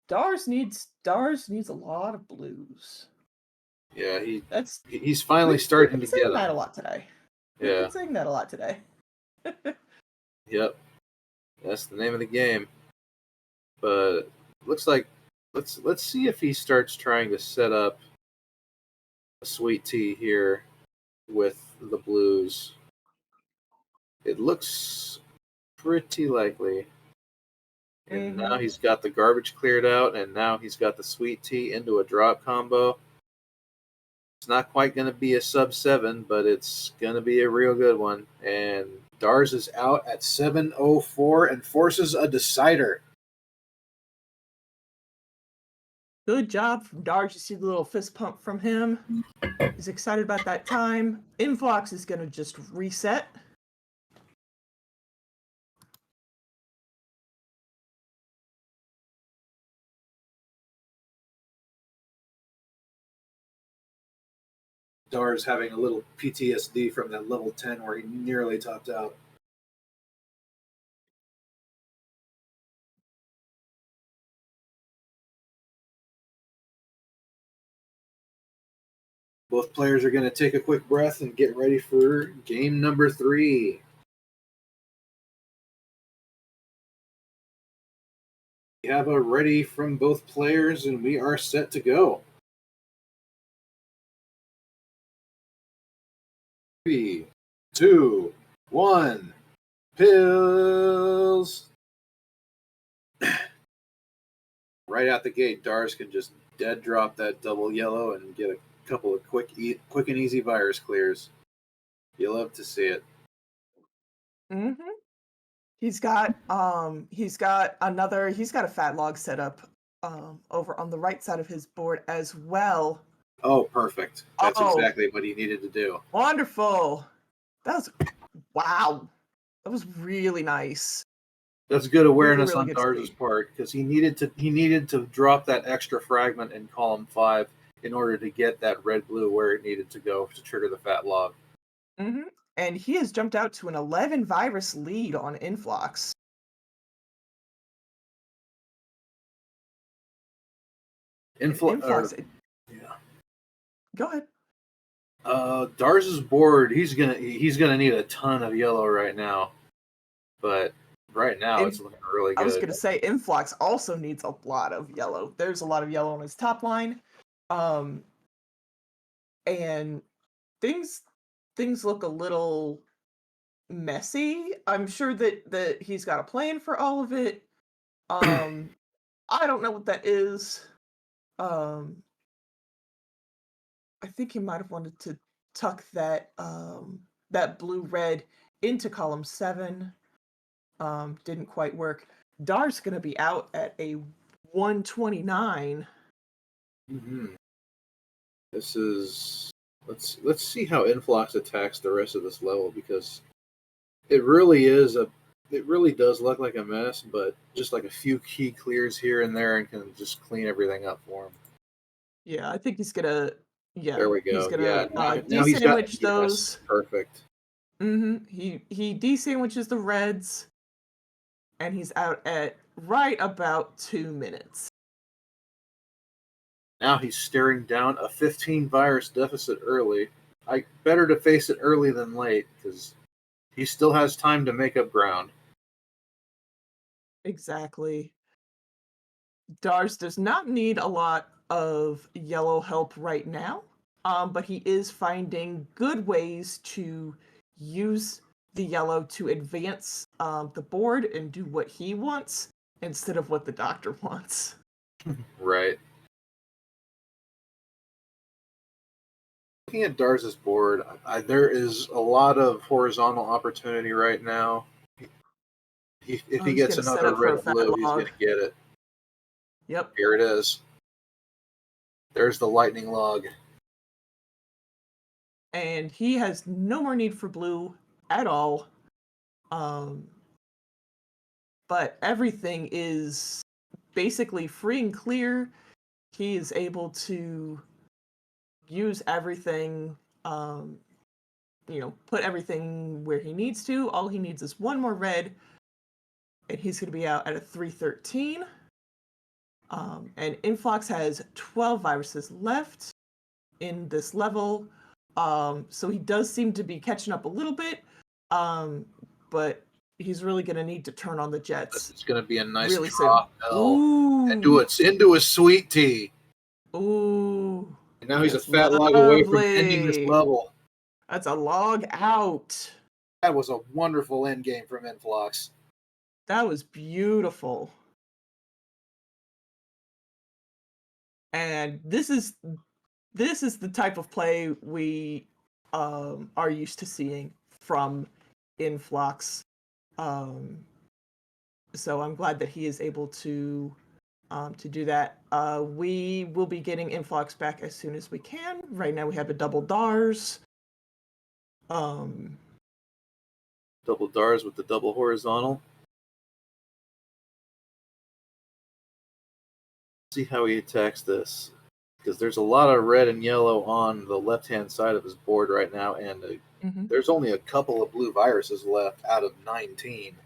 Dars needs a lot of blues. Yeah, he's finally starting to get them. That a lot today. Yeah, we've been saying that a lot today. Yep, that's the name of the game. But looks like let's see if he starts trying to set up a sweet tea here with the blues. It looks pretty likely. And now he's got the garbage cleared out, and now he's got the sweet tea into a drop combo. It's not quite going to be a sub 7, but it's going to be a real good one. And Dars is out at 704 and forces a decider. Good job from Dars. You see the little fist pump from him. He's excited about that time. Inphlox is going to just reset. Dars having a little PTSD from that level 10 where he nearly topped out. Both players are going to take a quick breath and get ready for game number 3. We have a ready from both players, and we are set to go. 3, 2, 1. Pills! Right out the gate, Dars can just dead drop that double yellow and get a couple of quick and easy virus clears. You love to see it. Mm-hmm. He's got a fat log set up over on the right side of his board as well. Oh, perfect. That's exactly what he needed to do. Wonderful. Wow. That was really nice. That's good awareness really on good Dars's speed. part, because he needed to drop that extra fragment in column 5 in order to get that red-blue where it needed to go to trigger the fat log. Mm-hmm. And he has jumped out to an 11 virus lead on Inphlox. Inphlox. Yeah. Go ahead. Dars's board, he's gonna need a ton of yellow right now, but right now it's looking really good. I was gonna say Inphlox also needs a lot of yellow. There's a lot of yellow on his top line, and things look a little messy. I'm sure that he's got a plan for all of it. I don't know what that is. I think he might have wanted to tuck that that blue red into column 7. Didn't quite work. Dar's gonna be out at a 129. Mm-hmm. This is let's see how Inphlox attacks the rest of this level, because it really does look like a mess, but just like a few key clears here and there and can just clean everything up for him. Yeah, I think he's gonna. Yeah, there we go. He's gonna now he's got those. Perfect. He de-sandwiches the reds, and he's out at right about 2 minutes. Now he's staring down a 15 virus deficit early. Better to face it early than late, because he still has time to make up ground. Exactly. Dars does not need a lot of yellow help right now, but he is finding good ways to use the yellow to advance the board and do what he wants instead of what the doctor wants. Right. Looking at Dars's board, there is a lot of horizontal opportunity right now. If he gets another red-blue, he's going to get it. Yep. Here it is. There's the lightning log. And he has no more need for blue at all. But everything is basically free and clear. He is able to use everything, put everything where he needs to. All he needs is one more red, and he's going to be out at a 313. And Inphlox has 12 viruses left in this level. So he does seem to be catching up a little bit, but he's really going to need to turn on the jets. It's going to be a nice really drop into a sweet tea. Ooh. And now he's a fat log away from ending this level. That's a log out. That was a wonderful end game from Inphlox. That was beautiful. And this is the type of play we are used to seeing from Inphlox. So I'm glad that he is able to do that. We will be getting Inphlox back as soon as we can. Right now we have a double Dars. Double Dars with the double horizontal. See how he attacks this, because there's a lot of red and yellow on the left-hand side of his board right now, and there's only a couple of blue viruses left out of 19.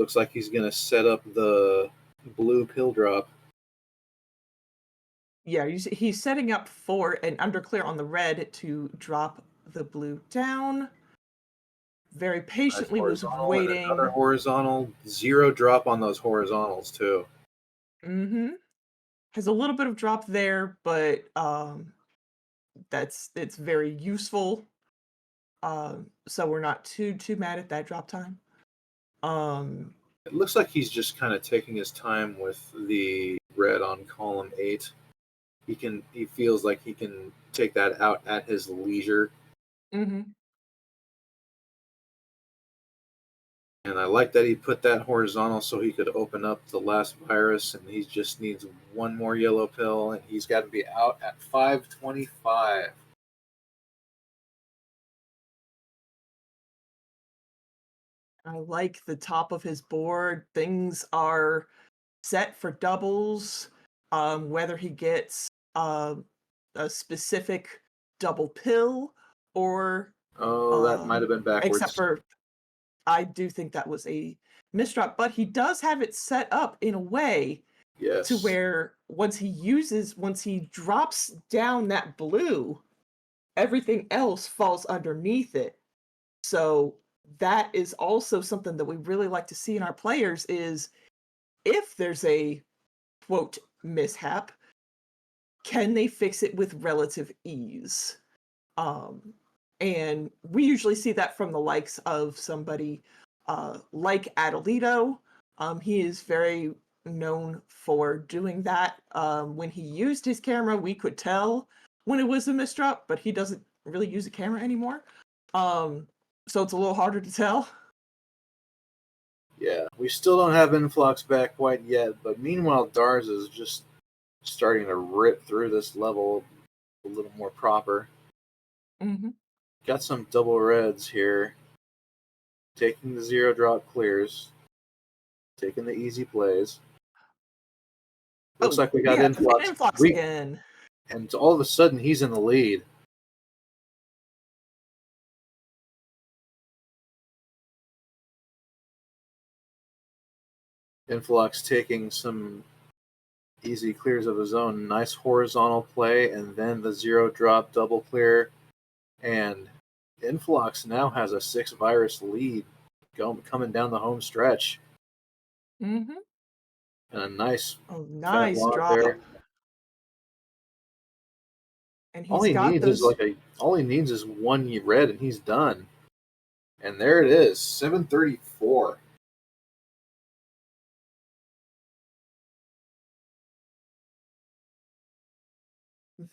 Looks like he's going to set up the blue pill drop. Yeah, he's setting up for an underclear on the red to drop the blue down. Very patiently was waiting. Another horizontal, 0 drop on those horizontals too. Mm-hmm. Has a little bit of drop there, but it's very useful. So we're not too mad at that drop time. It looks like he's just kind of taking his time with the red on column 8. He feels like he can take that out at his leisure. Mm-hmm. And I like that he put that horizontal so he could open up the last virus, and he just needs one more yellow pill, and he's got to be out at 525. I like the top of his board. Things are set for doubles. Whether he gets a specific double pill or that might have been backwards. Except for, I do think that was a misdrop, but he does have it set up in a way to where once he drops down that blue, everything else falls underneath it. So that is also something that we really like to see in our players is if there's a quote mishap, can they fix it with relative ease? And we usually see that from the likes of somebody like Atalito. He is very known for doing that. When he used his camera, we could tell when it was a misdrop, but he doesn't really use a camera anymore. So it's a little harder to tell. Yeah, we still don't have Inphlox back quite yet, but meanwhile, Dars is just starting to rip through this level a little more proper. Mm-hmm. Got some double reds here. Taking the 0 drop clears. Taking the easy plays. Looks like we got Inphlox again. And all of a sudden, he's in the lead. Inphlox taking some easy clears of his own. Nice horizontal play, and then the 0 drop double clear. And Inphlox now has a 6 virus lead coming down the home stretch. Mm-hmm. And a nice drop there. And all he needs is one red, and he's done. And there it is, 734.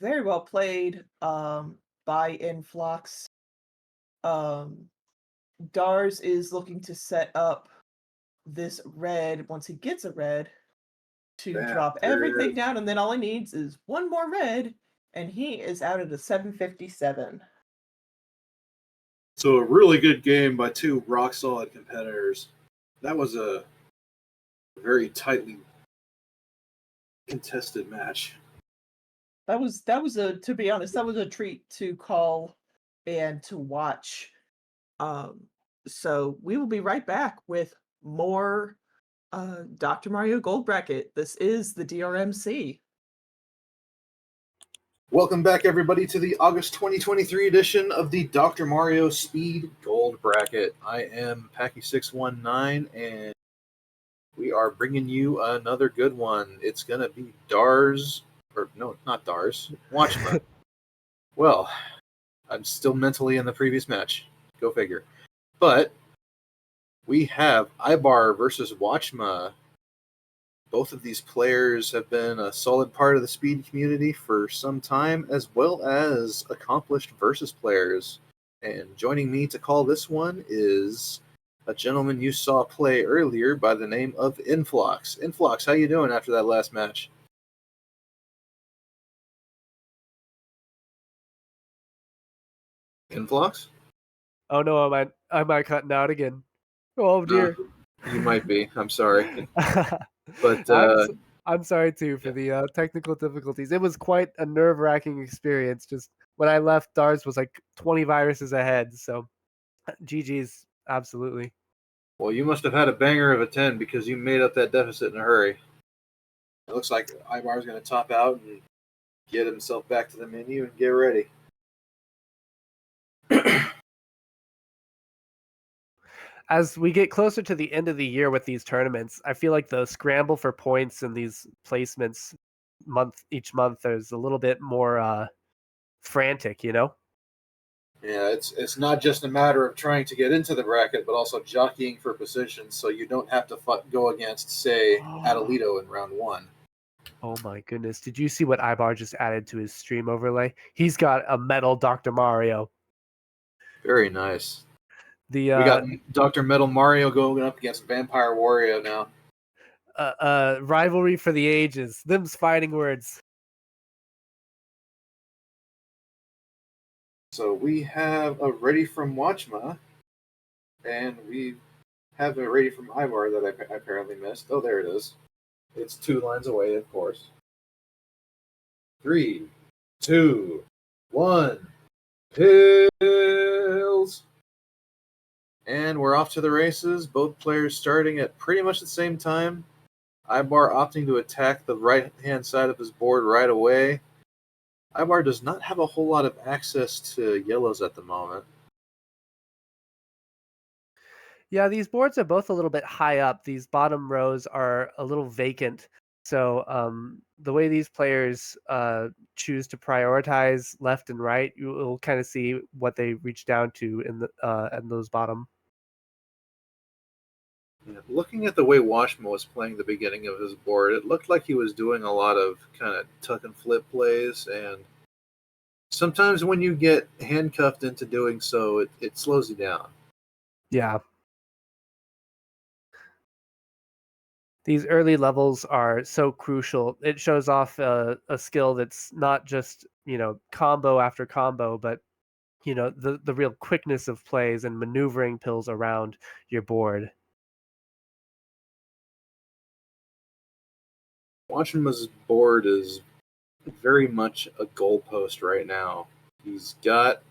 Very well played by Inphlox. Dars is looking to set up this red once he gets a red to drop everything down, and then all he needs is one more red, and he is out at a 757. So a really good game by two rock-solid competitors. That was a very tightly contested match. That was to be honest, that was a treat to call and to watch. So we will be right back with more Dr. Mario Gold Bracket. This is the DrMC. Welcome back, everybody, to the August 2023 edition of the Dr. Mario Speed Gold Bracket. I am Packy619, and we are bringing you another good one. It's going to be Watchmuh. Well, I'm still mentally in the previous match. Go figure. But we have Ibar versus Watchmuh. Both of these players have been a solid part of the speed community for some time, as well as accomplished versus players. And joining me to call this one is a gentleman you saw play earlier by the name of Inphlox. Inphlox, how you doing after that last match? Inphlox? Oh no, I might cutting out again. Oh dear. You might be. I'm sorry. But I'm sorry too for the technical difficulties. It was quite a nerve-wracking experience. Just when I left, Dars was like 20 viruses ahead. So, GG's absolutely. Well, you must have had a banger of a 10 because you made up that deficit in a hurry. It looks like Ibar's going to top out and get himself back to the menu and get ready. As we get closer to the end of the year with these tournaments, I feel like the scramble for points and these placements each month is a little bit more frantic, you know? Yeah, it's not just a matter of trying to get into the bracket, but also jockeying for positions so you don't have to go against, say, Atalito in round 1. Oh my goodness. Did you see what Ibar just added to his stream overlay? He's got a metal Dr. Mario. Very nice. We got Dr. Metal Mario going up against Vampire Wario now. Rivalry for the ages. Them's fighting words. So we have a ready from Watchmuh, and we have a ready from Ivar that I apparently missed. Oh, there it is. It's 2 lines away, of course. 3, 2, 1. Pills! And we're off to the races. Both players starting at pretty much the same time. Ibar opting to attack the right-hand side of his board right away. Ibar does not have a whole lot of access to yellows at the moment. Yeah, these boards are both a little bit high up. These bottom rows are a little vacant. So the way these players choose to prioritize left and right, you will kind of see what they reach down to in those bottom. Yeah, looking at the way Watchmuh was playing the beginning of his board, it looked like he was doing a lot of kind of tuck and flip plays, and sometimes when you get handcuffed into doing so, it slows you down. Yeah. These early levels are so crucial. It shows off a skill that's not just, combo after combo, but, the real quickness of plays and maneuvering pills around your board. Watchmuh's board is very much a goalpost right now. He's got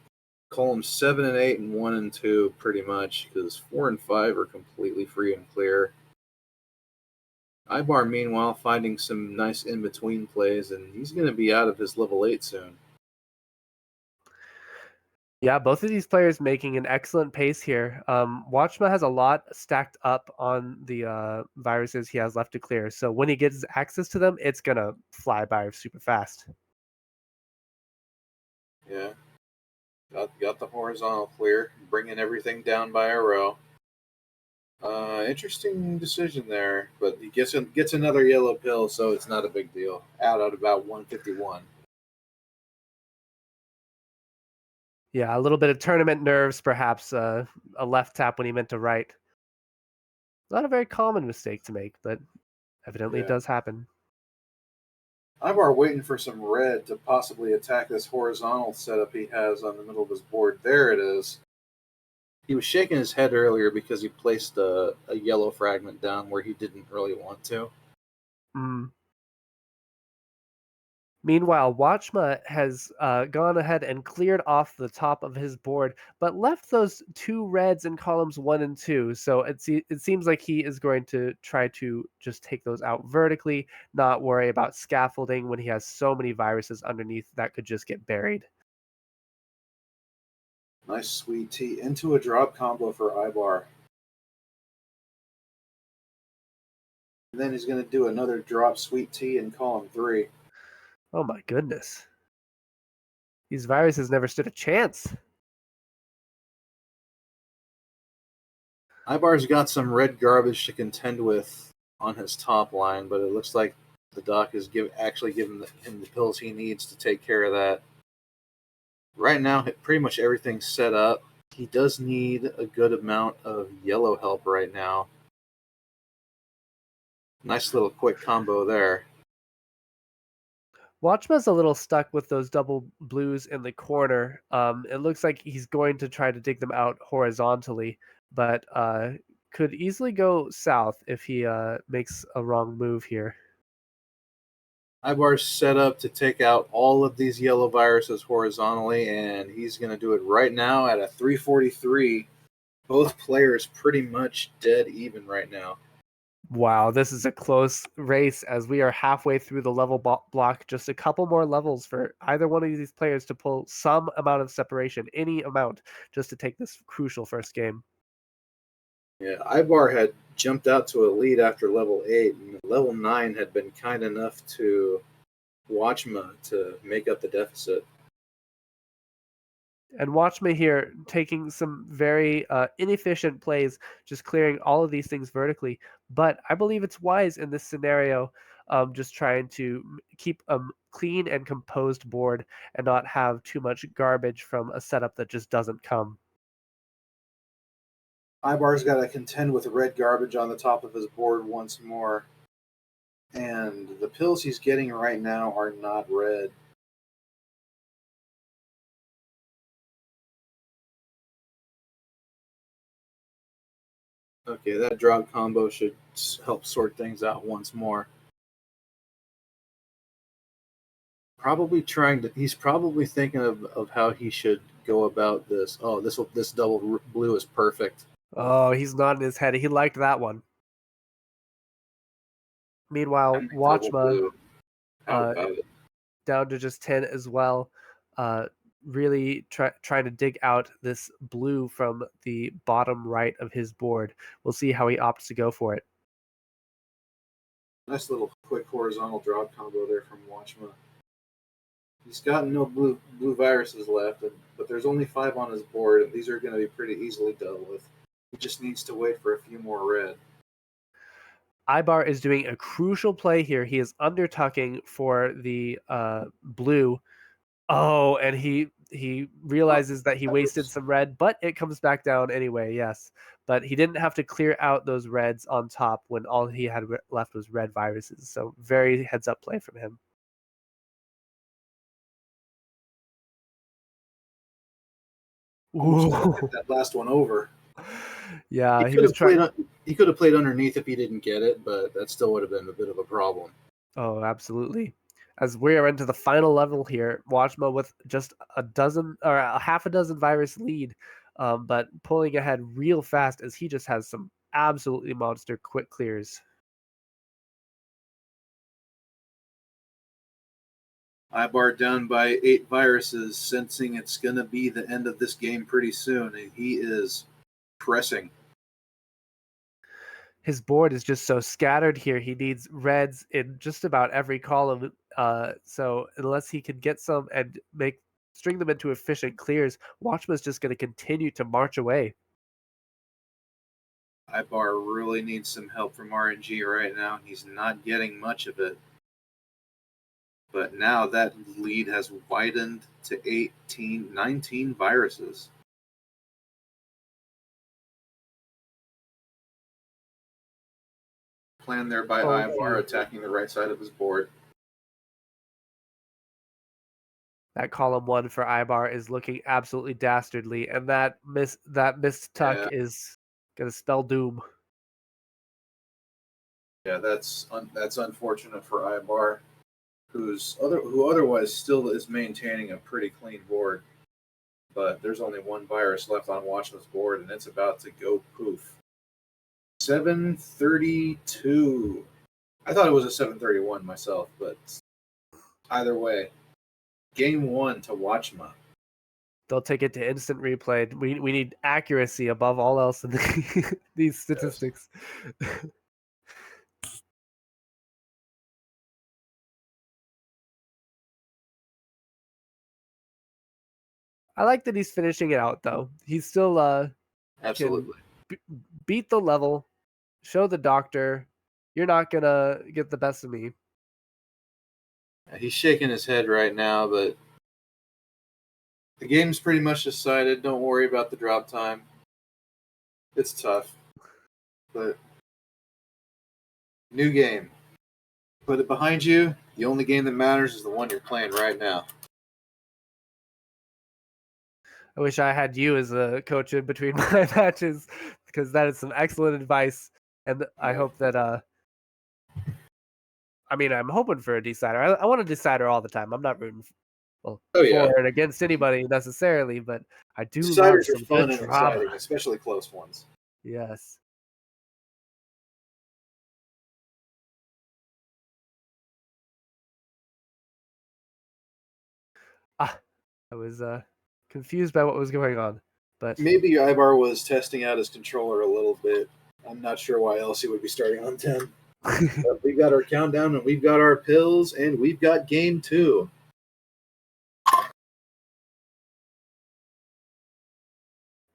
columns 7 and 8 and 1 and 2 pretty much, because 4 and 5 are completely free and clear. Ibar, meanwhile, finding some nice in-between plays, and he's going to be out of his level 8 soon. Yeah, both of these players making an excellent pace here. Watchmuh has a lot stacked up on the viruses he has left to clear. So when he gets access to them, it's going to fly by super fast. Yeah. Got the horizontal clear, bringing everything down by a row. Interesting decision there, but he gets another yellow pill, so it's not a big deal. Out at about 151. Yeah, a little bit of tournament nerves, perhaps a left tap when he meant to right. Not a very common mistake to make, but evidently it does happen. Ivar waiting for some red to possibly attack this horizontal setup he has on the middle of his board. There it is. He was shaking his head earlier because he placed a yellow fragment down where he didn't really want to. Meanwhile, Watchmuh has gone ahead and cleared off the top of his board, but left those 2 reds in columns 1 and 2. So it seems like he is going to try to just take those out vertically, not worry about scaffolding when he has so many viruses underneath that could just get buried. Nice sweet tea into a drop combo for Ibar. And then he's going to do another drop sweet tea in column 3. Oh my goodness. These viruses never stood a chance. Ibar's got some red garbage to contend with on his top line, but it looks like the doc is actually giving him the pills he needs to take care of that. Right now, pretty much everything's set up. He does need a good amount of yellow help right now. Nice little quick combo there. Watchmuh's a little stuck with those double blues in the corner. It looks like he's going to try to dig them out horizontally, but could easily go south if he makes a wrong move here. Ibar's set up to take out all of these yellow viruses horizontally, and he's going to do it right now at a 343. both players pretty much dead even right now. Wow, this is a close race as we are halfway through the level block. Just a couple more levels for either one of these players to pull some amount of separation, any amount, just to take this crucial first game. Yeah, Ibar had jumped out to a lead after level 8, and level 9 had been kind enough to Watchmuh to make up the deficit. And Watchmuh here taking some very inefficient plays, just clearing all of these things vertically. But I believe it's wise in this scenario, just trying to keep a clean and composed board and not have too much garbage from a setup that just doesn't come. Ibar's got to contend with red garbage on the top of his board once more. And the pills he's getting right now are not red. Okay, that drop combo should help sort things out once more. He's probably thinking of how he should go about this. Oh, this double blue is perfect. Oh, he's nodding his head. He liked that one. Meanwhile, Watchmuh down to just 10 as well. Really trying to dig out this blue from the bottom right of his board. We'll see how he opts to go for it. Nice little quick horizontal drop combo there from Watchmuh. He's got no blue viruses left, but there's only 5 on his board, and these are going to be pretty easily dealt with. He just needs to wait for a few more red. Ibar is doing a crucial play here. He is undertucking for the blue. Oh, and he realizes that he wasted some red, but it comes back down anyway, yes. But he didn't have to clear out those reds on top when all he had left was red viruses. So very heads-up play from him. Get that last one over. Yeah, he could have played underneath if he didn't get it, but that still would have been a bit of a problem. Oh, absolutely. As we are into the final level here, Watchmuh with just a dozen or a half a dozen virus lead, but pulling ahead real fast as he just has some absolutely monster quick clears. Ibar down by 8 viruses, sensing it's going to be the end of this game pretty soon, and he is pressing. His board is just so scattered here. He needs reds in just about every column. So unless he can get some and string them into efficient clears, Watchmuh is just going to continue to march away. Ibar really needs some help from RNG right now. He's not getting much of it. But now that lead has widened to 19 viruses. Plan there by Ibar, attacking the right side of his board. That column 1 for Ibar is looking absolutely dastardly, and that missed tuck is gonna spell doom. Yeah, that's unfortunate for Ibar, who otherwise still is maintaining a pretty clean board. But there's only 1 virus left on Watchmuh's board, and it's about to go poof. 732. I thought it was a 731 myself, but either way, game 1 to Watchmuh. They'll take it to instant replay. We need accuracy above all else in these statistics. Yes. I like that he's finishing it out, though. He's still absolutely beat the level, show the doctor, you're not gonna get the best of me. He's shaking his head right now, but the game's pretty much decided. Don't worry about the drop time. It's tough, but new game. Put it behind you. The only game that matters is the one you're playing right now. I wish I had you as a coach in between my matches, because that is some excellent advice. And I hope that, I'm hoping for a decider. I want a decider all the time. I'm not rooting. well, Oh, yeah. for and against anybody necessarily, but I do love Deciders are some fun good and drama. exciting, especially close ones. Yes. I was confused by what was going on, but Maybe Ibar was testing out his controller a little bit. I'm not sure why else he would be starting on 10. But we've got our countdown, and we've got our pills, and we've got game 2.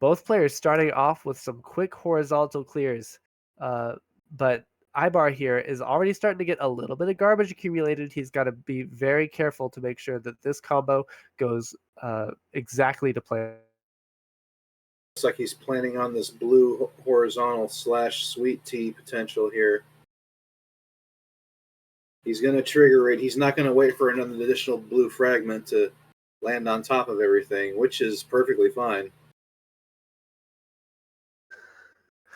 both players starting off with some quick horizontal clears. But Ibar here is already starting to get a little bit of garbage accumulated. He's got to be very careful to make sure that this combo goes exactly to plan. Looks like he's planning on this blue horizontal / sweet tea potential here. He's going to trigger it. He's not going to wait for another additional blue fragment to land on top of everything, which is perfectly fine.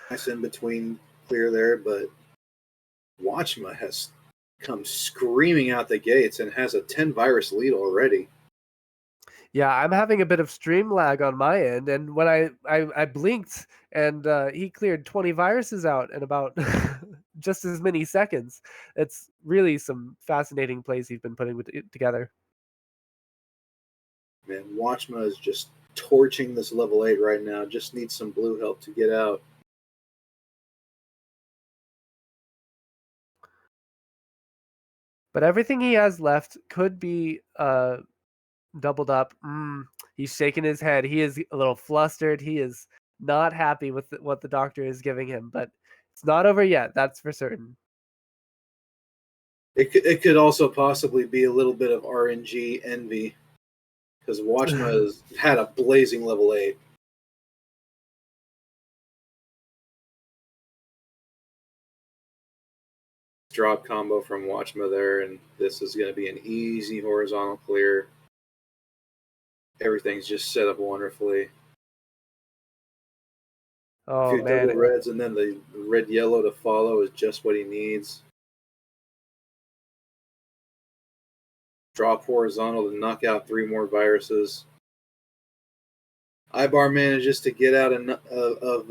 Nice in between clear there, but Watchmuh has come screaming out the gates and has a 10 virus lead already. Yeah, I'm having a bit of stream lag on my end, and when I blinked and he cleared 20 viruses out in about just as many seconds. It's really some fascinating plays he's been putting together. Man, Watchmuh is just torching this level 8 right now. Just needs some blue help to get out. But everything he has left could be doubled up. He's shaking his head. He is a little flustered. He is not happy with what the doctor is giving him, but it's not over yet. That's for certain. It could also possibly be a little bit of RNG envy, because Watchmuh has had a blazing level 8. Drop combo from Watchmuh there, and this is going to be an easy horizontal clear. Everything's just set up wonderfully. Oh, a few man. double reds, and then the red yellow to follow is just what he needs. Drop horizontal to knock out 3 more viruses. Ibar manages to get out of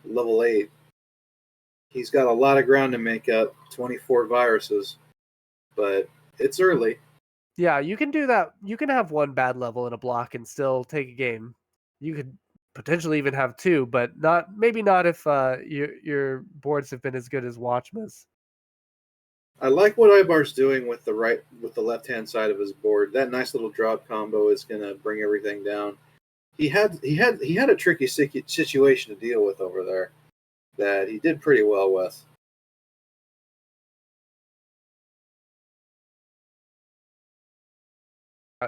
level 8. He's got a lot of ground to make up, 24 viruses, but it's early. Yeah, you can do that. You can have 1 bad level in a block and still take a game. You could potentially even have 2, but maybe not if your boards have been as good as Watchmuh's. I like what Ibar's doing with the left-hand side of his board. That nice little drop combo is going to bring everything down. He had a tricky situation to deal with over there that he did pretty well with.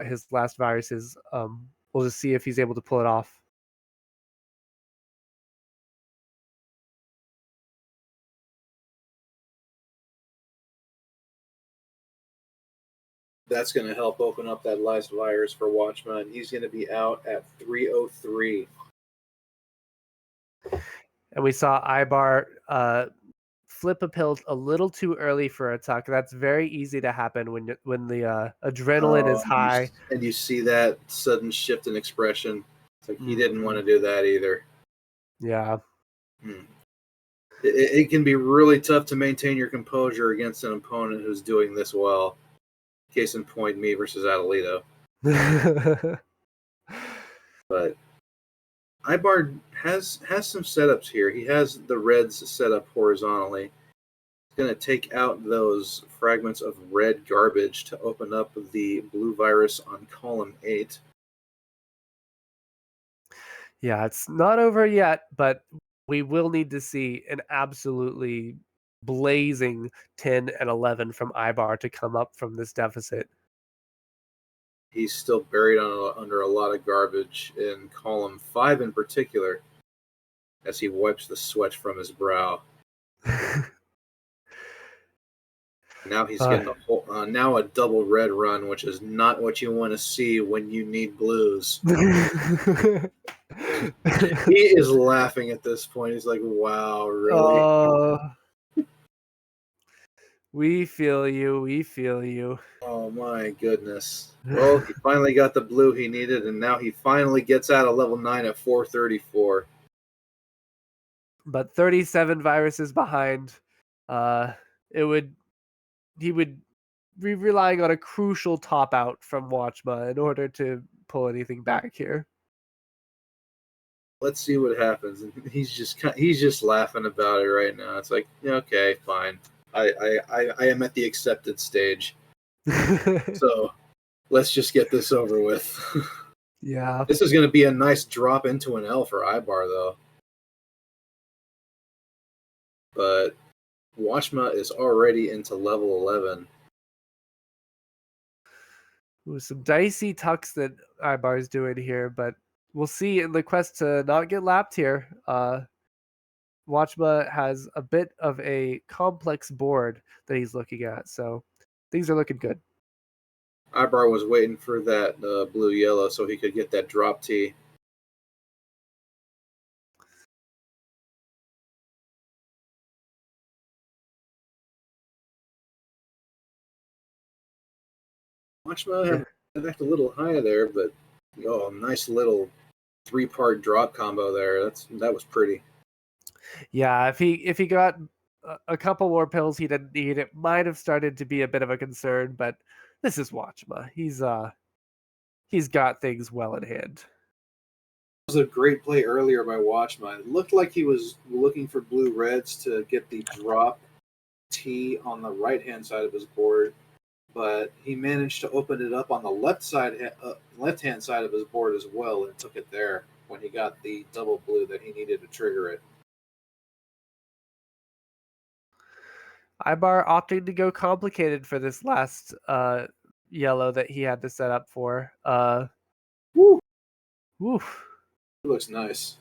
His last viruses. We'll just see if he's able to pull it off. That's going to help open up that last virus for Watchmuh, and he's going to be out at 303. And we saw Ibar flip a pill a little too early for a tuck. That's very easy to happen when the adrenaline is high. And you see that sudden shift in expression. It's like he didn't want to do that either. Yeah. It can be really tough to maintain your composure against an opponent who's doing this well. Case in point, me versus Atalito. But Ibar has some setups here. He has the reds set up horizontally. He's going to take out those fragments of red garbage to open up the blue virus on column 8. Yeah, it's not over yet, but we will need to see an absolutely blazing 10 and 11 from Ibar to come up from this deficit. He's still buried under a lot of garbage in column 5 in particular, as he wipes the sweat from his brow. Now he's getting now a double red run, which is not what you want to see when you need blues. He is laughing at this point. He's like, wow, really? We feel you. We feel you. Oh my goodness. Well, he finally got the blue he needed, and now he finally gets out of level 9 at 434. But 37 viruses behind. He would be relying on a crucial top out from Watchmuh in order to pull anything back here. Let's see what happens. And he's just laughing about it right now. It's like, okay, fine. I am at the accepted stage. So let's just get this over with. Yeah. This is going to be a nice drop into an L for Ibar, though. But Watchmuh is already into level 11. Ooh, some dicey tucks that Ibar's doing here, but we'll see in the quest to not get lapped here. Watchmuh has a bit of a complex board that he's looking at, so things are looking good. Ibar was waiting for that blue-yellow so he could get that drop T. Watchmuh had a little high there, but nice little 3-part drop combo there. That was pretty. Yeah, if he got a couple more pills he didn't need, it might have started to be a bit of a concern. But this is Watchmuh. He's got things well in hand. It was a great play earlier by Watchmuh. It looked like he was looking for blue-reds to get the drop T on the right-hand side of his board, but he managed to open it up on the left-hand side of his board as well and took it there when he got the double blue that he needed to trigger it. Ibar opting to go complicated for this last yellow that he had to set up for. Woo! Woo. It looks nice.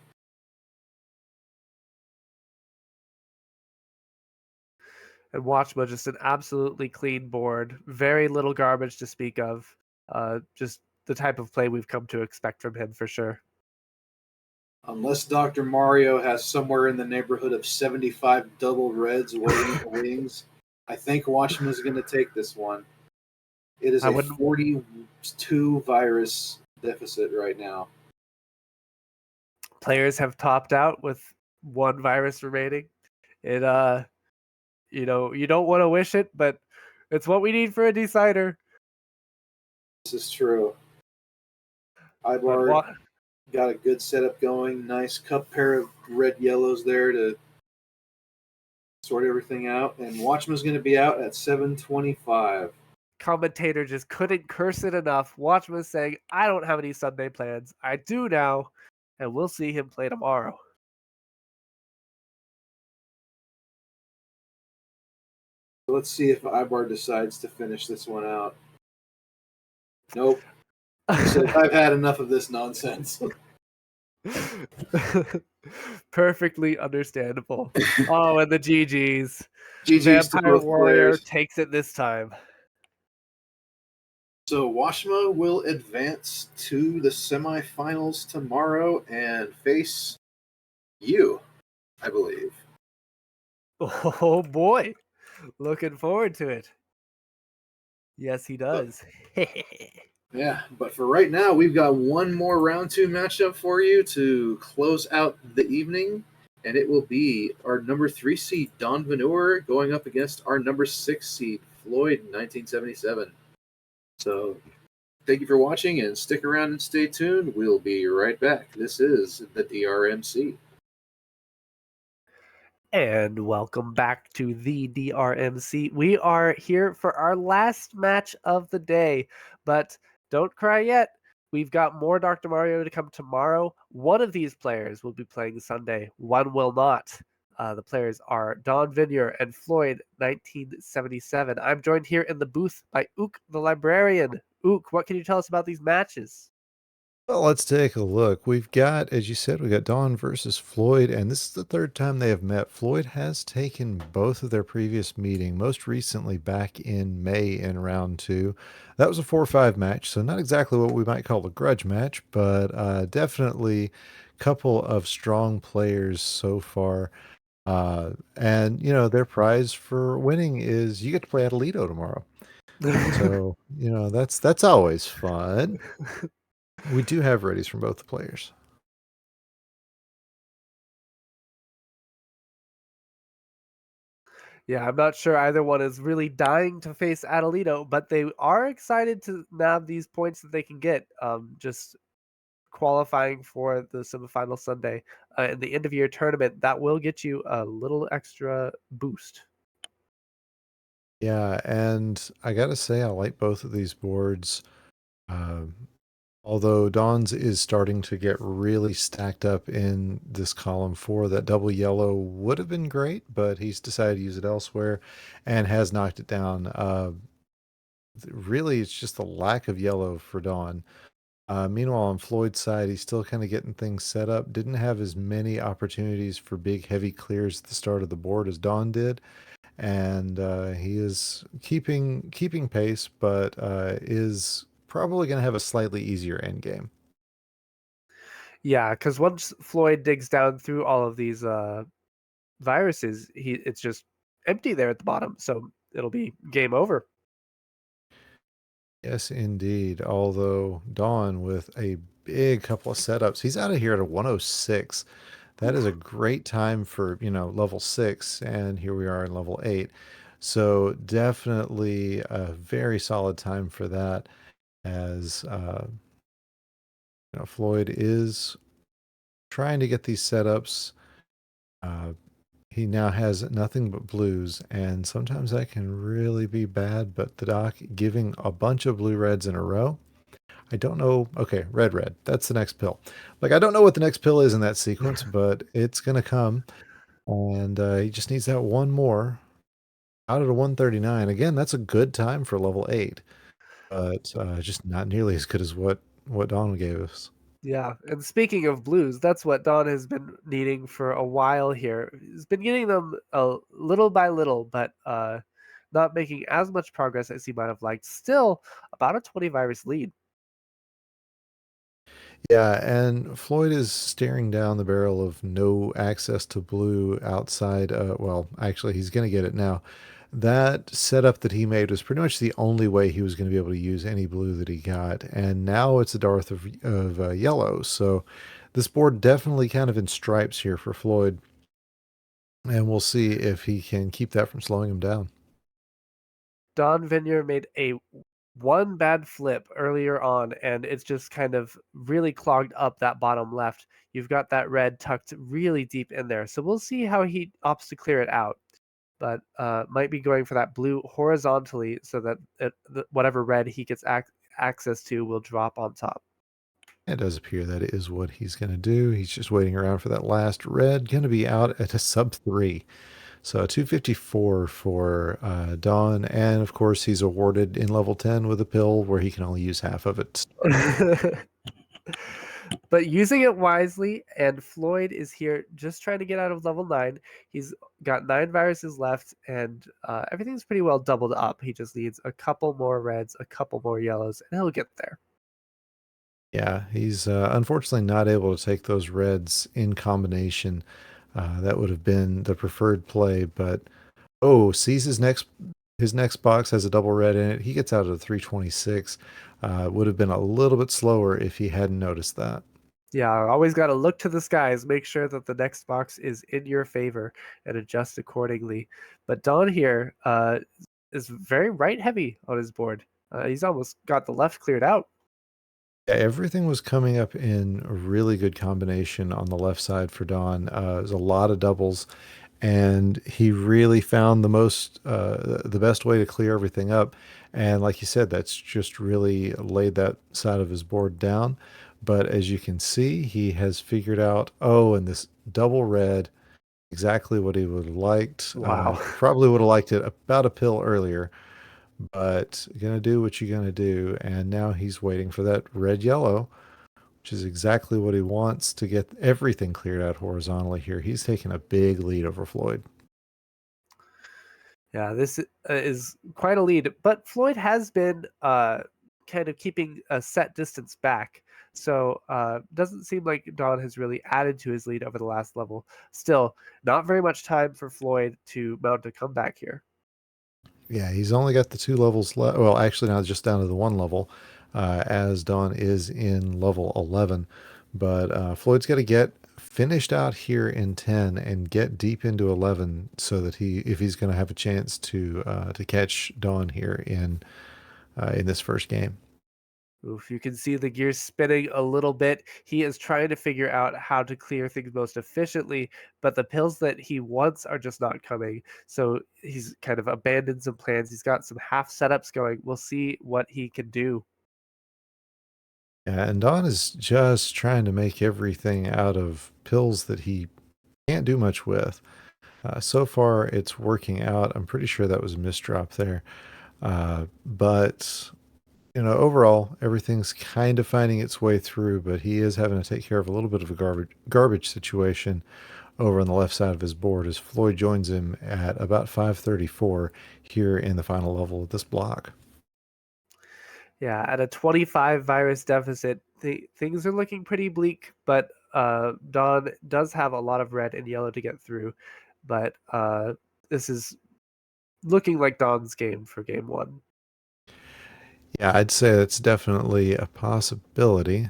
And Watchmuh, just an absolutely clean board. Very little garbage to speak of. Just the type of play we've come to expect from him for sure. Unless Dr. Mario has somewhere in the neighborhood of 75 double reds waiting for wings, I think Watchmuh is going to take this one. It is a 42 virus deficit right now. Players have topped out with 1 virus remaining. It you don't want to wish it, but it's what we need for a decider. This is true. Ibar got a good setup going. Nice cup pair of red yellows there to sort everything out. And Watchmuh's going to be out at 7:25. Commentator just couldn't curse it enough. Watchmuh saying, I don't have any Sunday plans. I do now, and we'll see him play tomorrow. Let's see if Ibar decides to finish this one out. Nope. He said, I've had enough of this nonsense. Perfectly understandable. Oh, and the GGs. GGs to Vampire both Warrior players. takes it this time. So Watchmuh will advance to the semifinals tomorrow and face you, I believe. Oh boy. Looking forward to it. Yes, he does. Yeah, but for right now, we've got one more round 2 matchup for you to close out the evening, and it will be our number 3 seed Dawnvenure going up against our number 6 seed Floyd 1977. So thank you for watching, and stick around and stay tuned. We'll be right back. This is the DrMC. And welcome back to the DrMC. We are here for our last match of the day, but don't cry yet. We've got more Dr. Mario to come tomorrow. One of these players will be playing Sunday. One will not. The players are Dawnvenure and Floyd 1977. I'm joined here in the booth by Ook the Librarian. Ook, what can you tell us about these matches? Well, let's take a look. We've got, as you said, we got Dawn versus Floyd, and this is the 3rd time they have met. Floyd has taken both of their previous meeting, most recently back in May in round 2. That was a 4-5 match, so not exactly what we might call a grudge match, but definitely a couple of strong players so far. And you know, their prize for winning is you get to play Atalito tomorrow. So, you know, that's always fun. We do have readies from both the players. Yeah, I'm not sure either one is really dying to face Atalito, but they are excited to nab these points that they can get. Just qualifying for the semifinal Sunday in the end of year tournament, that will get you a little extra boost. Yeah, and I gotta say, I like both of these boards. Um, although Dawn's is starting to get really stacked up in this column 4, that double yellow would have been great, but he's decided to use it elsewhere and has knocked it down. Really, it's just the lack of yellow for Dawn. Meanwhile, on Floyd's side, he's still kind of getting things set up. Didn't have as many opportunities for big, heavy clears at the start of the board as Dawn did, and he is keeping pace, but is probably going to have a slightly easier end game. Yeah, because once Floyd digs down through all of these viruses, it's just empty there at the bottom, so it'll be game over. Yes, indeed. Although Dawn with a big couple of setups, he's out of here at a 106. That is a great time for, you know, level 6, and here we are in level 8. So definitely a very solid time for that, as you know, Floyd is trying to get these setups. He now has nothing but blues, and sometimes that can really be bad, but the doc giving a bunch of blue reds in a row. I don't know. Okay, red. That's the next pill. Like, I don't know what the next pill is in that sequence, but it's going to come. And he just needs that one more out at a 139. Again, that's a good time for level 8, but just not nearly as good as what Dawn gave us. Yeah, and speaking of blues, that's what Don has been needing for a while here. He's been getting them little by little, but not making as much progress as he might have liked. Still, about a 20 virus lead. Yeah, and Floyd is staring down the barrel of no access to blue outside. Well, actually, he's going to get it now. That setup that he made was pretty much the only way he was going to be able to use any blue that he got. And now it's a dearth of yellow. So this board definitely kind of in stripes here for Floyd. And we'll see if he can keep that from slowing him down. Dawnvenure made a one bad flip earlier on, and it's just kind of really clogged up that bottom left. You've got that red tucked really deep in there. So we'll see how he opts to clear it out. But might be going for that blue horizontally so that whatever red he gets access to will drop on top. It does appear that is what he's going to do. He's just waiting around for that last red. Going to be out at a sub 3. So 254 for Dawn. And of course, he's awarded in level 10 with a pill where he can only use half of it. But using it wisely, and Floyd is here just trying to get out of level 9. He's got 9 viruses left, and everything's pretty well doubled up. He just needs a couple more reds, a couple more yellows, and he'll get there. Yeah, he's unfortunately not able to take those reds in combination. That would have been the preferred play, but sees his next box has a double red in it. He gets out of the 326. Would have been a little bit slower if he hadn't noticed that. Yeah, always got to look to the skies, make sure that the next box is in your favor, and adjust accordingly. But Don here is very right heavy on his board. He's almost got the left cleared out. Yeah, everything was coming up in a really good combination on the left side for Don. There's a lot of doubles, and he really found the best way to clear everything up. And like you said, that's just really laid that side of his board down. But as you can see, he has figured out, and this double red, exactly what he would have liked. Wow. Probably would have liked it about a pill earlier, but gonna do what you're gonna do. And now he's waiting for that red yellow, which is exactly what he wants to get everything cleared out horizontally here. He's taking a big lead over Floyd. Yeah, this is quite a lead, but Floyd has been kind of keeping a set distance back. So doesn't seem like Dawn has really added to his lead over the last level. Still, not very much time for Floyd to mount a comeback here. Yeah, he's only got the 2 levels left. Well, actually, now just down to the 1 level, as Dawn is in level 11. But Floyd's got to get finished out here in 10 and get deep into 11 so that if he's going to have a chance to catch Dawn here in this first game. Oof, you can see the gears spinning a little bit. He is trying to figure out how to clear things most efficiently, but the pills that he wants are just not coming. So he's kind of abandoned some plans. He's got some half setups going. We'll see what he can do. Yeah, and Dawn is just trying to make everything out of pills that he can't do much with. So far, it's working out. I'm pretty sure that was a misdrop there. But overall, everything's kind of finding its way through, but he is having to take care of a little bit of a garbage situation over on the left side of his board as Floyd joins him at about 534 here in the final level of this block. Yeah, at a 25 virus deficit, things are looking pretty bleak, but Dawn does have a lot of red and yellow to get through. But this is looking like Dawn's game for game 1. Yeah, I'd say it's definitely a possibility.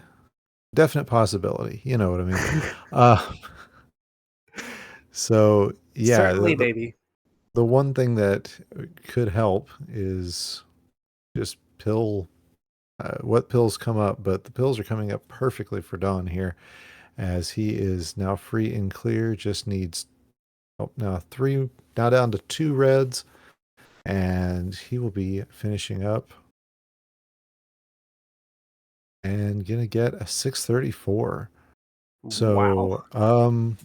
Definite possibility. You know what I mean? So, yeah, Certainly, maybe. the one thing that could help is just what pills come up, but the pills are coming up perfectly for Dawn here as he is now free and clear, just needs now down to 2 reds, and he will be finishing up and gonna get a 634. So, Wow.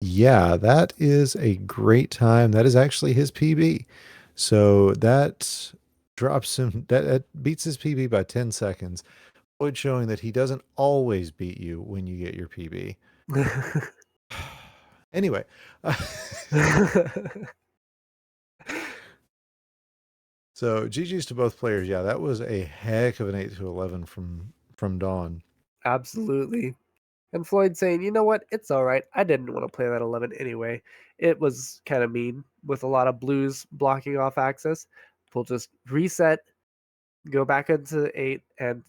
yeah, that is a great time. That is actually his PB. So that drops him, that beats his PB by 10 seconds. Floyd showing that he doesn't always beat you when you get your PB. Anyway. So GG's to both players. Yeah, that was a heck of an 8-11 from Dawn. Absolutely. And Floyd saying, you know what, it's all right. I didn't want to play that 11 anyway. It was kind of mean with a lot of blues blocking off access. We'll just reset, go back into 8, and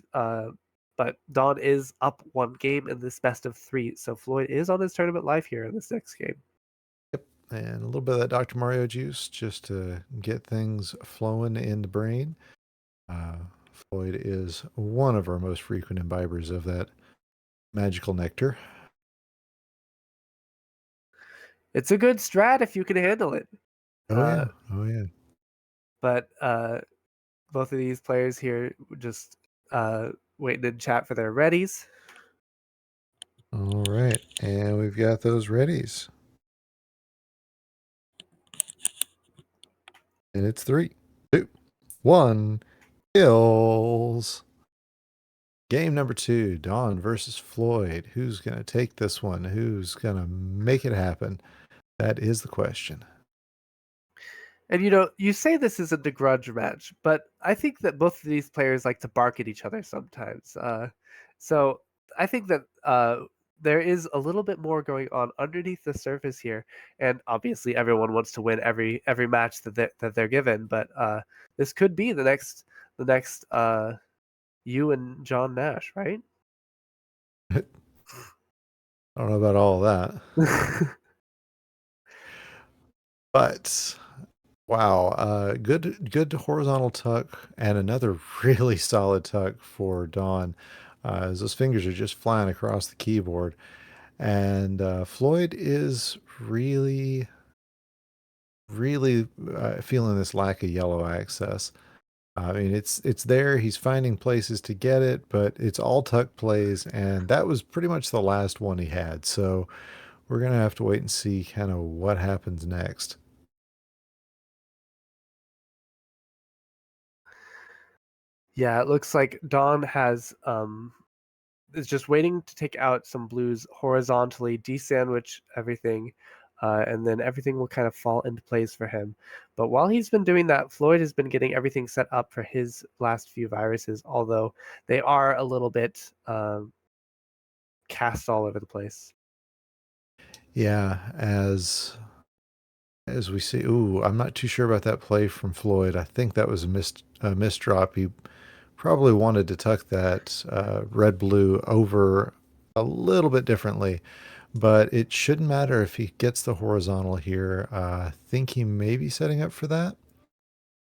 but Dawn is up 1 game in this best of 3, so Floyd is on his tournament life here in this next game. Yep, and a little bit of that Dr. Mario juice just to get things flowing in the brain. Floyd is one of our most frequent imbibers of that magical nectar. It's a good strat if you can handle it. Oh yeah. But both of these players here just waiting in chat for their readies. All right, and we've got those readies. And it's 3, 2, 1, kills. Game number 2, Dawn versus Floyd. Who's going to take this one? Who's going to make it happen? That is the question. And you say this isn't a grudge match, but I think that both of these players like to bark at each other sometimes. So I think that there is a little bit more going on underneath the surface here, and obviously everyone wants to win every match that they're given. But this could be the next you and John Nash, right? I don't know about all of that. But wow, good horizontal tuck and another really solid tuck for Dawn, as those fingers are just flying across the keyboard. And Floyd is really feeling this lack of yellow access. I mean, it's there. He's finding places to get it, but it's all tuck plays, and that was pretty much the last one he had. So we're gonna have to wait and see kind of what happens next. Yeah, it looks like Dawn is just waiting to take out some blues horizontally, desandwich everything, and then everything will kind of fall into place for him. But while he's been doing that, Floyd has been getting everything set up for his last few viruses, although they are a little bit cast all over the place. Yeah, as we see, ooh, I'm not too sure about that play from Floyd. I think that was a missed drop. He probably wanted to tuck that red-blue over a little bit differently, but it shouldn't matter if he gets the horizontal here. I think he may be setting up for that.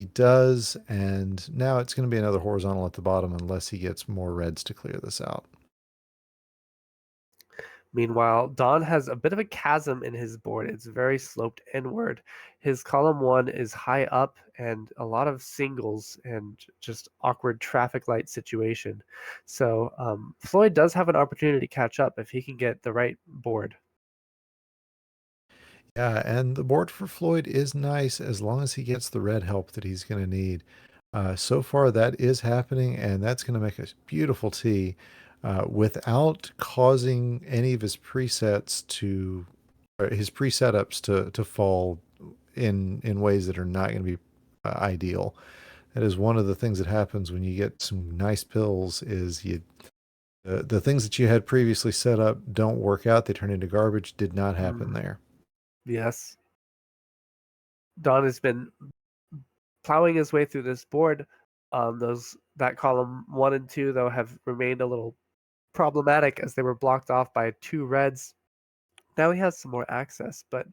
He does, and now it's going to be another horizontal at the bottom unless he gets more reds to clear this out. Meanwhile, Don has a bit of a chasm in his board. It's very sloped inward. His column 1 is high up and a lot of singles and just awkward traffic light situation. So Floyd does have an opportunity to catch up if he can get the right board. Yeah, and the board for Floyd is nice as long as he gets the red help that he's going to need. So far, that is happening, and that's going to make a beautiful tee without causing any of his presets to, or his pre-setups to fall in ways that are not going to be ideal. That is one of the things that happens when you get some nice pills. Is the things that you had previously set up don't work out; they turn into garbage. Did not happen there. Yes. Don has been plowing his way through this board. That column 1 and 2 though have remained a little problematic as they were blocked off by 2 reds. Now he has some more access, but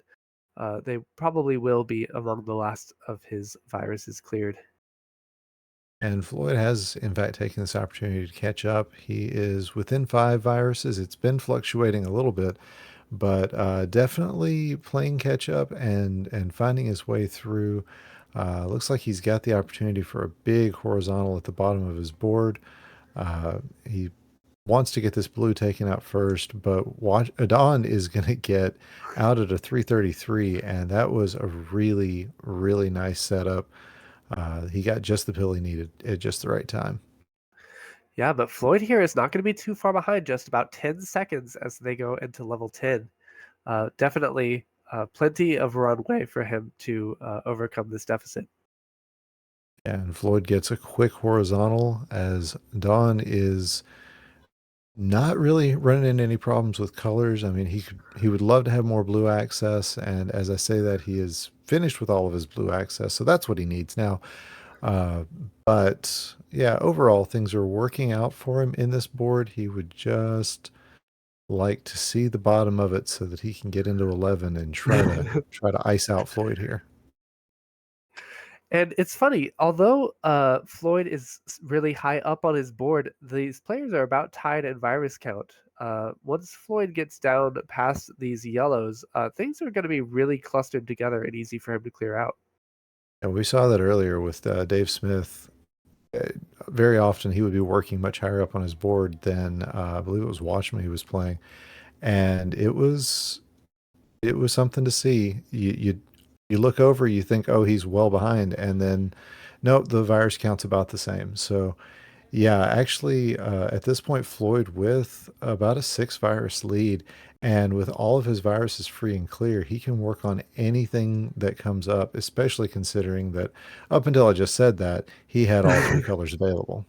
they probably will be among the last of his viruses cleared. And Floyd has, in fact, taken this opportunity to catch up. He is within 5 viruses. It's been fluctuating a little bit, but definitely playing catch up and finding his way through. Looks like he's got the opportunity for a big horizontal at the bottom of his board. He wants to get this blue taken out first, but Dawn is going to get out at a 333, and that was a really, really nice setup. He got just the pill he needed at just the right time. Yeah, but Floyd here is not going to be too far behind, just about 10 seconds as they go into level 10. Definitely plenty of runway for him to overcome this deficit. And Floyd gets a quick horizontal as Dawn is not really running into any problems with colors. I mean, he would love to have more blue access, and as I say that, he is finished with all of his blue access, so that's what he needs now. But yeah, overall things are working out for him in this board. He would just like to see the bottom of it so that he can get into 11 and try to ice out Floyd here. And it's funny, although Floyd is really high up on his board, these players are about tied in virus count. Once Floyd gets down past these yellows, things are going to be really clustered together and easy for him to clear out. And we saw that earlier with Dave Smith. Very often he would be working much higher up on his board than I believe it was Watchmuh he was playing, and it was something to see. You look over, you think, oh, he's well behind, and then nope, the virus count's about the same. So yeah, actually, at this point, Floyd with about a 6 virus lead, and with all of his viruses free and clear, he can work on anything that comes up, especially considering that up until I just said that, he had all 3 colors available.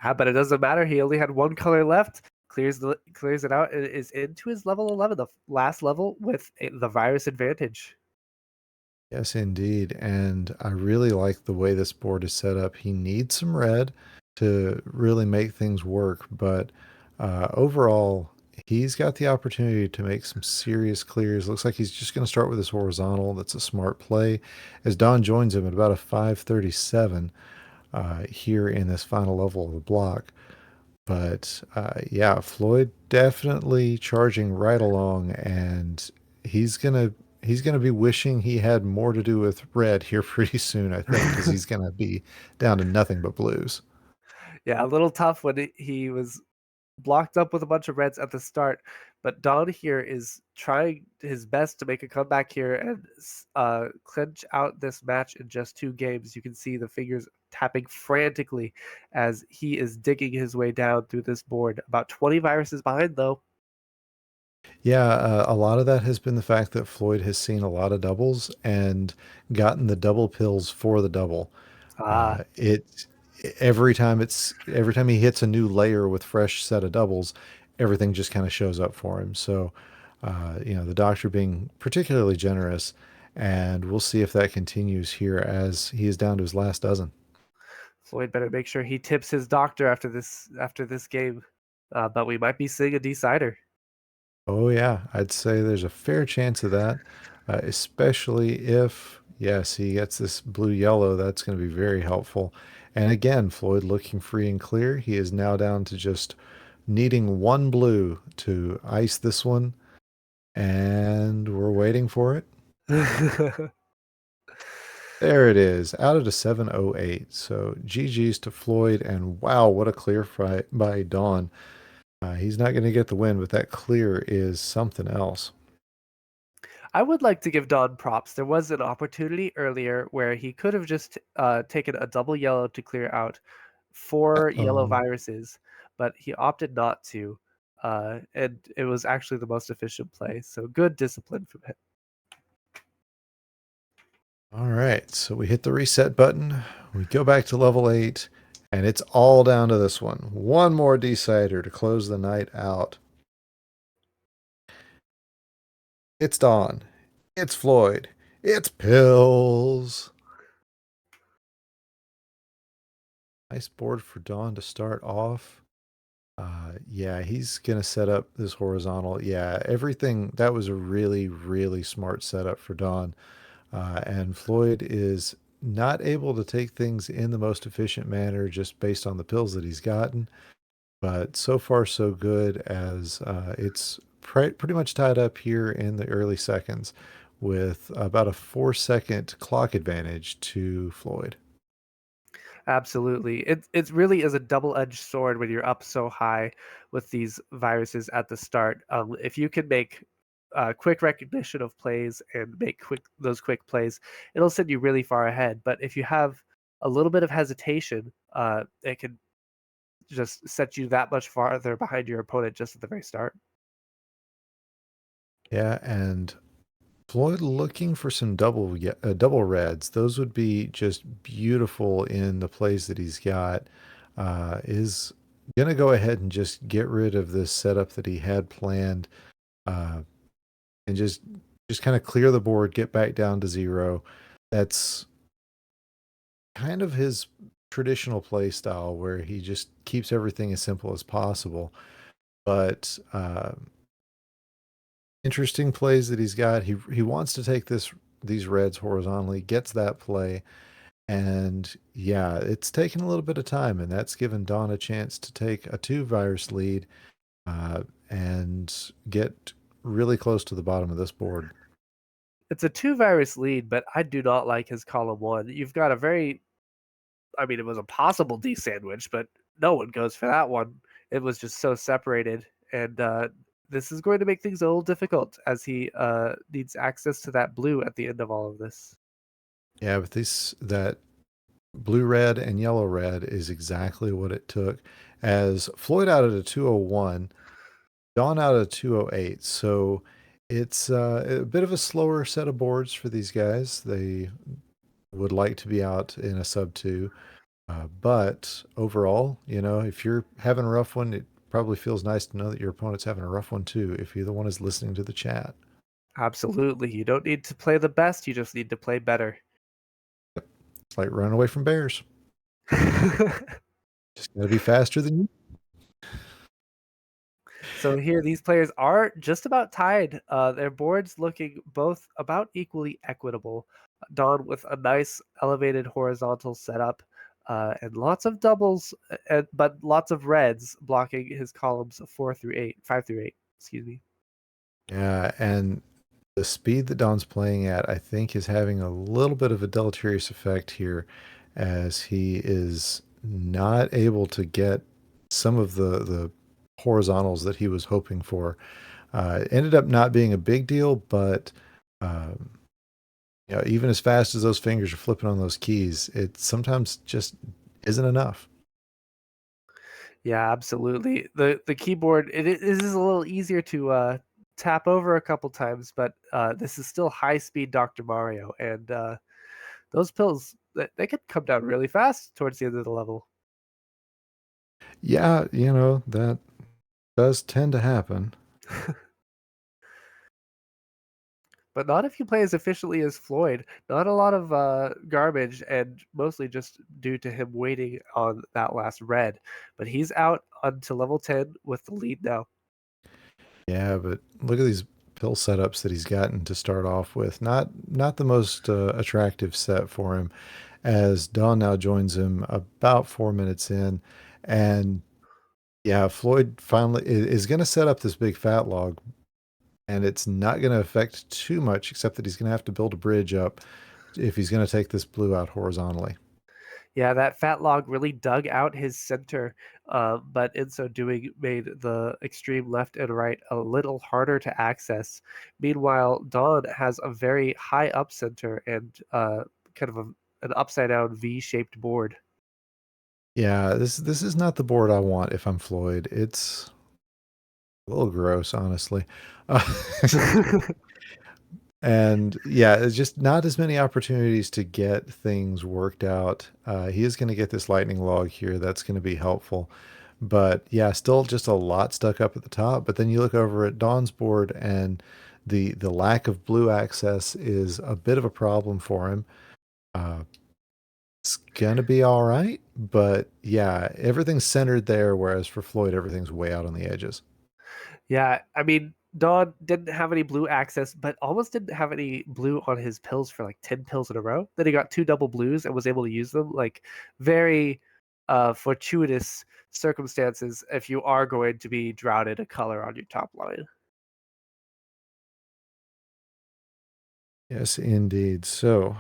But it doesn't matter. He only had 1 color left. Clears it out and is into his level 11, the last level with the virus advantage. Yes, indeed. And I really like the way this board is set up. He needs some red to really make things work, but overall, he's got the opportunity to make some serious clears. Looks like he's just going to start with his horizontal. That's a smart play. As Don joins him at about a 537 here in this final level of the block. But yeah, Floyd definitely charging right along, and he's gonna be wishing he had more to do with red here pretty soon, I think, because he's gonna be down to nothing but blues. Yeah, a little tough when he was blocked up with a bunch of reds at the start, but Don here is trying his best to make a comeback here and clinch out this match in just 2 games. You can see the fingers tapping frantically as he is digging his way down through this board. About 20 viruses behind, though. Yeah, a lot of that has been the fact that Floyd has seen a lot of doubles and gotten the double pills for the double. Ah, every time he hits a new layer with fresh set of doubles, everything just kind of shows up for him. So, the doctor being particularly generous, and we'll see if that continues here as he is down to his last dozen. Floyd better make sure he tips his doctor after this game. But we might be seeing a decider. Oh yeah, I'd say there's a fair chance of that, especially if, yes, he gets this blue-yellow. That's going to be very helpful. And again, Floyd looking free and clear. He is now down to just needing one blue to ice this one, and we're waiting for it. There it is, out of the 708. So GG's to Floyd, and wow, what a clear fight by Dawn. He's not going to get the win, but that clear is something else. I would like to give Don props. There was an opportunity earlier where he could have just taken a double yellow to clear out 4 yellow viruses, but he opted not to. And it was actually the most efficient play. So good discipline from him. All right, so we hit the reset button. We go back to level 8, and it's all down to this one. One more decider to close the night out. It's Dawn. It's Floyd. It's Pills. Nice board for Dawn to start off. Yeah, he's going to set up this horizontal. Yeah, everything. That was a really, really smart setup for Dawn. And Floyd is not able to take things in the most efficient manner just based on the pills that he's gotten. But so far, so good, as it's pretty much tied up here in the early seconds with about a 4-second clock advantage to Floyd. Absolutely. It really is a double-edged sword when you're up so high with these viruses at the start. If you can make quick recognition of plays and make those quick plays, it'll send you really far ahead. But if you have a little bit of hesitation, it can just set you that much farther behind your opponent just at the very start. Yeah, and Floyd looking for some double reds. Those would be just beautiful in the plays that he's got. Is going to go ahead and just get rid of this setup that he had planned, and just kind of clear the board, get back down to 0. That's kind of his traditional play style, where he just keeps everything as simple as possible. But interesting plays that he's got. He wants to take these reds horizontally, gets that play, and yeah, it's taken a little bit of time, and that's given Dawn a chance to take a 2 virus lead and get really close to the bottom of this board. It's a 2 virus lead, but I do not like his column 1. You've got it was a possible D sandwich, but no one goes for that one. It was just so separated, and this is going to make things a little difficult as he needs access to that blue at the end of all of this. Yeah, but that blue-red and yellow-red is exactly what it took. As Floyd out at a 201, Dawn out at a 208. So it's a bit of a slower set of boards for these guys. They would like to be out in a sub 2. But overall, if you're having a rough one, it probably feels nice to know that your opponent's having a rough one too, if you're the one who's listening to the chat. Absolutely. You don't need to play the best, you just need to play better. It's like running away from bears. Just got to be faster than you. So here, these players are just about tied. Their boards looking both about equally equitable. Dawn with a nice elevated horizontal setup, and lots of doubles, but lots of reds blocking his columns 5 through 8. Excuse me. Yeah, and the speed that Dawn's playing at, I think, is having a little bit of a deleterious effect here, as he is not able to get some of the horizontals that he was hoping for. It ended up not being a big deal, but even as fast as those fingers are flipping on those keys, it sometimes just isn't enough. Yeah, absolutely. The keyboard, it is a little easier to tap over a couple times, but this is still high speed Dr. Mario, and those pills, they could come down really fast towards the end of the level. Yeah, that does tend to happen. But not if you play as efficiently as Floyd. Not a lot of garbage, and mostly just due to him waiting on that last red. But he's out onto level 10 with the lead now. Yeah, but look at these pill setups that he's gotten to start off with. Not the most attractive set for him, as Dawn now joins him about 4 minutes in, and yeah, Floyd finally is going to set up this big fat log, and it's not going to affect too much, except that he's going to have to build a bridge up if he's going to take this blue out horizontally. Yeah, that fat log really dug out his center, but in so doing made the extreme left and right a little harder to access. Meanwhile, Dawn has a very high up center and kind of an upside down V-shaped board. Yeah, this is not the board I want if I'm Floyd. It's a little gross, honestly. And yeah, it's just not as many opportunities to get things worked out. He is going to get this lightning log here. That's going to be helpful. But yeah, still just a lot stuck up at the top. But then you look over at Dawn's board, and the lack of blue access is a bit of a problem for him. It's going to be all right. But yeah, everything's centered there, whereas for Floyd, everything's way out on the edges. Yeah, I mean, Dawn didn't have any blue access, but almost didn't have any blue on his pills for like 10 pills in a row. Then he got 2 double blues and was able to use them. Like, very fortuitous circumstances if you are going to be droughted a color on your top line. Yes, indeed. So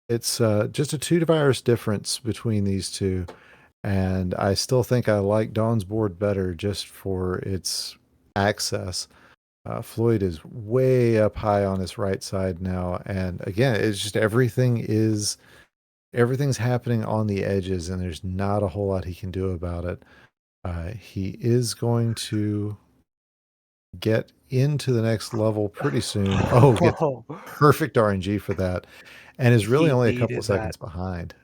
it's just a 2 virus difference between these two. And I still think I like Dawn's board better just for its access. Floyd is way up high on his right side now. And again, it's just everything's happening on the edges, and there's not a whole lot he can do about it. He is going to get into the next level pretty soon. Oh, get perfect RNG for that. And is really He only a couple of needed that. seconds behind.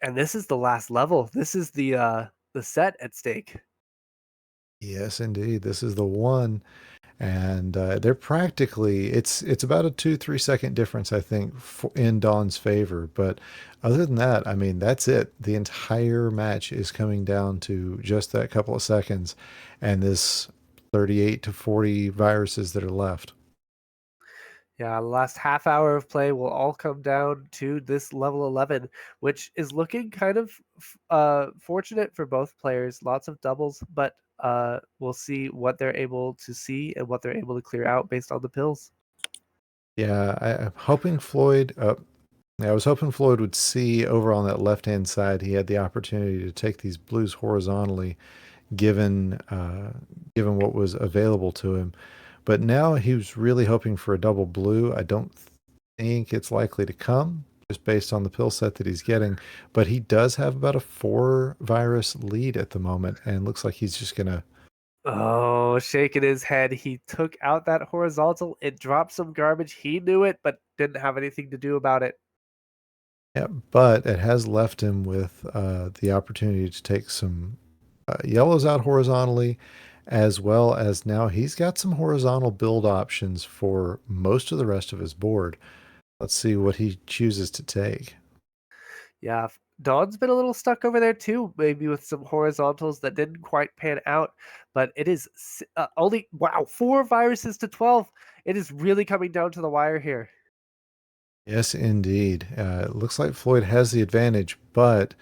And this is the last level. This is the set at stake. Yes, indeed. This is the one. And they're practically it's about a 2-3 second difference, I think, in Dawn's favor. But other than that, I mean, that's it. The entire match is coming down to just that couple of seconds, and this 38 to 40 viruses that are left. Yeah, the last half hour of play will all come down to this level 11, which is looking kind of fortunate for both players. Lots of doubles, but we'll see what they're able to see and what they're able to clear out based on the pills. Yeah, I'm hoping Floyd. I was hoping Floyd would see over on that left-hand side. He had the opportunity to take these blues horizontally, given what was available to him. But now he was really hoping for a double blue. I don't think it's likely to come, just based on the pill set that he's getting. But he does have about a 4 virus lead at the moment, and looks like he's just gonna. Oh, shaking his head. He took out that horizontal. It dropped some garbage. He knew it, but didn't have anything to do about it. Yeah, but it has left him with the opportunity to take some yellows out horizontally, as well as now he's got some horizontal build options for most of the rest of his board. Let's see what he chooses to take. Yeah, Dawn's been a little stuck over there too, maybe with some horizontals that didn't quite pan out. But it is only, wow, 4 viruses to 12. It is really coming down to the wire here. Yes, indeed. It looks like Floyd has the advantage, but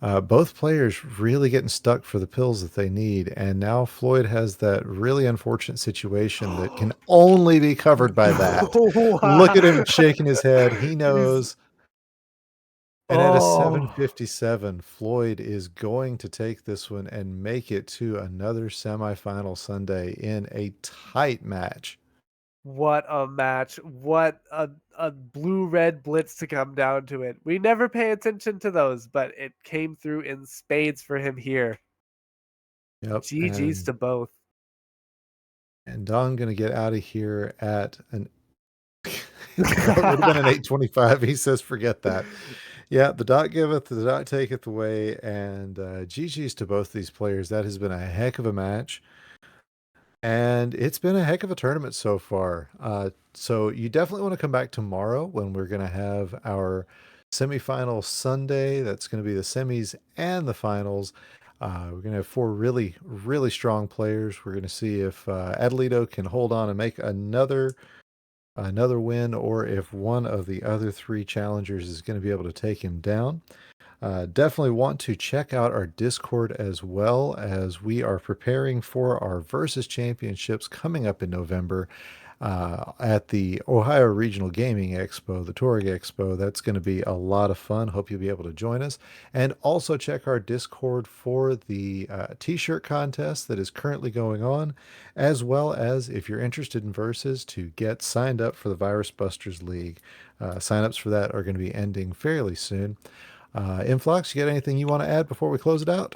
both players really getting stuck for the pills that they need. And now Floyd has that really unfortunate situation that can only be covered by that. Look at him shaking his head. He knows. And at a 757, Floyd is going to take this one and make it to another semifinal Sunday in a tight match. What a match. What a blue-red blitz to come down to it. We never pay attention to those, but it came through in spades for him here. Yep. GG's to both. And Don going to get out of here at an that would have been an 825. He says, forget that. Yeah, the dot giveth, the dot taketh away, and GG's to both these players. That has been a heck of a match. And it's been a heck of a tournament so far. So you definitely want to come back tomorrow when we're going to have our semifinal Sunday. That's going to be the semis and the finals. We're going to have four really, really strong players. We're going to see if Atalito can hold on and make another win, or if one of the other three challengers is going to be able to take him down. Definitely want to check out our Discord as well, as we are preparing for our Versus Championships coming up in November at the Ohio Regional Gaming Expo, the Touring Expo. That's going to be a lot of fun. Hope you'll be able to join us. And also check our Discord for the t-shirt contest that is currently going on, as well as, if you're interested in Versus, to get signed up for the Virus Busters League. Signups for that are going to be ending fairly soon. Inphlox, you got anything you want to add before we close it out?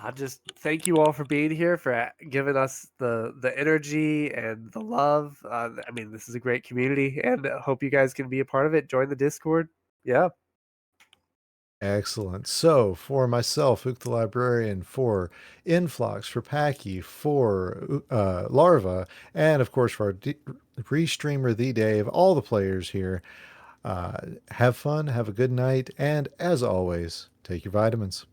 I just thank you all for being here, for giving us the energy and the love. I mean, this is a great community, and I hope you guys can be a part of it. Join the Discord. Yeah. Excellent. So, for myself, Ook the Librarian, for Inphlox, for Packy, for Larva, and of course for our restreamer, theeeDave, all the players here, have fun, have a good night, and as always, take your vitamins.